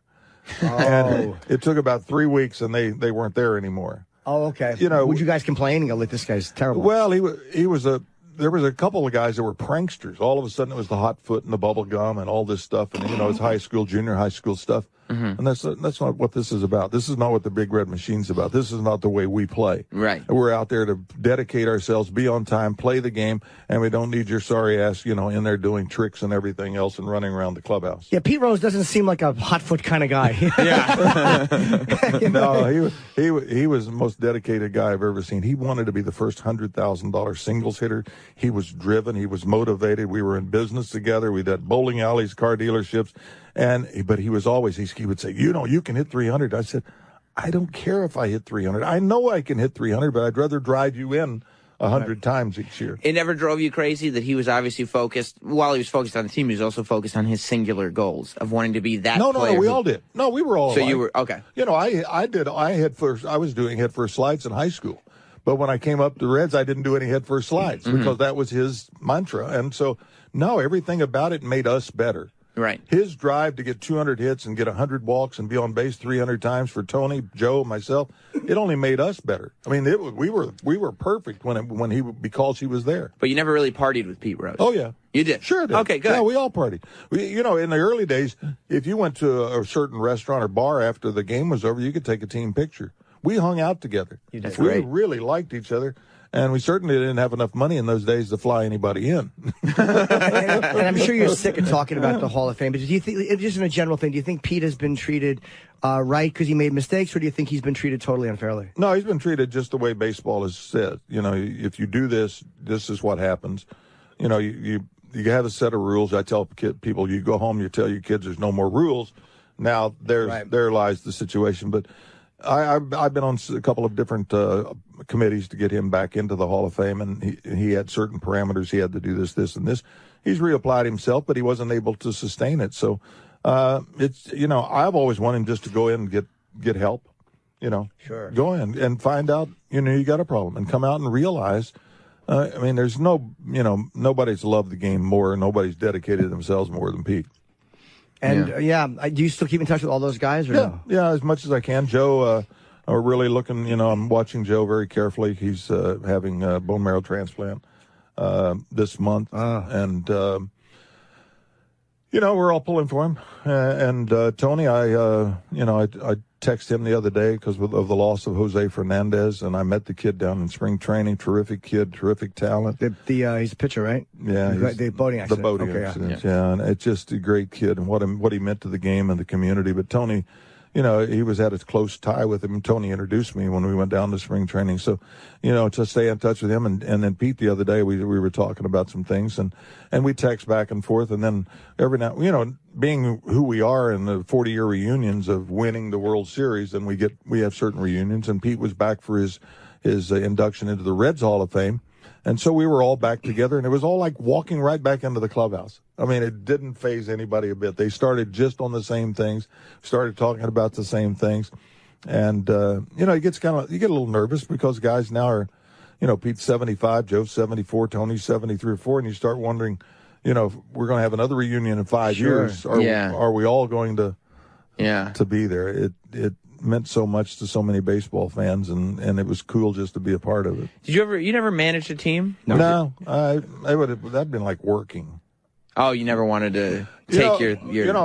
Oh. And it took about 3 weeks, and they weren't there anymore. Oh, okay. Would you guys complain and go, "Look, this guy's terrible"? Well, there was a couple of guys that were pranksters. All of a sudden, it was the hot foot and the bubble gum and all this stuff, and it's high school, junior high school stuff. Mm-hmm. And that's not what this is about. This is not what the Big Red Machine's about. This is not the way we play. Right. We're out there to dedicate ourselves, be on time, play the game, and we don't need your sorry ass, in there doing tricks and everything else and running around the clubhouse. Yeah, Pete Rose doesn't seem like a hot foot kind of guy. Yeah. No, he was the most dedicated guy I've ever seen. He wanted to be the first $100,000 singles hitter. He was driven. He was motivated. We were in business together. We did bowling alleys, car dealerships. But he was always, he would say, you can hit 300. I said, I don't care if I hit 300. I know I can hit 300, but I'd rather drive you in 100 times each year. It never drove you crazy that he was obviously focused, while he was focused on the team, he was also focused on his singular goals of wanting to be that player. No, we all did. No, we were all So alike. you were, okay. I was doing head first slides in high school. But when I came up to Reds, I didn't do any head first slides because that was his mantra. And so, no, everything about it made us better. Right. His drive to get 200 hits and get 100 walks and be on base 300 times for Tony, Joe, myself, it only made us better. I mean, we were perfect because he was there. But you never really partied with Pete Rose. Oh yeah, you did. Sure did. Okay, good. Yeah, we all partied. In the early days, if you went to a certain restaurant or bar after the game was over, you could take a team picture. We hung out together. That's we great. really liked each other. And we certainly didn't have enough money in those days to fly anybody in. and I'm sure you're sick of talking about the Hall of Fame, but do you think, just in a general thing, do you think Pete has been treated right because he made mistakes, or do you think he's been treated totally unfairly? No, he's been treated just the way baseball has said. If you do this, this is what happens. You have a set of rules. I tell people, you go home, you tell your kids there's no more rules. Now, there lies the situation. But I've been on a couple of different committees to get him back into the Hall of Fame, and he had certain parameters. He had to do this, and this. He's reapplied himself, but he wasn't able to sustain it. So I've always wanted him just to go in and get help. Sure. Go in and find out, you got a problem, and come out and realize. There's nobody's loved the game more, nobody's dedicated themselves more than Pete. And do you still keep in touch with all those guys? Or no? Yeah, as much as I can. Joe, we're really looking. I'm watching Joe very carefully. He's having a bone marrow transplant this month, and we're all pulling for him. And Tony, I texted him the other day because of the loss of Jose Fernandez, and I met the kid down in spring training. Terrific kid, terrific talent. He's a pitcher, right? Yeah, the boating accident. The boating accident. Yeah, and it's just a great kid, and what he meant to the game and the community. But Tony, he had a close tie with him. Tony introduced me when we went down to spring training. So, to stay in touch with him. And then Pete, the other day, we were talking about some things, and we text back and forth. And then every now, being who we are in the 40-year reunions of winning the World Series, and we have certain reunions. And Pete was back for his induction into the Reds Hall of Fame. And so we were all back together, and it was all like walking right back into the clubhouse. I mean, it didn't faze anybody a bit. They started just on the same things, started talking about the same things. And, you get a little nervous because guys now are, Pete's 75, Joe's 74, Tony's 73 or 4, and you start wondering, if we're going to have another reunion in 5 years. Are we all going to be there? It meant so much to so many baseball fans, and it was cool just to be a part of it. You never managed a team? No, that'd been like working. Oh, you never wanted to take your...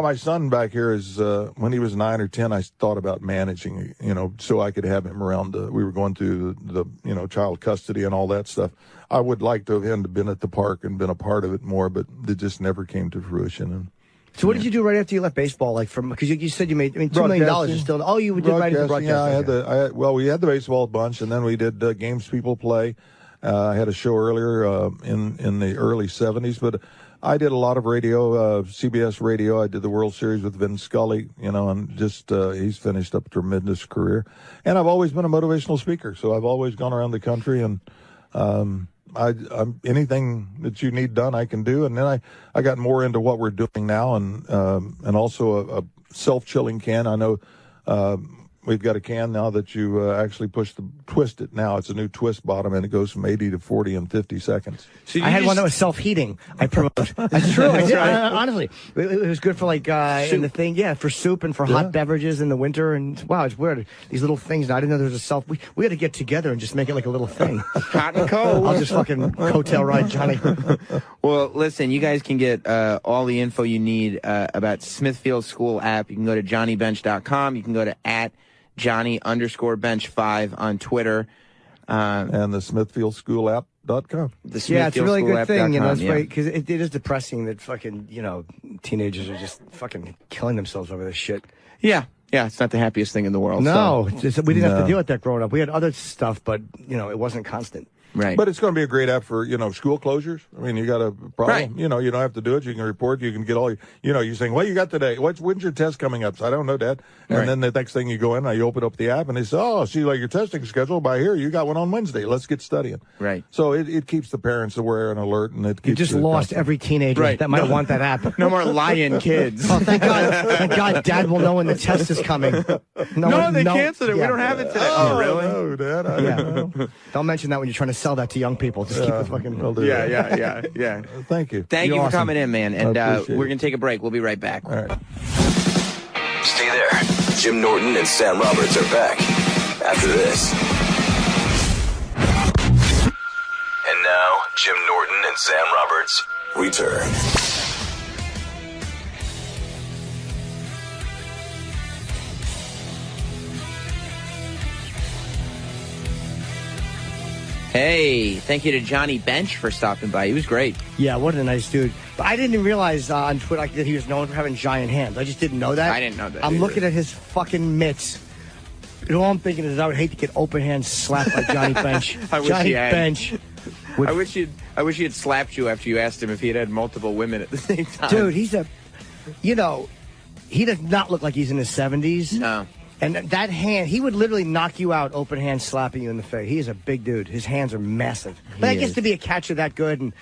my son back here is, when he was 9 or 10, I thought about managing, so I could have him around. We were going through the child custody and all that stuff. I would like to have been at the park and been a part of it more, but it just never came to fruition. And So what did you do right after you left baseball? Like because you said you made $2 million is still. Oh, you did right after broadcasting. Yeah, we had the baseball bunch, and then we did games people play. I had a show earlier in the early 70s, but I did a lot of radio, CBS radio. I did the World Series with Vin Scully, and just he's finished up a tremendous career. And I've always been a motivational speaker, so I've always gone around the country and I'm anything that you need done, I can do. And then I got more into what we're doing now, and also a self-chilling can. I know we've got a can now that you actually twist it now. It's a new twist bottom, and it goes from 80 to 40 in 50 seconds. So I had one that was self-heating. I promote. That's true. I did. Honestly, it was good for in the thing. Yeah, for soup and for hot beverages in the winter. And wow, it's weird. These little things. I didn't know there was a we had to get together and just make it like a little thing. Hot and cold. I'll just fucking coattail ride Johnny. Well, listen, you guys can get all the info you need about Smithfield School app. You can go to johnnybench.com. You can go to @Johnny_bench5 on Twitter. And the SmithfieldSchoolApp.com. It's a really good thing, it's great, because it is depressing that fucking, teenagers are just fucking killing themselves over this shit. Yeah, it's not the happiest thing in the world. No, we didn't have to deal with that growing up. We had other stuff, but, it wasn't constant. Right. But it's going to be a great app for, school closures. I mean, you got a problem. Right. You don't have to do it. You can report. You can get all, you're saying, what you got today? When's your test coming up? So I don't know, Dad. And then the next thing you go in, you open up the app and they say, oh, see, like your testing schedule by here, you got one on Wednesday. Let's get studying. Right. So it keeps the parents aware and alert, and it keeps you just lost every teenager that might want that app. No more lying kids. Oh, thank God. Thank God Dad will know when the test is coming. No, they canceled it. Yeah. We don't have it today. Oh, really? No, Dad. I don't know. Don't mention that when you're trying to sell that to young people. Just keep it fucking. Yeah. Thank you. Thank you for coming in, man. And we're it. going to take a break. We'll be right back. All right. Stay there. Jim Norton and Sam Roberts are back after this. And now, Jim Norton and Sam Roberts return. Hey, thank you to Johnny Bench for stopping by. He was great. Yeah, what a nice dude. But I didn't realize on Twitter that he was known for having giant hands. I just didn't know that. I didn't know that I'm either. looking at his fucking mitts. All I'm thinking is I would hate to get open hands slapped by Johnny Bench. I wish Johnny he had. Bench. I wish he had slapped you after you asked him if he had multiple women at the same time. Dude, he does not look like he's in his 70s. No. And that hand, he would literally knock you out, open hand, slapping you in the face. He is a big dude. His hands are massive. But I guess to be a catcher that good, and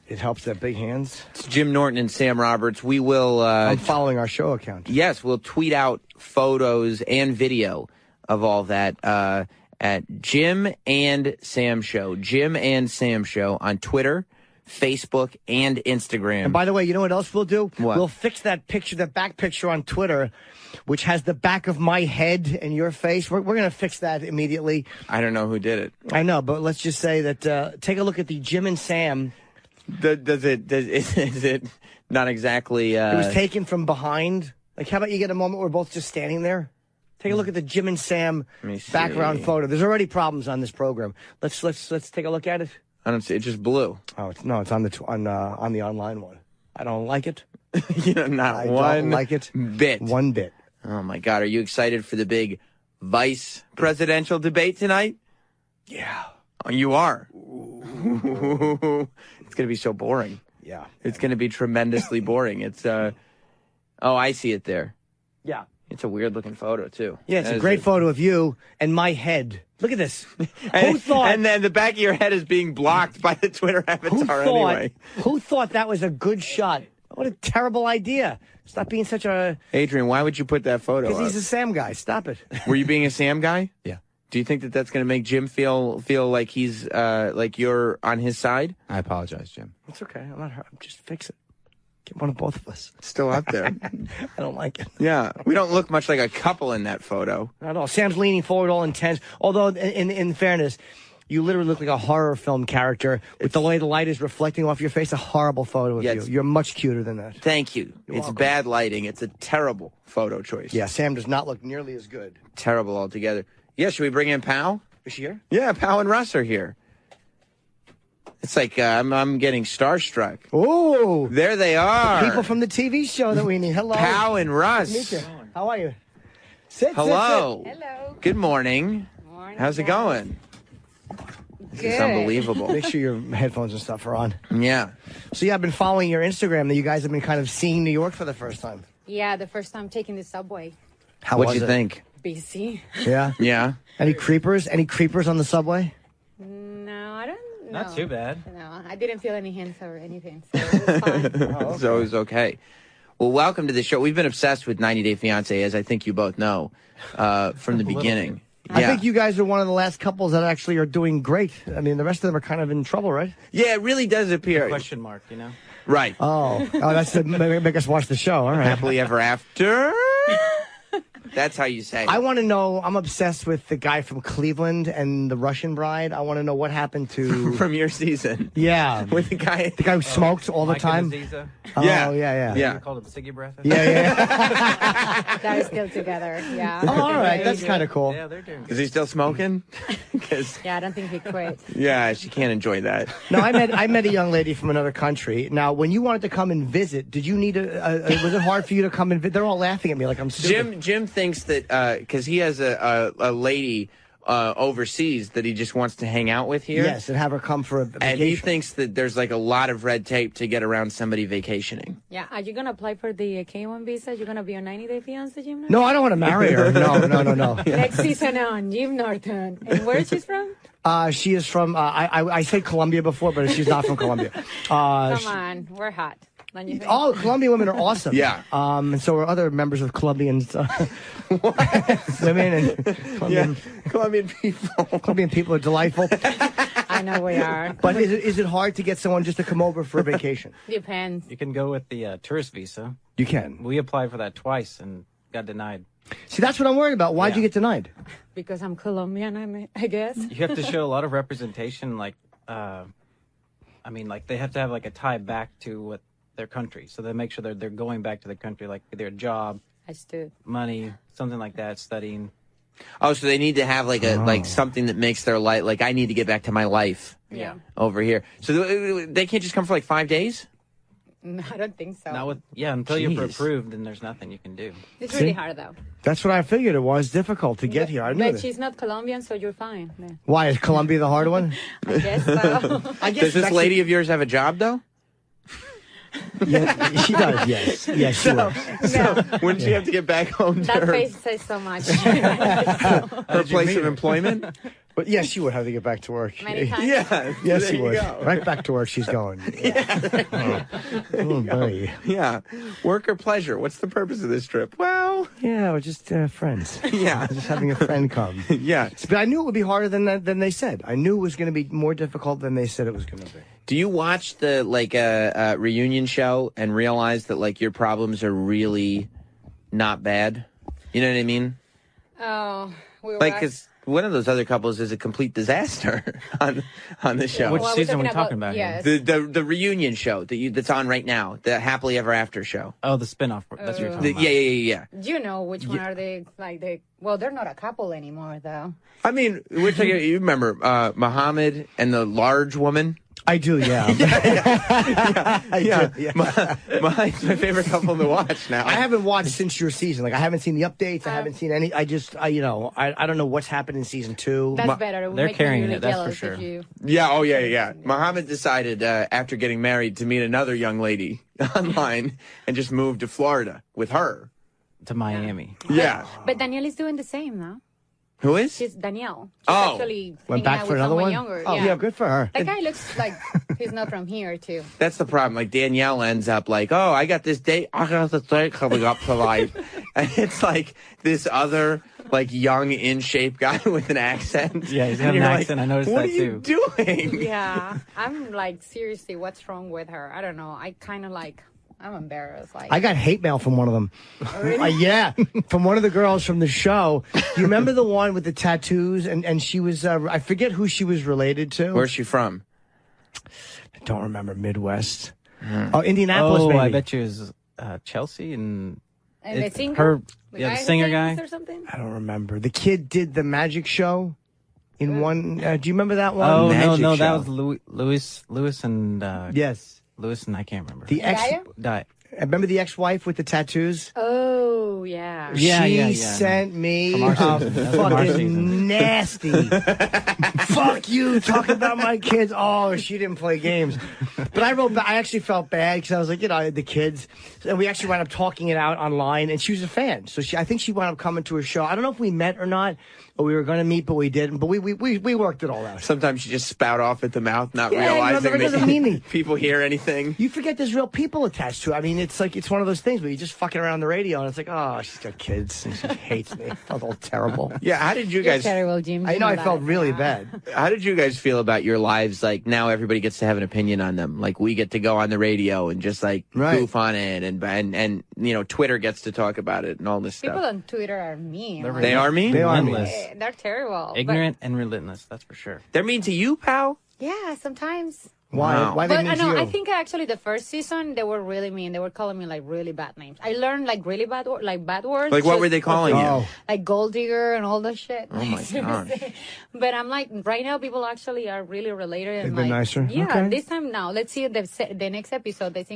it helps that big hands. It's Jim Norton and Sam Roberts. We will. I'm following our show account. Yes, we'll tweet out photos and video of all that at Jim and Sam Show. Jim and Sam Show on Twitter, Facebook, and Instagram. And by the way, you know what else we'll do? What? We'll fix that picture, the back picture on Twitter, which has the back of my head and your face. We're going to fix that immediately. I don't know who did it. I know, but let's just say that, take a look at the Jim and Sam. Is it not exactly... It was taken from behind. Like, how about you get a moment where we're both just standing there? Take a look at the Jim and Sam background photo. There's already problems on this program. Let's take a look at it. I don't see it. Just blue. Oh, it's on the online one. I don't like it. Not I one don't like it. bit. One bit. Oh my God! Are you excited for the big vice presidential debate tonight? Yeah. Oh, you are. It's gonna be so boring. Yeah. It's gonna be tremendously boring. It's Oh, I see it there. Yeah. It's a weird looking photo too. Yeah, it's a great photo of you and my head. Look at this. Who thought? And then the back of your head is being blocked by the Twitter avatar anyway. Who thought that was a good shot? What a terrible idea. Stop being such a... Adrian, why would you put that photo up? Because he's a Sam guy. Stop it. Were you being a Sam guy? Yeah. Do you think that that's going to make Jim feel like he's like you're on his side? I apologize, Jim. It's okay. I'm not hurt. Just fix it. Get one of both of us. Still out there. I don't like it. Yeah. We don't look much like a couple in that photo. Not at all. Sam's leaning forward, all intense. Although, in fairness, you literally look like a horror film character with the way the light is reflecting off your face. A horrible photo of you. You're much cuter than that. Thank you. It's welcome. Bad lighting. It's a terrible photo choice. Yeah, Sam does not look nearly as good. Terrible altogether. Yeah, should we bring in Pal? Is she here? Yeah, Pal and Russ are here. It's like I'm getting starstruck. Ooh. There they are. People from the TV show that we need. Hello. Pow and Russ. Nice to meet you. How are you? Sit, Hello. Sit. Hello. Good morning. How's it going? Good. It's unbelievable. Make sure your headphones and stuff are on. Yeah. So, yeah, I've been following your Instagram that you guys have been kind of seeing New York for the first time. Yeah, the first time taking the subway. What'd you think? Busy. Yeah? Yeah. Any creepers? Any creepers on the subway? No, I don't know. Not too bad. No, I didn't feel any hints or anything, so it was fine. So it was okay. Well, welcome to the show. We've been obsessed with 90 Day Fiancé, as I think you both know, from the beginning. I think you guys are one of the last couples that actually are doing great. I mean, the rest of them are kind of in trouble, right? Yeah, it really does appear. Question mark, you know? Right. Oh, that's to make us watch the show. All right. Happily ever after. That's how you say it. I want to know, I'm obsessed with the guy from Cleveland and the Russian bride. I want to know what happened to... From your season. Yeah. With the guy... The guy who smoked all the Mike time. and Aziza. Oh, yeah. You called him Siggy Breath? Yeah. They're still together, yeah. Oh, all right. That's kind of cool. Yeah, they're doing good. Is he still smoking? Yeah, I don't think he quit. Yeah, she can't enjoy that. No, I met a young lady from another country. Now, when you wanted to come and visit, did you need was it hard for you to come and visit? They're all laughing at me like I'm stupid. Jim thinks that because he has a lady overseas that he just wants to hang out with here. Yes, and have her come for a vacation. And he thinks that there's like a lot of red tape to get around somebody vacationing. Yeah, are you going to apply for the K1 visa? You're going to be on 90 Day Fiancé, Jim Norton? No, I don't want to marry her. No. Next season on, Jim Norton. And where is she from? She is from, I said Colombia before, but she's not from Colombia. Come on, we're hot. Don't you think? All Colombian women are awesome. Yeah. And so are other members of Colombian women and Colombian people. Colombian people are delightful. I know we are. But is it hard to get someone just to come over for a vacation? Depends. You can go with the tourist visa. You can. We applied for that twice and got denied. See, that's what I'm worried about. Why'd you get denied? Because I'm Colombian, I guess. You have to show a lot of representation, like, they have to have like a tie back to their country, so they make sure they're going back to the country, like their job, money, something like that, studying. Oh, so they need to have like something that makes their life, like I need to get back to my life over here. So they can't just come for like 5 days? No, I don't think so. Not with, until you're approved, then there's nothing you can do. It's really hard, though. That's what I figured. It was difficult to get here. I knew But that. she's not Colombian, so you're fine. Yeah. Why, is Colombia the hard one? I guess so. Does this lady of yours have a job, though? Yeah, she does, yes. Yes, she will. So wouldn't she have to get back home to That her, face says so much. her place of employment? But yes, she would have to get back to work. Many times? Yeah. Yes, there she you would. go. Right back to work she's going. Oh, boy. Yeah. Work or pleasure? What's the purpose of this trip? Well, Yeah, we're just friends. Yeah. Just having a friend come. yeah. But I knew it would be harder than they said. I knew it was going to be more difficult than they said it was going to be. Do you watch the reunion show and realize that like your problems are really not bad? You know what I mean? Oh, we were Like, because one of those other couples is a complete disaster on the show. Which season are we talking about? Yes. The reunion show that's on right now, the Happily Ever After show. Oh, the spinoff. That's what you're talking about. Yeah. Do you know which one are they? Well, they're not a couple anymore, though. I mean, you remember Muhammad and the large woman? I do, yeah. Mine's my favorite couple to watch now. I haven't watched since your season. Like, I haven't seen the updates. I haven't seen any. I just, I don't know what's happened in season 2. That's better. They're carrying it, that's for sure. Yeah, oh yeah. Muhammad decided after getting married to meet another young lady online and just moved to Florida with her. To Miami. Yeah. But Danielle is doing the same now. Who is? She's Danielle. She's Oh. actually Went hanging back out for with another someone one? younger. Oh, yeah, good for her. That guy looks like he's not from here, too. That's the problem. Like Danielle ends up like, oh, I got this date coming up tonight. And it's like this other like young in shape guy with an accent. Yeah, he's got And an you're accent. I noticed what that are too. you doing? Yeah. I'm like, seriously, what's wrong with her? I don't know. I kind of like, I'm embarrassed. Like, I got hate mail from one of them. Really? Yeah, from one of the girls from the show. Do you remember the one with the tattoos? And she was, I forget who she was related to. Where's she from? I don't remember. Midwest. Oh, Indianapolis, Oh, maybe. I bet you it was Chelsea and the singer? her, The yeah, guy the who singer sings guy. or something? I don't remember. The kid did the magic show. in one. Do you remember that one? Oh, Magic no, show. that was Louis and... yes. Louis and I can't remember. The ex... Di- Remember the ex-wife with the tattoos? Oh, yeah. She sent me From our a season. That's from our fucking season. nasty. Fuck you, talk about my kids. Oh, she didn't play games. But I actually felt bad because I was like, you know, I had the kids. And we actually wound up talking it out online, and she was a fan. So I think she wound up coming to a show. I don't know if we met or not, or we were going to meet, but we didn't. But we worked it all out. Sometimes you just spout off at the mouth, not Yeah, realizing it doesn't mean that people hear anything. You forget there's real people attached to it. I mean, it's like it's one of those things where you just fucking around the radio, and it's like, oh, she's got kids, and she hates me. I felt all terrible. Yeah, how did you You're guys... terrible, Jim. I know I felt really bad. How did you guys feel about your lives? Like, now everybody gets to have an opinion on them. Like, we get to go on the radio and just, like, goof on it, and you know, Twitter gets to talk about it and all this People stuff. on Twitter are mean. They are mean? They are mean. They're terrible. Ignorant and relentless, that's for sure. They're mean to you, pal? Yeah, sometimes. Why? Wow. Why they But mean to no, you? I think actually the first season they were really mean. They were calling me like really bad names. I learned like really bad words. Like, what were they calling you? Like gold digger and all that shit. Oh my gosh. But I'm like, right now people actually are really related. And They've been like, nicer? Yeah, Okay. this time now. Let's see the next episode. Let's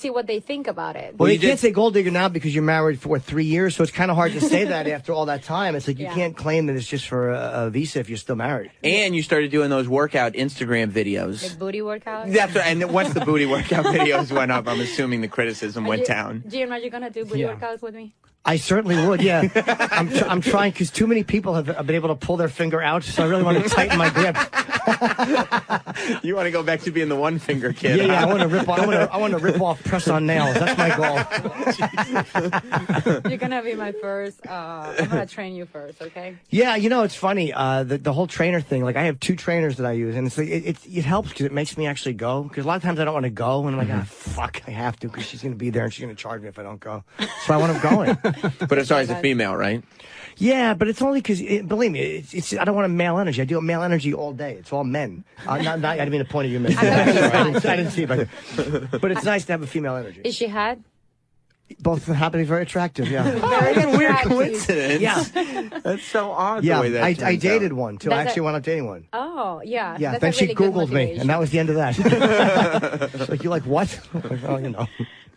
see what they think about it. Well, you can't say gold digger now because you're married for 3 years, so it's kind of hard to say that after all that time. It's like you can't claim that it's just for a visa if you're still married. And you started doing those workout Instagram videos. Like booty workout. That's right. And once the booty workout videos went up, I'm assuming the criticism went down. Jim, are you gonna do booty workouts with me? I certainly would, yeah. I'm trying because too many people have been able to pull their finger out, so I really want to tighten my grip. You want to go back to being the one finger kid? Yeah, huh? I want to rip. I want to rip off press on nails. That's my goal. You're gonna be my first. I'm gonna train you first, okay? Yeah, you know it's funny. The whole trainer thing. Like I have 2 trainers that I use, and it's like it helps because it makes me actually go. Because a lot of times I don't want to go, and I'm like, fuck, I have to because she's gonna be there and she's gonna charge me if I don't go. So I want them going. But it's always a female, right? Yeah, but it's only because, believe me, it's I don't want a male energy. I do male energy all day. It's all men. I didn't mean to point at you, miss. I didn't see it. But it's nice to have a female energy. Is she hot? Both happen to be very attractive, yeah. Very That's a weird attractive. coincidence. Yeah. That's so odd Yeah, the way that I turns dated out. one, too. That's I actually wound up dating one. Oh, yeah. Yeah, That's then a she really good Googled me, motivation. and that was the end of that. She's like, you like what? Like, oh, you know.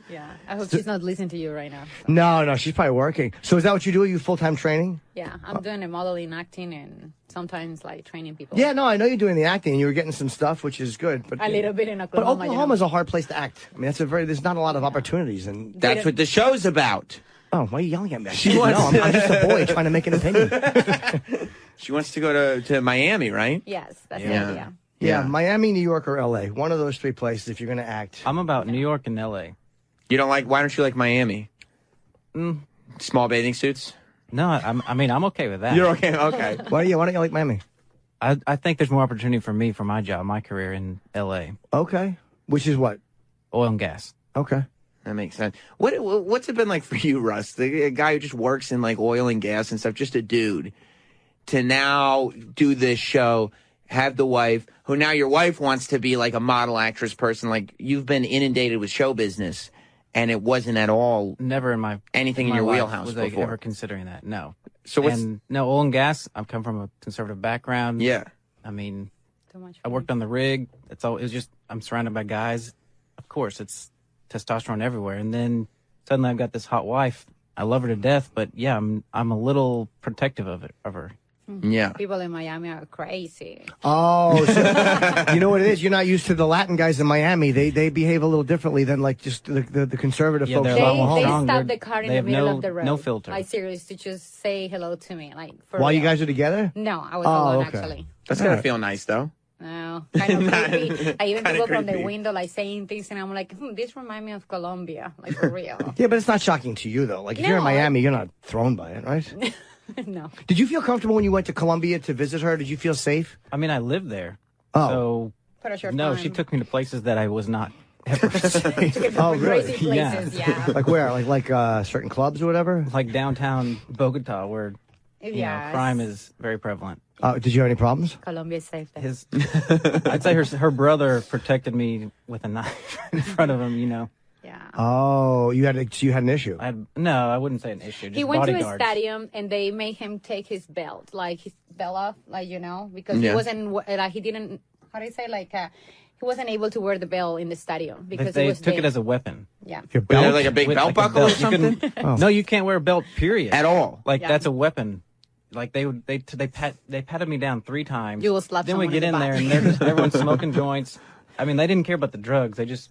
Yeah, I hope she's not listening to you right now. No, she's probably working. So is that what you do? Are you full-time training? Yeah, I'm doing the modeling, acting, and sometimes like training people. Yeah, no, I know you're doing the acting, and you were getting some stuff, which is good. But A little bit in But Oklahoma. Oklahoma's a hard place to act. I mean, there's not a lot of opportunities, and That's what the show's about. Oh, why are you yelling at me? She No, wants I'm just a boy trying to make an opinion. She wants to go to Miami, right? Yes, that's Yeah. the idea. Yeah, Miami, New York, or L.A. One of those 3 places if you're going to act. I'm about New York and L.A. You don't like? Why don't you like Miami? Small bathing suits. No, I'm okay with that. You're okay. Okay. Why don't you like Miami? I think there's more opportunity for me for my job, my career in L.A. Okay. Which is what? Oil and gas. Okay. That makes sense. What's it been like for you, Russ? A guy who just works in like oil and gas and stuff, just a dude, to now do this show, have the wife, who now your wife wants to be like a model actress person. Like you've been inundated with show business, and it wasn't at all Never in my anything in my your life wheelhouse was I before. ever considering that. No. So what's no oil and gas. I've come from a conservative background. Yeah. I mean, Too much. I worked on the rig. It was just I'm surrounded by guys. Of course, it's testosterone everywhere. And then suddenly I've got this hot wife. I love her to death, but yeah, I'm a little protective of her. Yeah. People in Miami are crazy. Oh, so, you know what it is? You're not used to the Latin guys in Miami. They behave a little differently than like just the conservative Yeah, folks. they're in a lot more Oklahoma. They stop the car in They the have middle no- of the road. no filter. Like seriously, to just say hello to me, like for While you real. guys are together? No, I was Oh, alone okay. actually. That's gotta feel nice, though. No, kind of creepy. I even Kinda people from the creepy. window like saying things, and I'm like, this reminds me of Colombia, like for real. Yeah, but it's not shocking to you though. Like if you're in No, Miami, you're not thrown by it, right? No. Did you feel comfortable when you went to Colombia to visit her? Did you feel safe? I mean, I lived there. Oh. So For a short no, time. she took me to places that I was not ever safe. Oh, really? Crazy places, yeah. Like where? Like certain clubs or whatever? Like downtown Bogota, where you know, Yes. crime is very prevalent. Did you have any problems? Colombia is safe there. I'd say her brother protected me with a knife in front of him. You know. Yeah. Oh, you had an issue. No, I wouldn't say an issue. Just He went to a bodyguards. stadium and they made him take his belt. Like belt off, like, because he wasn't, he didn't, how do you say, he wasn't able to wear the belt in the stadium because they it was took big. it as a weapon. Yeah. Your belt? Like a big belt buckle or something? No, you can't wear a belt, period. At all. That's a weapon. Like they patted me down 3 times. You will slap Then we someone get in in the there back. and everyone's smoking joints. I mean, they didn't care about the drugs. They just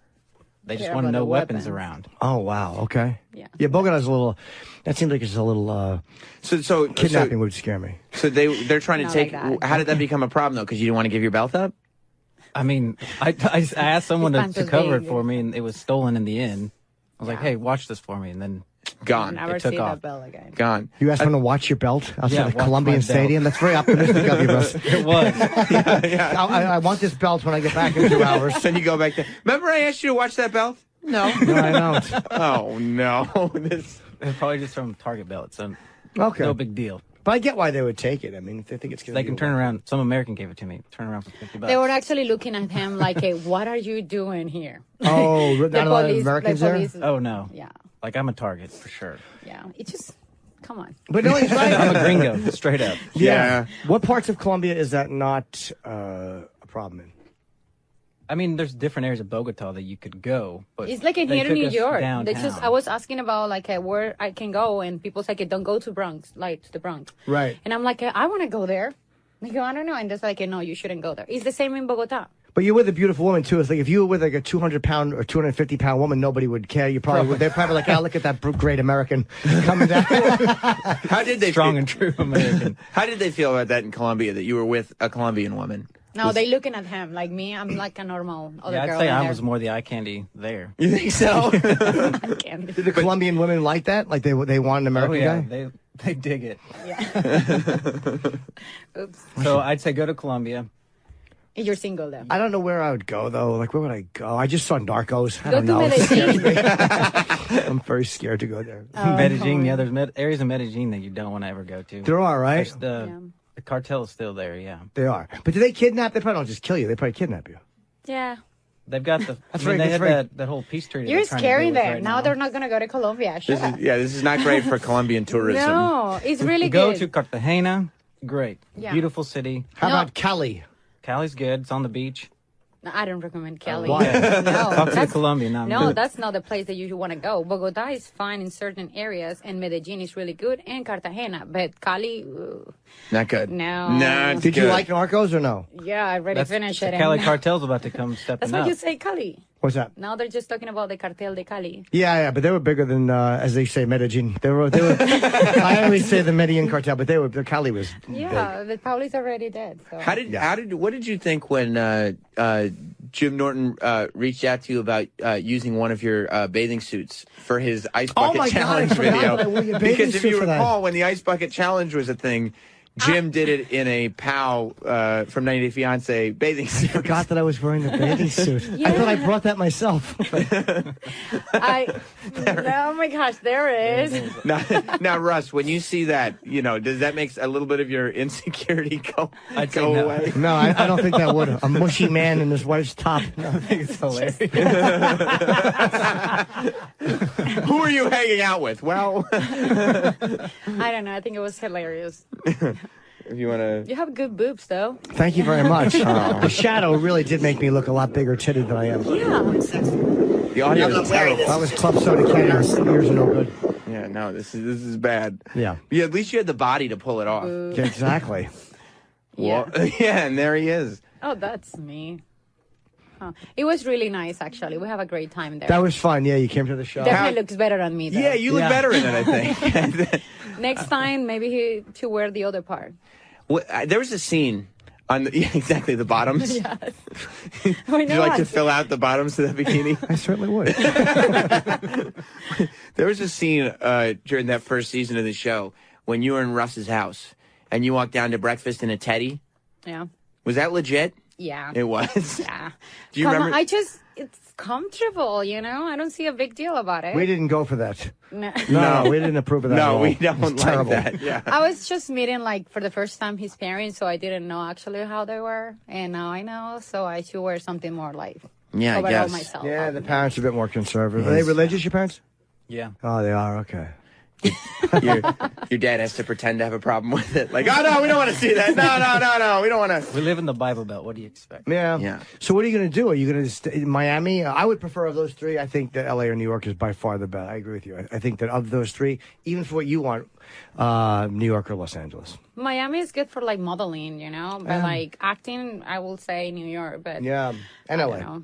wanted no weapons around. Oh, wow. Okay. Yeah. Yeah, Bogota's a little, that seems like it's a little, So kidnapping would scare me. So they're trying to Not take. like that. How did that become a problem though? Because you didn't want to give your belt up. I mean, I asked someone His to pants was cover it big. for me, and it was stolen in the end. I was like, hey, watch this for me, and then Gone. Never it took see off. that belt again. Gone. You asked someone to watch your belt outside Yeah, the watch Colombian my Stadium? belt. That's very optimistic of you, Russ. It was. I want this belt when I get back in 2 hours. Then you go back there. Remember, I asked you to watch that belt. No. No, I don't. Oh no. This. They're probably just from Target belts, so Okay. no big deal. But I get why they would take it. I mean, if they think it's going to They can turn around. Some American gave it to me. Turn around for $50. They were actually looking at him like, hey, what are you doing here? Oh, The not a lot of police- Americans the there? police- Oh no. Yeah. Like I'm a target for sure. Yeah. It just, come on. But no, he's right. I'm a gringo, straight up. Yeah. What parts of Colombia is that not a problem in? I mean, there's different areas of Bogota that you could go, but It's like in they here in took New us York. downtown. They just, I was asking about where I can go, and people say, don't go to Bronx, to the Bronx. Right. And I'm like, I want to go there. They go, I don't know. And they're like, no, you shouldn't go there. It's the same in Bogota. But you're with a beautiful woman, too. It's like if you were with like a 200-pound or 250-pound woman, nobody would care. You probably would. They're probably like, look at that great American coming down. How did they Strong and true American. How did they feel about that in Colombia? That you were with a Colombian woman? No, they looking at him like me. I'm like a normal other Yeah, girl. I'd say in I there. was more the eye candy there. You think so? Candy. Did the Colombian women like that? Like they want an American Oh yeah, guy? they dig it. Oops. So I'd say go to Colombia. You're single though. I don't know where I would go, though. Like, where would I go? I just saw Narcos. I Go don't to know. Medellin. I'm very scared to go there. Medellin, yeah, there's areas of Medellin that you don't want to ever go to. There are, right? The cartel is still there, yeah. They are. But do they kidnap? They probably don't just kill you. They probably kidnap you. Yeah. They've got the. That's I mean, right, they had that's right. that whole peace treaty. You're they're trying to scary deal with there. right Now they're not going to go to Colombia. Shut up. This is not great for Colombian tourism. No, it's really Go good. to Cartagena, great, Yeah. beautiful city. How about Cali? Cali's good. It's on the beach. No, I don't recommend Cali. Why? No, Talk to the that's, Colombian. Not no, me. that's not the place that you want to go. Bogota is fine in certain areas, and Medellin is really good, and Cartagena. But Cali, Not good. No. Not Did you good. like Narcos or no? yeah, I already finished the it. Cali and cartel's about to come stepping that's up. what you say, Cali. What's that? Now they're just talking about the cartel de Cali. Yeah, but they were bigger than, as they say, Medellin. They were. I always say the Medellin cartel, but the Cali was Yeah, the Pauli's already dead. So. What did you think when Jim Norton reached out to you about using one of your bathing suits for his ice bucket my God, I challenge forgot video? that I wore your bathing Because if suit you for that. recall, when the ice bucket challenge was a thing, Jim did it in a POW from 90 Day Fiance bathing suit. I forgot that I was wearing the bathing suit. I thought I brought that myself. Oh my gosh, there it is. Now, Russ, when you see that, does that make a little bit of your insecurity go no. away? No, I don't think that would. A mushy man in his wife's top. I think it's hilarious. Who are you hanging out with? Well, I don't know. I think it was hilarious. if you want to. You have good boobs, though. Thank you very much. The shadow really did make me look a lot bigger titted than I am. Yeah. The audio is terrible. That was Club Soda Candy. Ears are no good. Yeah, no, this is bad. Yeah. Yeah, at least you had the body to pull it off. Yeah, exactly. Well, yeah, and there he is. Oh, that's me. Huh. It was really nice, actually. We have a great time there. That was fun. Yeah, you came to the show. Definitely looks better on me, though. Yeah, you look better in it, I think. Next time, maybe to wear the other part. Well, there was a scene on exactly the bottoms. Yes. Would you like to fill out the bottoms of that bikini? I certainly would. There was a scene during that first season of the show when you were in Russ's house and you walked down to breakfast in a teddy. Yeah. Was that legit? Yeah. It was? Yeah. Do you remember? It's comfortable, I don't see a big deal about it. We didn't go for that. No. No, we didn't approve of that. at No, all. we don't It's like terrible. that. Yeah. I was just meeting, for the first time his parents, so I didn't know actually how they were. And now I know, so I should wear something more Yeah, I overall guess. myself. Yeah, the parents are a bit more conservative. Are they religious, your parents? Yeah. Oh, they are? Okay. Your dad has to pretend to have a problem with it. Like, oh, no, we don't want to see that. No, we don't want to. We live in the Bible Belt. What do you expect? Yeah. So what are you going to do? Are you going to stay in Miami? I would prefer of those three. I think that L.A. or New York is by far the best. I agree with you. I think that of those three, even for what you want, New York or Los Angeles. Miami is good for like modeling, you know, but like acting, I will say New York. But and LA.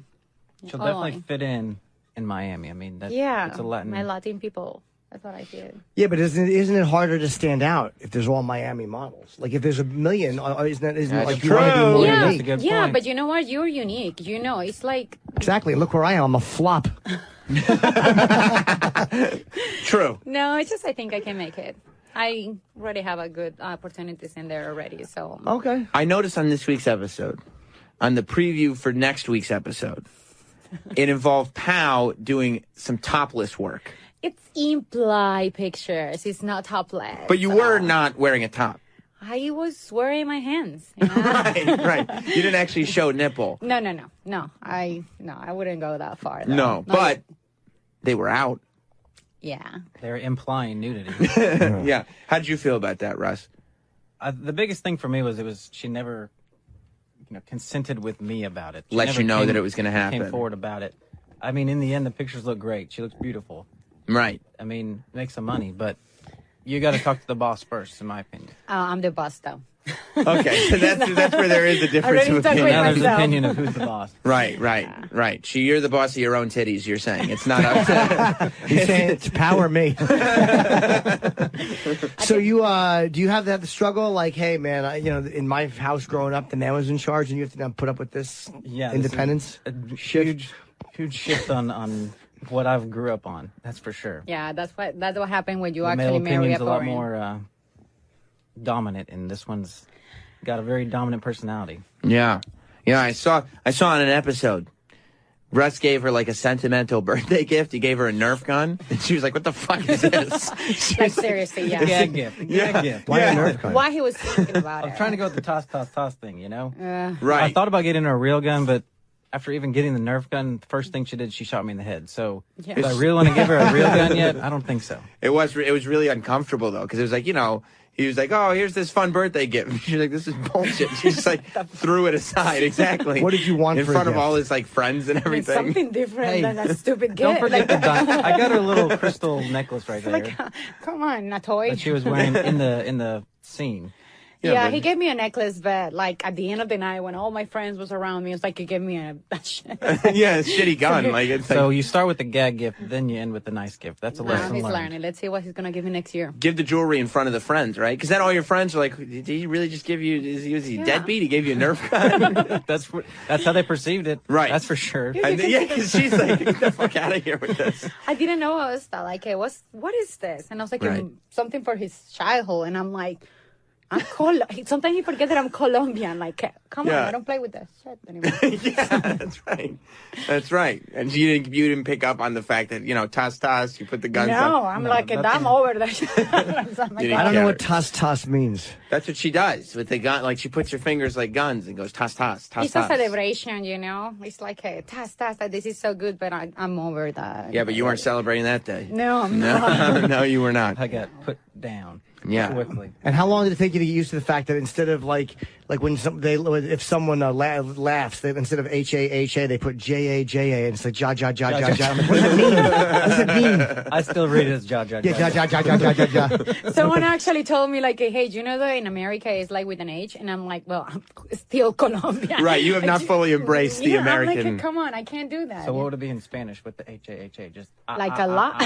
She'll definitely fit in Miami. I mean, that's a Latin. My Latin people. That's what I did. Yeah, but isn't it harder to stand out if there's all Miami models? Like if there's a million, isn't it like you want to be more unique? Yeah, but you know what? You're unique. You know, it's like exactly. Look where I am. I'm a flop. True. No, it's just I think I can make it. I already have a good opportunities in there already. So okay. I noticed on this week's episode, on the preview for next week's episode, it involved Pow doing some topless work. It's implied pictures. It's not topless. But you were not wearing a top. I was wearing my hands. You know? right. You didn't actually show nipple. No. I wouldn't go that far. Though. No, but they were out. Yeah. They're implying nudity. Yeah. How did you feel about that, Russ? The biggest thing for me was she never, consented with me about it. She Let never you know that it was going to happen. Came forward about it. I mean, in the end, the pictures look great. She looks beautiful. Right. I mean, make some money, but you got to talk to the boss first, in my opinion. I'm the boss, though. Okay, so that's where there is a difference of opinion. Now there's an opinion of who's the boss. Right. You're the boss of your own titties, you're saying. It's not up to... He's saying it's power me. So do you have that struggle? Like, hey, man, in my house growing up, the man was in charge, and you have to now put up with this independence? This is a huge shift on what I've grew up on. That's for sure. Yeah, that's what happened when you the actually marry a a lot more dominant, and this one's got a very dominant personality. Yeah. I saw on an episode, Russ gave her like a sentimental birthday gift. He gave her a Nerf gun, and she was like, "What the fuck is this?" Like, seriously, yeah. Gag gift. Gift. Why a Nerf gun? Why he was thinking about it? I'm trying to go with the toss thing, you know? Right. I thought about getting her a real gun, but after even getting the Nerf gun, the first thing she did, she shot me in the head. So, do I really want to give her a real gun yet? I don't think so. It was really uncomfortable, though, because it was like, he was like, "Oh, here's this fun birthday gift." She's like, "This is bullshit." She just like threw it aside. Exactly. What did you want in for front a of gift? all his like friends and everything? Something different than a stupid gift. Don't forget the diamond. I got her a little crystal necklace right there. Like, come on, a toy. That she was wearing in the scene. Yeah, he gave me a necklace, but like at the end of the night when all my friends was around me, it was like he gave me a shitty gun. Like it's so you start with the gag gift, then you end with the nice gift. That's a lesson he's learned. learning. Let's see what he's gonna give me next year. Give the jewelry in front of the friends, right? Because then all your friends are like, "Did he really just give you? Was he deadbeat? He gave you a Nerf gun?" That's how they perceived it. Right. That's for sure. Because she's like, "Get the fuck out of here with this." I didn't know I was that. Like, what is this? And I was like, something for his childhood, and I'm like. Sometimes you forget that I'm Colombian. Like, come on, I don't play with that shit anymore. Yeah, that's right. And you didn't pick up on the fact that toss. You put the guns. No, I'm like I'm over that shit. I don't know what toss means. That's what she does with the gun. Like she puts her fingers like guns and goes toss. It's a celebration, It's like a toss. This is so good, but I'm over that. Yeah, but you weren't celebrating that day. No, I'm not. No, you were not. I got put down. Yeah. Quickly. And how long did it take you to get used to the fact that instead of like when if someone laughs, they, instead of H-A-H-A, they put J-A-J-A, and it's like ja. I'm like, what does it mean? What does it mean? I still read it as ja. Yeah, ja. Someone actually told me like, hey, do you know that in America it's like with an H? And I'm like, well, I'm still Colombian. Right, you have not fully embraced the American. I'm like, come on, I can't do that. So what would it be in Spanish with the H-A-H-A? Just like a lot,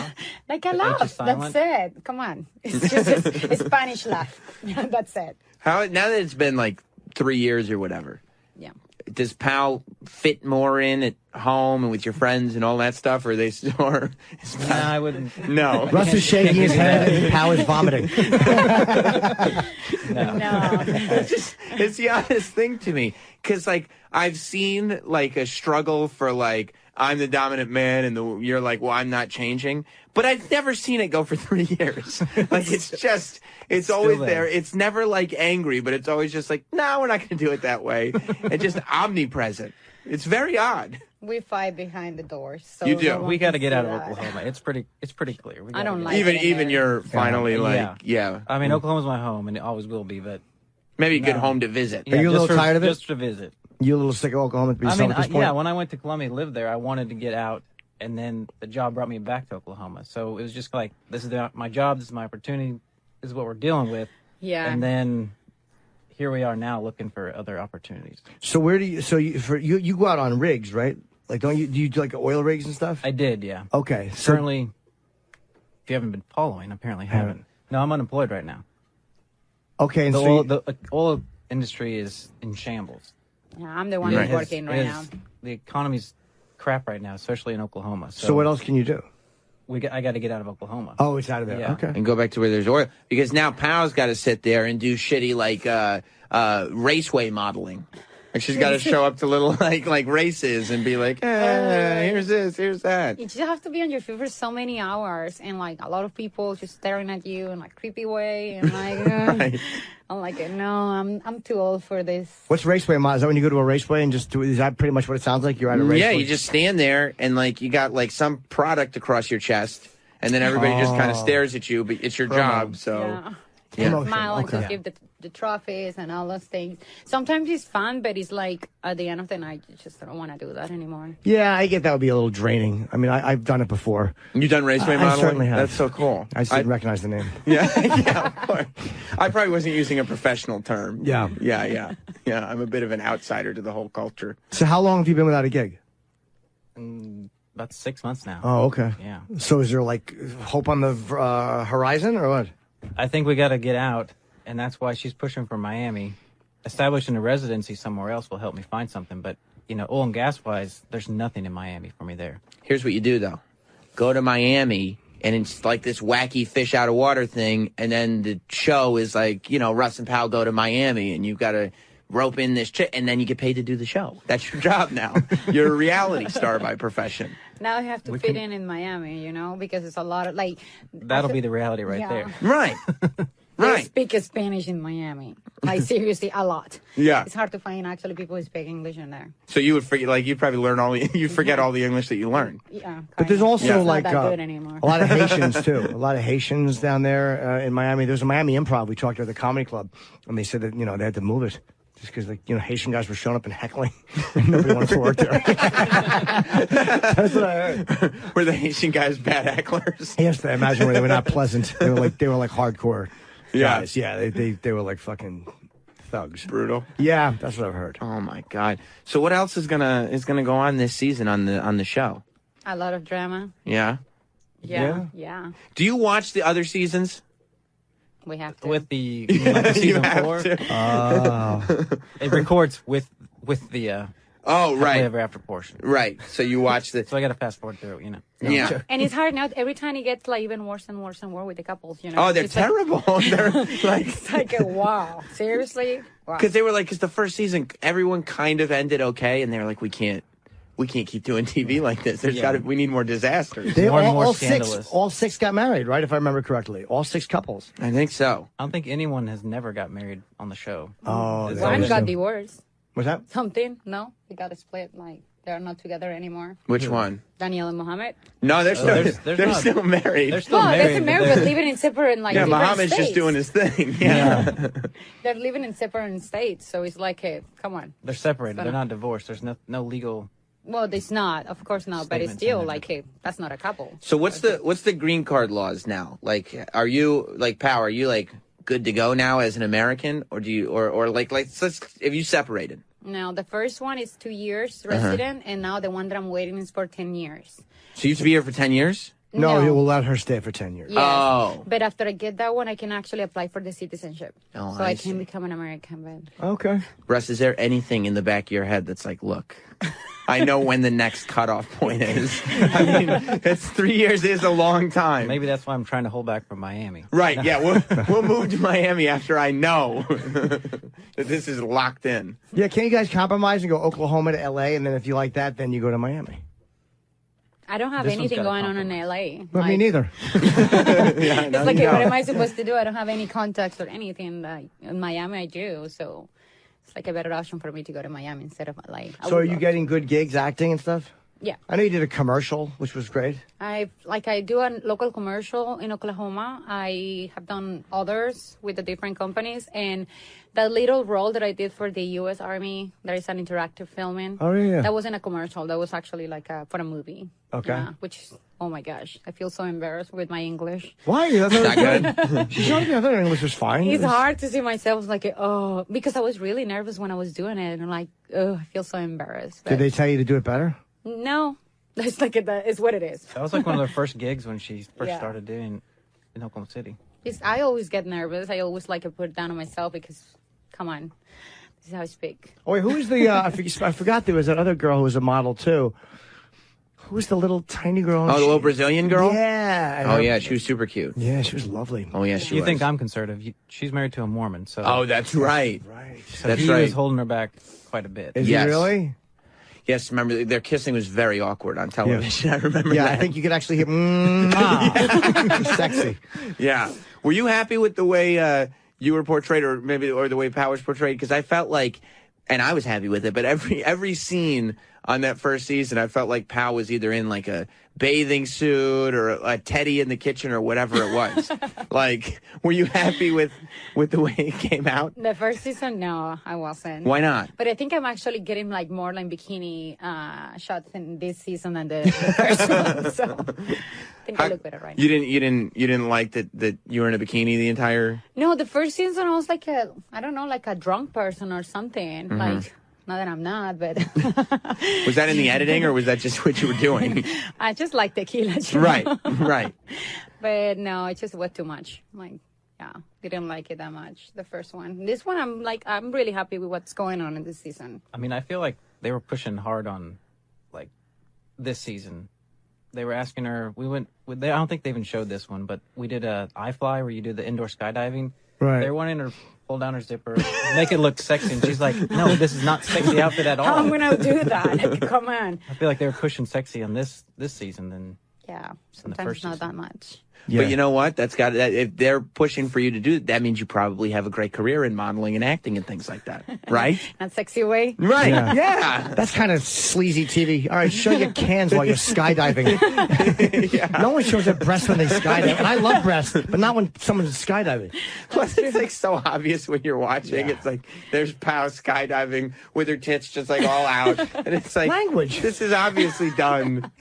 like a lot. That's it. Come on, it's just a Spanish laugh. That's it. Now that it's been like 3 years or whatever. Yeah. Does Pal fit more in at home and with your friends and all that stuff, or are they still? No, I wouldn't. No. Russ is shaking his head and Pal is vomiting. No. It's the honest thing to me, because like I've seen like a struggle for like I'm the dominant man, and you're like, well, I'm not changing. But I've never seen it go for 3 years. Like it's always there. It's never like angry, but it's always just like, no, we're not going to do it that way. It's just omnipresent. It's very odd. We fight behind the doors. So You do. no one We got to can get see out of that. Oklahoma. It's pretty clear. I don't like even you're finally yeah. I mean, Oklahoma's my home, and it always will be. But maybe a good home to visit. Are you a little tired of it? Just to visit. You a little sick of Oklahoma to be at this point? Yeah. When I went to Columbia, lived there, I wanted to get out, and then the job brought me back to Oklahoma. So it was just like, this is my job, this is my opportunity, this is what we're dealing with. Yeah. And then here we are now looking for other opportunities. So where do you? So you go out on rigs, right? Like, do you do like oil rigs and stuff? I did, yeah. Okay. So, Currently, if you haven't been following, apparently haven't. No, I'm unemployed right now. Okay. And the oil industry is in shambles. Yeah, I'm the one who's working right now. The economy's crap right now, especially in Oklahoma. So what else can you do? I got to get out of Oklahoma. Oh, it's out of there. Yeah. Okay. And go back to where there's oil. Because now Powell's got to sit there and do shitty, like, raceway modeling. Like, she's got to show up to little, like races and be like, here's this, here's that. You just have to be on your feet for so many hours. And, like, a lot of people just staring at you in, like, creepy way. And, like, Right. I'm like, no, I'm too old for this. What's raceway mod? Is that when you go to a raceway and just do? Is that pretty much what it sounds like? You're at a raceway. Yeah, you just stand there and, like, you got, like, some product across your chest. And then everybody just kind of stares at you, but it's your job, so. Yeah. And smile and just give the trophies and all those things. Sometimes it's fun, but it's like at the end of the night, you just don't want to do that anymore. Yeah, I get that would be a little draining. I mean, I've done it before. You've done raceway modeling? I certainly have. That's so cool. I just didn't recognize the name. Yeah, of course. I probably wasn't using a professional term. Yeah. Yeah. I'm a bit of an outsider to the whole culture. So how long have you been without a gig? About 6 months now. Oh, okay. Yeah. So is there like hope on the horizon or what? I think we got to get out, and that's why she's pushing for Miami. Establishing a residency somewhere else will help me find something, but, oil and gas-wise, there's nothing in Miami for me there. Here's what you do, though. Go to Miami, and it's like this wacky fish out of water thing, and then the show is like, Russ and Powell go to Miami, and you've got to rope in this chick, and then you get paid to do the show. That's your job now. You're a reality star by profession. Now I have to fit in Miami, because it's a lot of, like... That'll be the reality right there. Right. They speak Spanish in Miami. Like, seriously, a lot. Yeah. It's hard to find, actually, people who speak English in there. So you would forget, like, you'd probably learn you'd forget all the English that you learned. Yeah. But there's also It's like not that good anymore. a lot of Haitians too. A lot of Haitians down there in Miami. There's a Miami Improv. We talked to the comedy club, and they said that they had to move it just because Haitian guys were showing up and heckling, and nobody wanted to work there. That's what I heard. Were the Haitian guys bad hecklers? Yes, I imagine they were not pleasant. They were like hardcore guys. Yeah, they were like fucking thugs. Brutal. Yeah, that's what I've heard. Oh my God. So what else is gonna go on this season on the show? A lot of drama. Yeah. Yeah. Do you watch the other seasons? We have to. With the season 4, it records with the right. Ever After portion. Right. So you watch the. So I got to fast forward through it, Yeah. And it's hard now. Every time it gets like even worse and worse and worse with the couples, Oh, they're It's terrible. They're like. It's like wow, seriously. Wow. Because they were like, because the first season everyone kind of ended okay, and they were like, we can't keep doing TV like this. We need more disasters. They more scandalous. All six got married, right? If I remember correctly, all 6 couples. I think so. I don't think anyone has never got married on the show. Oh, one got divorced. What's that? Something? No, they got a split. Like they're not together anymore. Which one? Danielle and Mohammed. No, they're still married. They're still married. They're married, but living in separate different Mohammed's states. just doing his thing. Yeah. They're living in separate states, so it's like, hey, come on. They're separated. They're not divorced. There's no legal. Well, it's not, of course not, but it's still like, hey, that's not a couple. So what's the green card laws now? Like, are you like Pow? Are you like good to go now as an American, or do you or like have you separated? No, the first one is 2 years resident, and now the one that I'm waiting is for 10 years. So you have to be here for 10 years? No, you will let her stay for 10 years. Yes. Oh. But after I get that one, I can actually apply for the citizenship. Oh, so I I can see. become an American. But Okay. Russ, is there anything in the back of your head that's like, look, I know when the next cutoff point is. I mean, it's 3 years is a long time. Maybe that's why I'm trying to hold back from Miami. Right, yeah, we'll move to Miami after I know that this is locked in. Yeah, can't you guys compromise and go Oklahoma to L.A., and then if you like that, then you go to Miami? I don't have anything going on in LA. Well, me neither. Yeah, It's like, what am I supposed to do? I don't have any contacts or anything. Like, in Miami, I do. So it's like a better option for me to go to Miami instead of LA. So are you getting good gigs acting and stuff? Yeah. I know you did a commercial, which was great. I do a local commercial in Oklahoma. I have done others with the different companies, and that little role that I did for the U.S. Army, there is an interactive filming. Oh, yeah. That wasn't a commercial. That was actually like for a movie. Okay. Yeah, which, oh my gosh, I feel so embarrassed with my English. Why? That's not good. She's not I thought her English was fine. It's hard to see myself like, oh, because I was really nervous when I was doing it, and I'm like, oh, I feel so embarrassed. Did they tell you to do it better? No, that's like that is what it is. That was like one of the first gigs when she first Yeah. started doing in Oklahoma City. I always get nervous. I always like to put it down on myself because, come on, this is how I speak. Oh, wait, who was the, I forgot there was that other girl who was a model too. Who was the little tiny girl? Oh, the little Brazilian girl? Yeah. Oh, yeah, she was super cute. Yeah, she was lovely. Oh, yeah, she You was. think I'm conservative? She's married to a Mormon, so. Oh, that's right. So That's he right. was holding her back quite a bit. Is he really? Yes, remember, their kissing was very awkward on television. I remember Yeah, that. I think you could actually hear, sexy. Yeah. Were you happy with the way you were portrayed, or the way Pow was portrayed? Because I felt like, and I was happy with it, but every scene on that first season, I felt like Pow was either in like a bathing suit or a teddy in the kitchen or whatever it was. Like, were you happy with the way it came out? The first season, no, I wasn't. Why not? But I think I'm actually getting like more like bikini shots in this season than the first one. So I think I look better right now. You didn't like that you were in a bikini the entire. No, the first season I was like like a drunk person or something. Mhm. Like, not that I'm not, but Was that in the editing, or was that just what you were doing? I just like tequila. you Right, know? right. But no, it just was too much. Like, yeah, didn't like it that much, the first one. This one, I'm really happy with what's going on in this season. I mean, I feel like they were pushing hard on, like, this season. They were asking her. I don't think they even showed this one, but we did a iFly where you do the indoor skydiving. Right. They were wanting her to pull down her zipper, make it look sexy, and she's like, "No, this is not sexy outfit at all." How am I gonna do that? Like, come on. I feel like they were pushing sexy on this season than. Yeah, in the sometimes first it's not season. that much. But you know what? If they're pushing for you to do that means you probably have a great career in modeling and acting and things like that, right? Not sexy way. Right. Yeah. Yeah. That's kind of sleazy TV. All right, show your cans while you're skydiving. No one shows their breasts when they skydive. And I love breasts, but not when someone's skydiving. Plus, it's like so obvious when you're watching. It's like there's Pow skydiving with her tits just like all out, and it's like language. This is obviously done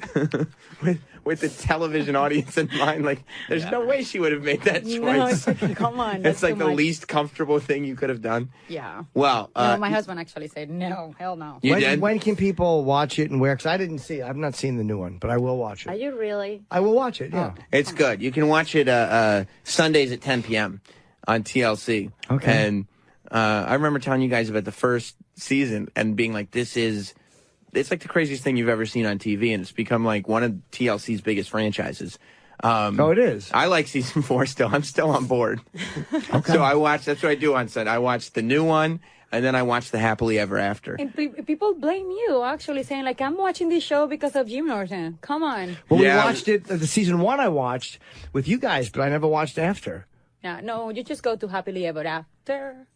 with the television audience in mind. Like, there's no way she would have made that choice. No, it's like, come on. It's that's like too the much. least comfortable thing you could have done. Yeah. Well, No, my husband actually said, no, hell no. When can people watch it and where? Because I didn't see it. I've not seen the new one, but I will watch Are it. you really? I will watch it, yeah. It's good. You can watch it Sundays at 10 p.m. on TLC. Okay. And I remember telling you guys about the first season and being like, it's like the craziest thing you've ever seen on TV, and it's become like one of TLC's biggest franchises. Oh, it is? I like season 4 still. I'm still on board. Okay. So that's what I do on Sunday. I watch the new one, and then I watch the Happily Ever After. And people blame you, actually, saying, like, I'm watching this show because of Jim Norton. Come on. Well, we watched it, the season 1 I watched with you guys, but I never watched after. Yeah, no, you just go to Happily Ever After.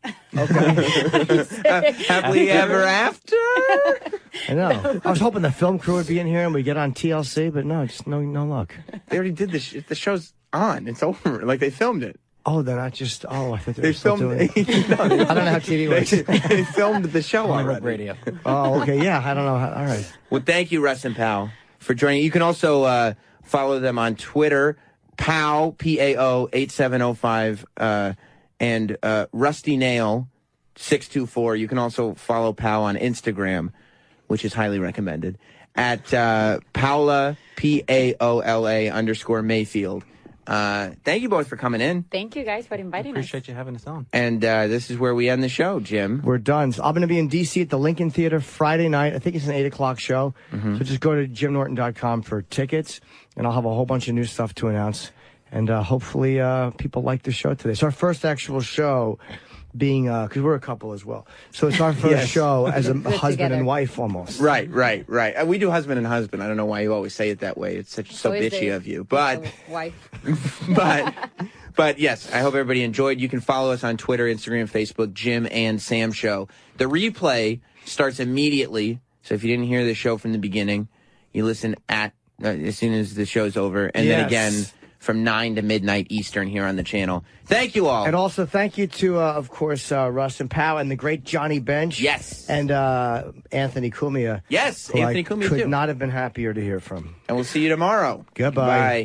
Happily Ever After? I know. I was hoping the film crew would be in here and we get on TLC, but no, just no luck. They already did this. The show's on. It's over. Like, they filmed it. Oh, they're not just. Oh, I thought they They were still filmed. doing it. I don't know how TV works. They filmed the show already. Radio. Oh, okay. Yeah, I don't know. All right. Well, thank you, Russ and Pal, for joining. You can also follow them on Twitter, Pao, P-A-O, 8705, and Rusty Nail, 624. You can also follow Pal on Instagram, which is highly recommended, at Paula, P-A-O-L-A _Mayfield. Thank you both for coming in. Thank you guys for inviting us. Appreciate you having us on. And this is where we end the show, Jim. We're done. So I'm going to be in D.C. at the Lincoln Theater Friday night. I think it's an 8 o'clock show. So just go to jimnorton.com for tickets, and I'll have a whole bunch of new stuff to announce. And hopefully people like the show today. It's our first actual show being, because we're a couple as well. So it's our first show as a husband together. and wife almost. Right. We do husband and husband. I don't know why you always say it that way. It's so is bitchy the- of you. But the wife. But yes, I hope everybody enjoyed. You can follow us on Twitter, Instagram, Facebook, Jim and Sam Show. The replay starts immediately. So if you didn't hear the show from the beginning, you listen at as soon as the show's over, and then again from 9 to midnight Eastern here on the channel. Thank you all. And also thank you to, of course, Russ and Powell and the great Johnny Bench. Yes. And Anthony Cumia. Yes, who Anthony I Cumia, could too. not have been happier to hear from. And we'll see you tomorrow. Goodbye. Bye.